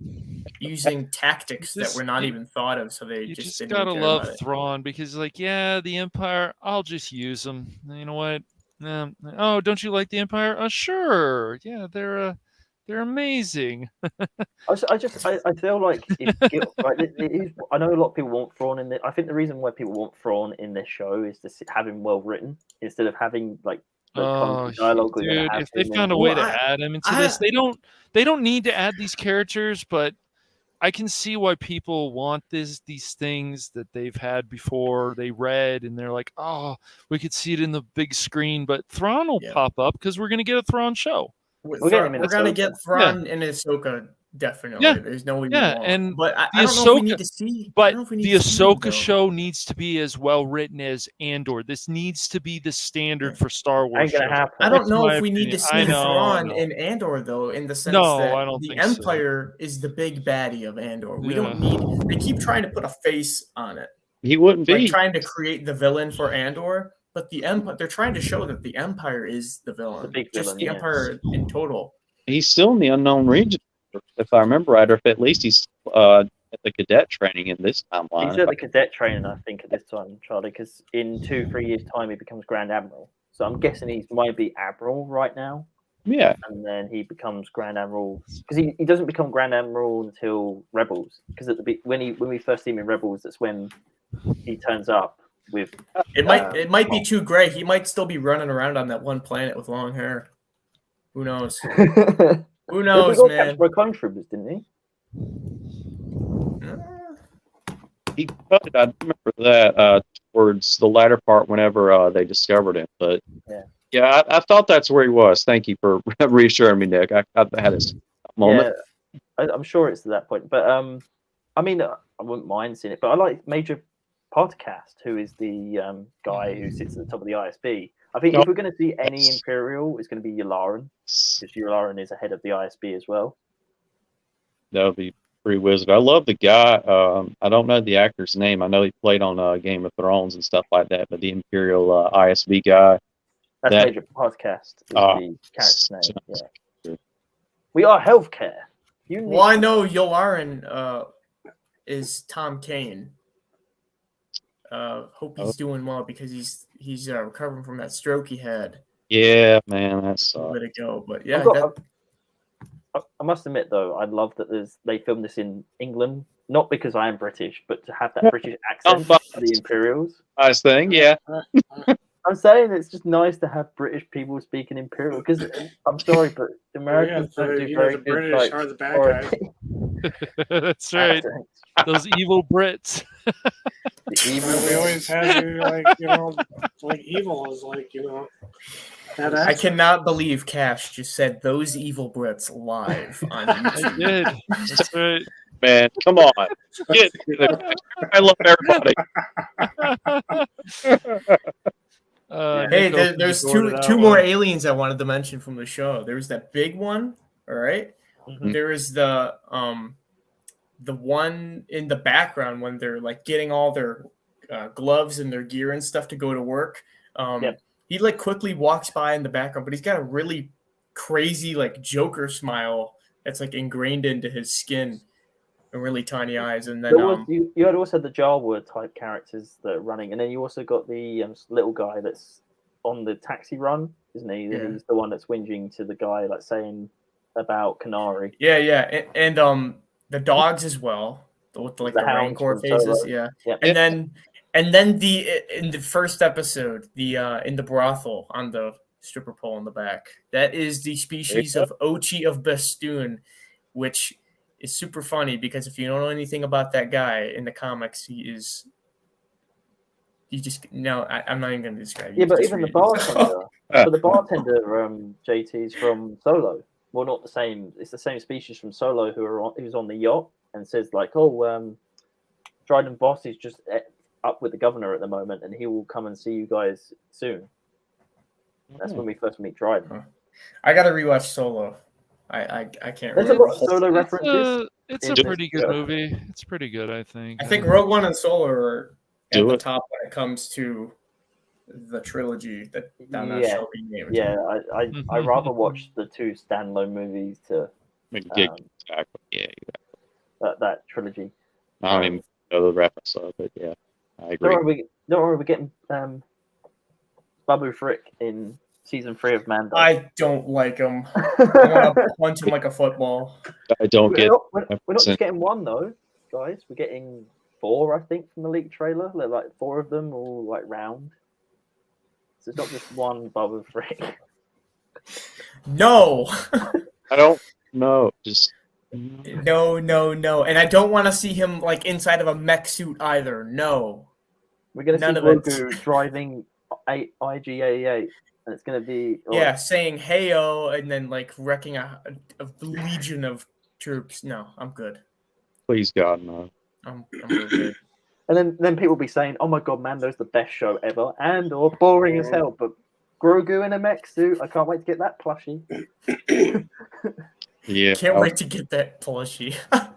using tactics that were not even thought of. So they just didn't gotta care love about it. Thrawn because, like, yeah, the Empire. I'll just use them. You know what? Oh, don't you like the Empire? Sure. Yeah, they're amazing. I feel like it is. I know a lot of people want Thrawn in it. I think the reason why people want Thrawn in this show is to have him well written instead of having like dialogue. Dude, if they found a way to add him into this, they don't need to add these characters, but I can see why people want these things that they've had before. They read and they're like, oh, we could see it in the big screen, but Thrawn will pop up because we're going to get a Thrawn show. We're going to get Thrawn in Ahsoka, definitely. Yeah. There's no way but I don't know if we need to see. But the Ahsoka show needs to be as well written as Andor. This needs to be the standard for Star Wars. I don't know if we need to see Thrawn in Andor, though, in the sense that the Empire is the big baddie of Andor. We don't need. They keep trying to put a face on it. He wouldn't be trying to create the villain for Andor. But the Empire, they're trying to show that the Empire is the villain. The Empire in total. He's still in the unknown region, if I remember right, or if at least he's at the cadet training in this timeline. He's at the cadet training, I think, at this time, Charlie, because in 2-3 years' time he becomes Grand Admiral. So I'm guessing he might be Admiral right now. Yeah. And then he becomes Grand Admiral because he doesn't become Grand Admiral until Rebels. Because when we first see him in Rebels, that's when he turns up. It might be too gray. He might still be running around on that one planet with long hair. Who knows? Who knows, man? He got troopers, didn't he? He cut it. I remember that towards the latter part whenever they discovered him. But yeah, I thought that's where he was. Thank you for reassuring me, Nick. I had his moment. Yeah, I'm sure it's to that point. But I mean, I wouldn't mind seeing it. But I like Major Podcast, who is the guy who sits at the top of the ISB. I think if we're going to see any Imperial, it's going to be Yularen, because Yularen is ahead of the ISB as well. That would be pretty wizard. I love the guy. I don't know the actor's name. I know he played on Game of Thrones and stuff like that, but the Imperial ISB guy. That's Major Podcast, is the character's name. Yeah. We are healthcare. Well, I know Yularen is Tom Kane. Hope he's doing well because he's recovering from that stroke he had. Yeah, man, that's a bit ago. But yeah, I must admit though, I love that they filmed this in England, not because I am British, but to have that British accent for the Imperials. Nice thing, yeah. I'm saying it's just nice to have British people speaking Imperial because I'm sorry, but Americans don't do very the good. British are the bad guys. That's right. Those evil Brits. The evil. We always had like evil is like I cannot believe Cash just said those evil Brits live on YouTube. I did. That's right. Man, come on. I love everybody. Hey, there's two more aliens I wanted to mention from the show. There was that big one, all right? Mm-hmm. There was the one in the background when they're like getting all their gloves and their gear and stuff to go to work. He like quickly walks by in the background, but he's got a really crazy like Joker smile that's like ingrained into his skin and really tiny eyes. And then you had also the Jawa type characters that are running, and then you also got the little guy that's on the taxi run, isn't he? Yeah. He's the one that's whinging to the guy, like saying about Canary. Yeah, and the dogs as well, with like the Rancor faces. Yeah, and then in the first episode, in the brothel on the stripper pole in the back, that is the species of Ochi of Bestoon, which is super funny because if you don't know anything about that guy in the comics, I'm not even going to describe. Yeah, but even the bartender, JT's from Solo. Well, not the same. It's the same species from Solo who's on the yacht and says like, Dryden Boss is just up with the governor at the moment, and he will come and see you guys soon. That's when we first meet Dryden. I got to rewatch Solo. I can't. There's a lot of Solo references. It's a pretty good movie. It's pretty good, I think. I think Rogue One and Solo are at the top when it comes to the trilogy that shall be named. Yeah, I rather watch the two standalone movies to that trilogy. I don't even know the reference of it. Yeah, I agree. Don't worry, we're getting Babu Frick in season 3 of Mando. I don't like him. I want to punch him like a football. I don't We're not just getting one though, guys. We're getting 4, I think, from the leaked trailer. They're like 4 of them, all like round. So it's not just one Babu Frick. No. I don't know. Just no. And I don't want to see him like inside of a mech suit either. No. We're gonna see Grogu driving IG-88, and it's gonna be saying "Heyo" and then like wrecking a legion of troops. No, I'm good. Please God, no. I'm real good. And then people will be saying, "Oh my God, Mando's the best show ever," or boring as hell. But Grogu in a mech suit, I can't wait to get that plushie. Yeah, can't wait to get that plushie. I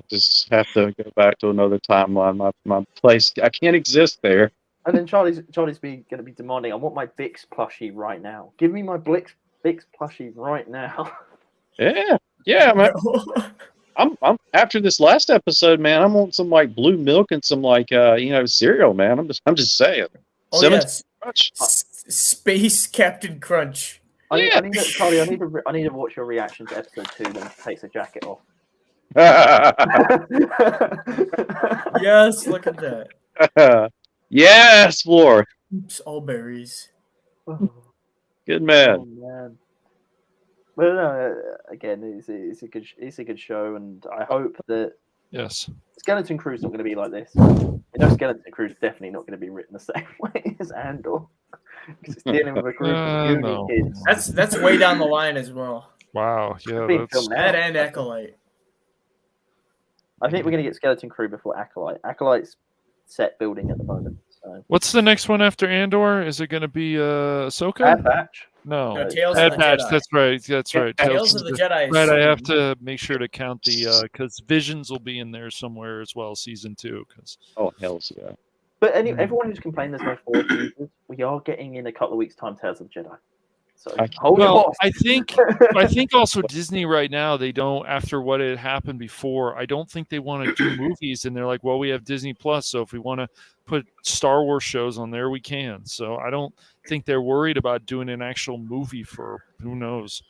just have to go back to another timeline. My place, I can't exist there. And then Charlie's going to be demanding, "I want my Bix plushie right now. Give me my Bix plushie right now." Yeah, man. I'm after this last episode, man. I want some like blue milk and some like cereal, man. I'm just saying. Oh yes, Space Captain Crunch. Charlie, I need to watch your reaction to episode 2 when he takes the jacket off. Yes, look at that. Yes, Floor. Oops, all berries. Good man. Oh, man. But again, it's a good show, and I hope that Skeleton Crew's not going to be like this. Skeleton Crew's definitely not going to be written the same way as Andor, because it's dealing with a group of uni kids. That's way down the line as well. Wow, yeah, that and Acolyte. I think we're going to get Skeleton Crew before Acolyte. Acolyte's set building at the moment. So. What's the next one after Andor? Is it going to be Ahsoka? Bad Batch. No, Tales Bad of the Batch. Jedi. That's right. Tales of the Jedi. Right, I have to make sure to count the because Visions will be in there somewhere as well, season 2. Oh hell's yeah! But everyone who's complained there's no 4 seasons, we are getting in a couple of weeks' time Tales of the Jedi. So I think also Disney right now, they don't, after what had happened before, I don't think they want to do movies, and they're like, well, we have Disney Plus, so if we want to put Star Wars shows on there, we can. So I don't think they're worried about doing an actual movie for who knows.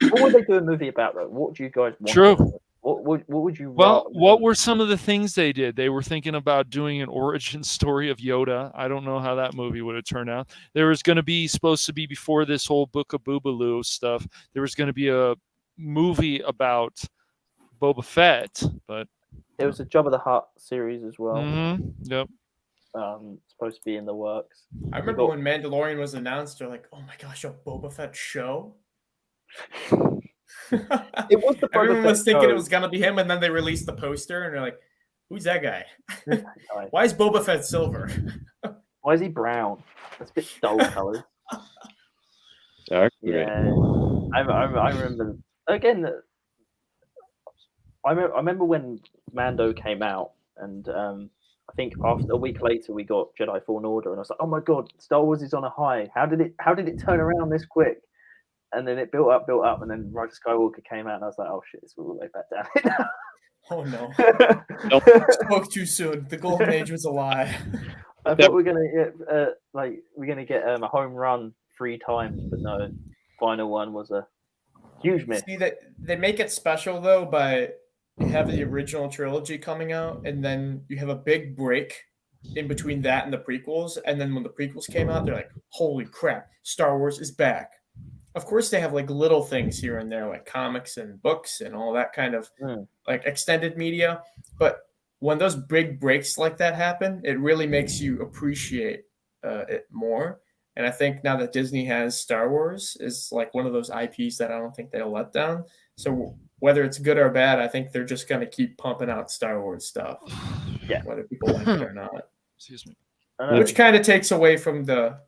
What would they do a movie about though? What do you guys want? True. What would you? Well, what were some of the things they did? They were thinking about doing an origin story of Yoda. I don't know how that movie would have turned out. There was going to be supposed to be before this whole Book of Boobaloo stuff. There was going to be a movie about Boba Fett, but there was a Jabba the Hutt series as well. Yep. Supposed to be in the works. I remember when Mandalorian was announced, they're like, "Oh my gosh, a Boba Fett show." It was the Everyone was thinking it was gonna be him, and then they released the poster, and they're like, "Who's that guy? Why is Boba Fett silver? Why is he brown? That's a bit dull colored." Exactly. Yeah, I remember again. I remember when Mando came out, and I think after a week later we got Jedi Fallen Order, and I was like, "Oh my god, Star Wars is on a high! How did it turn around this quick?" And then it built up, and then Rise of Skywalker came out, and I was like, "Oh shit, it's all the way back down." Oh no! Spoke too soon. The golden age was a lie. I thought we were gonna get a home run 3 times, but no. Final one was a huge miss. See that they make it special though by you have the original trilogy coming out, and then you have a big break in between that and the prequels, and then when the prequels came out, they're like, "Holy crap, Star Wars is back!" Of course, they have like little things here and there, like comics and books and all that kind of like extended media. But when those big breaks like that happen, it really makes you appreciate it more. And I think now that Disney has Star Wars is like one of those IPs that I don't think they'll let down. So whether it's good or bad, I think they're just going to keep pumping out Star Wars stuff. Yeah, whether people like it or not. Excuse me. Which kind of takes away from the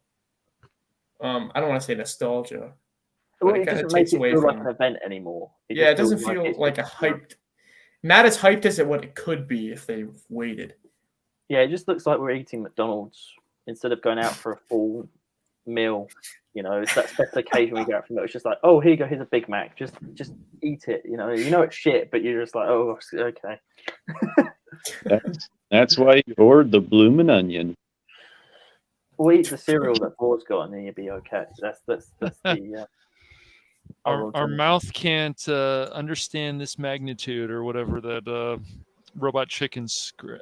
I don't want to say nostalgia. Well, it doesn't make it feel like an event anymore. It doesn't feel like a hyped, not as hyped as what it could be if they waited. Yeah, it just looks like we're eating McDonald's instead of going out for a full meal. You know, it's that special occasion we go out for meal. It's just like, oh, here you go, here's a Big Mac. Just eat it. You know it's shit, but you're just like, oh, okay. That's why you ordered the bloomin' onion. We'll eat the cereal that Boar's got, and then you'll be okay. That's the. Our mouth can't understand this magnitude or whatever that Robot Chicken skit.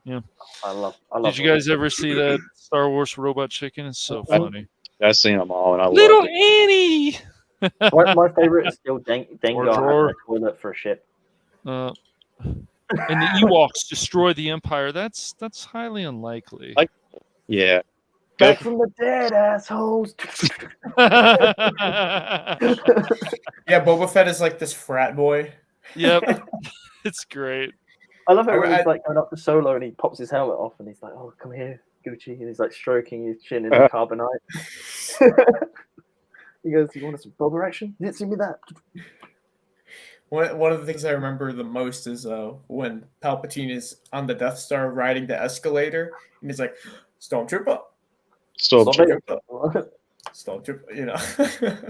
Yeah, I love. Did you guys ever see that Star Wars Robot Chicken? It's so funny. I've seen them all, and I Little love it. Annie. my favorite is still Dengar having a toilet for a ship. And the Ewoks destroy the Empire. That's highly unlikely. Yeah. Back from the dead, assholes. Yeah, Boba Fett is like this frat boy. Yep. It's great. I love it when he's like going up to Solo and he pops his helmet off and he's like, "Oh, come here, Gucci," and he's like stroking his chin in the carbonite. He goes, "You want some Boba action? You didn't see me that." One of the things I remember the most is when Palpatine is on the Death Star riding the escalator and he's like, "Stormtrooper." Stormtrooper. You know.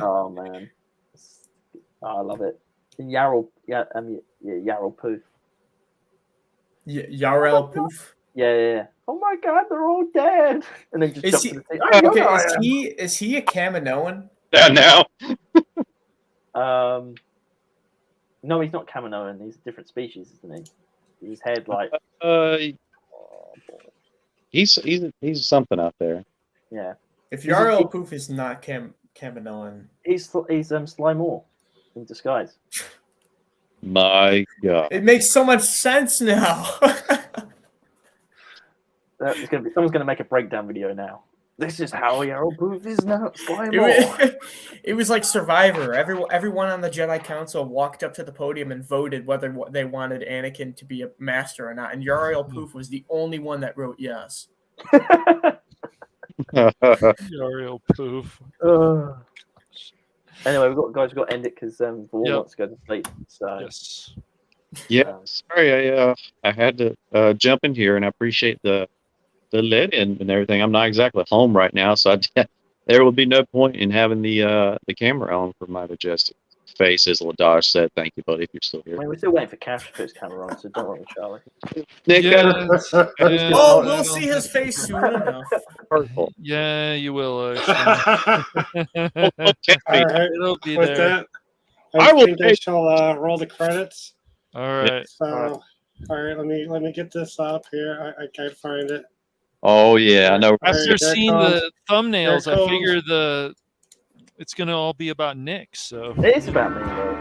Oh man, I love it. Yarl Poof. Yarl Poof. Yeah. Oh my God, they're all dead. And then just is jump to the thing. Is he a Kaminoan? Now. No, he's not Kaminoan. He's a different species, isn't he? His head like. He's something out there. Yeah. If Yarl Poof is not Kaminoan, he's Sly Moore in disguise. My God. It makes so much sense now. Someone's gonna make a breakdown video now. This is how Yarl Poof is now. Sly Moore. It was like Survivor. Everyone on the Jedi Council walked up to the podium and voted whether they wanted Anakin to be a master or not, and Yarl Poof was the only one that wrote yes. Yarl Poof. Anyway, we've got to end it because Vaughn wants to go to sleep. So yes. Yeah, sorry, I had to jump in here, and I appreciate the let-in and everything. I'm not exactly home right now, so there will be no point in having the camera on for my Majestic. face, as Ladash said. Thank you, buddy, if you're still I here. mean, we're still waiting for Cash to put his camera on, so don't worry, Charlie. Nick, Oh, we'll see his face soon enough. hurtful. Yeah, you will. Actually. All right. It'll be With there. that, I I will think I shall roll the credits. All right. So, all right, let me get this up here. I can't find it. Oh yeah, I know. After seeing the thumbnails, there I comes. figure it's gonna all be about Nick. So It is about me, though.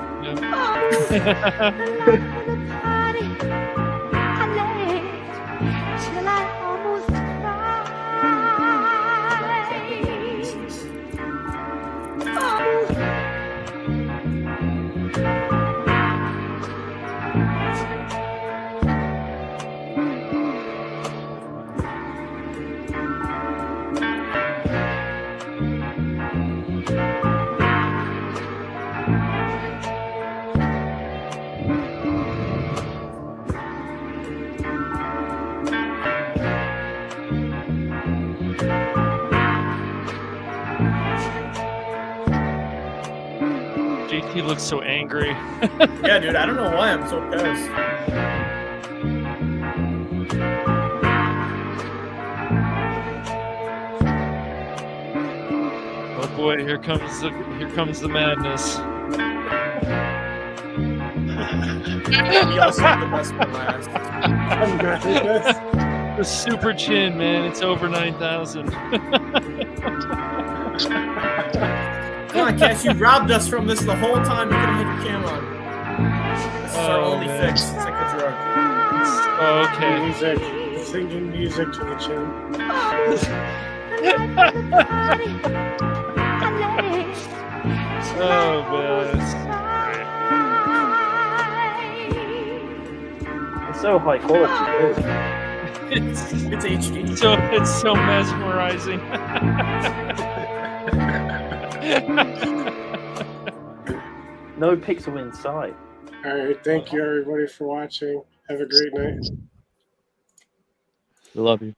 JT looks so angry. Yeah, dude, I don't know why I'm so pissed. Oh boy, here comes the madness. We also have the best for last. The super chin, man, it's over 9,000. Come on, Cash, you robbed us from this the whole time. You could have had your camera on. This is our only fix. It's like a drug. Oh, okay. Music, singing music to the chin. Oh man. It's so high quality, too. It's HD. It's so mesmerizing. No pixel inside. All right, thank you everybody for watching. Have a great night. We love you.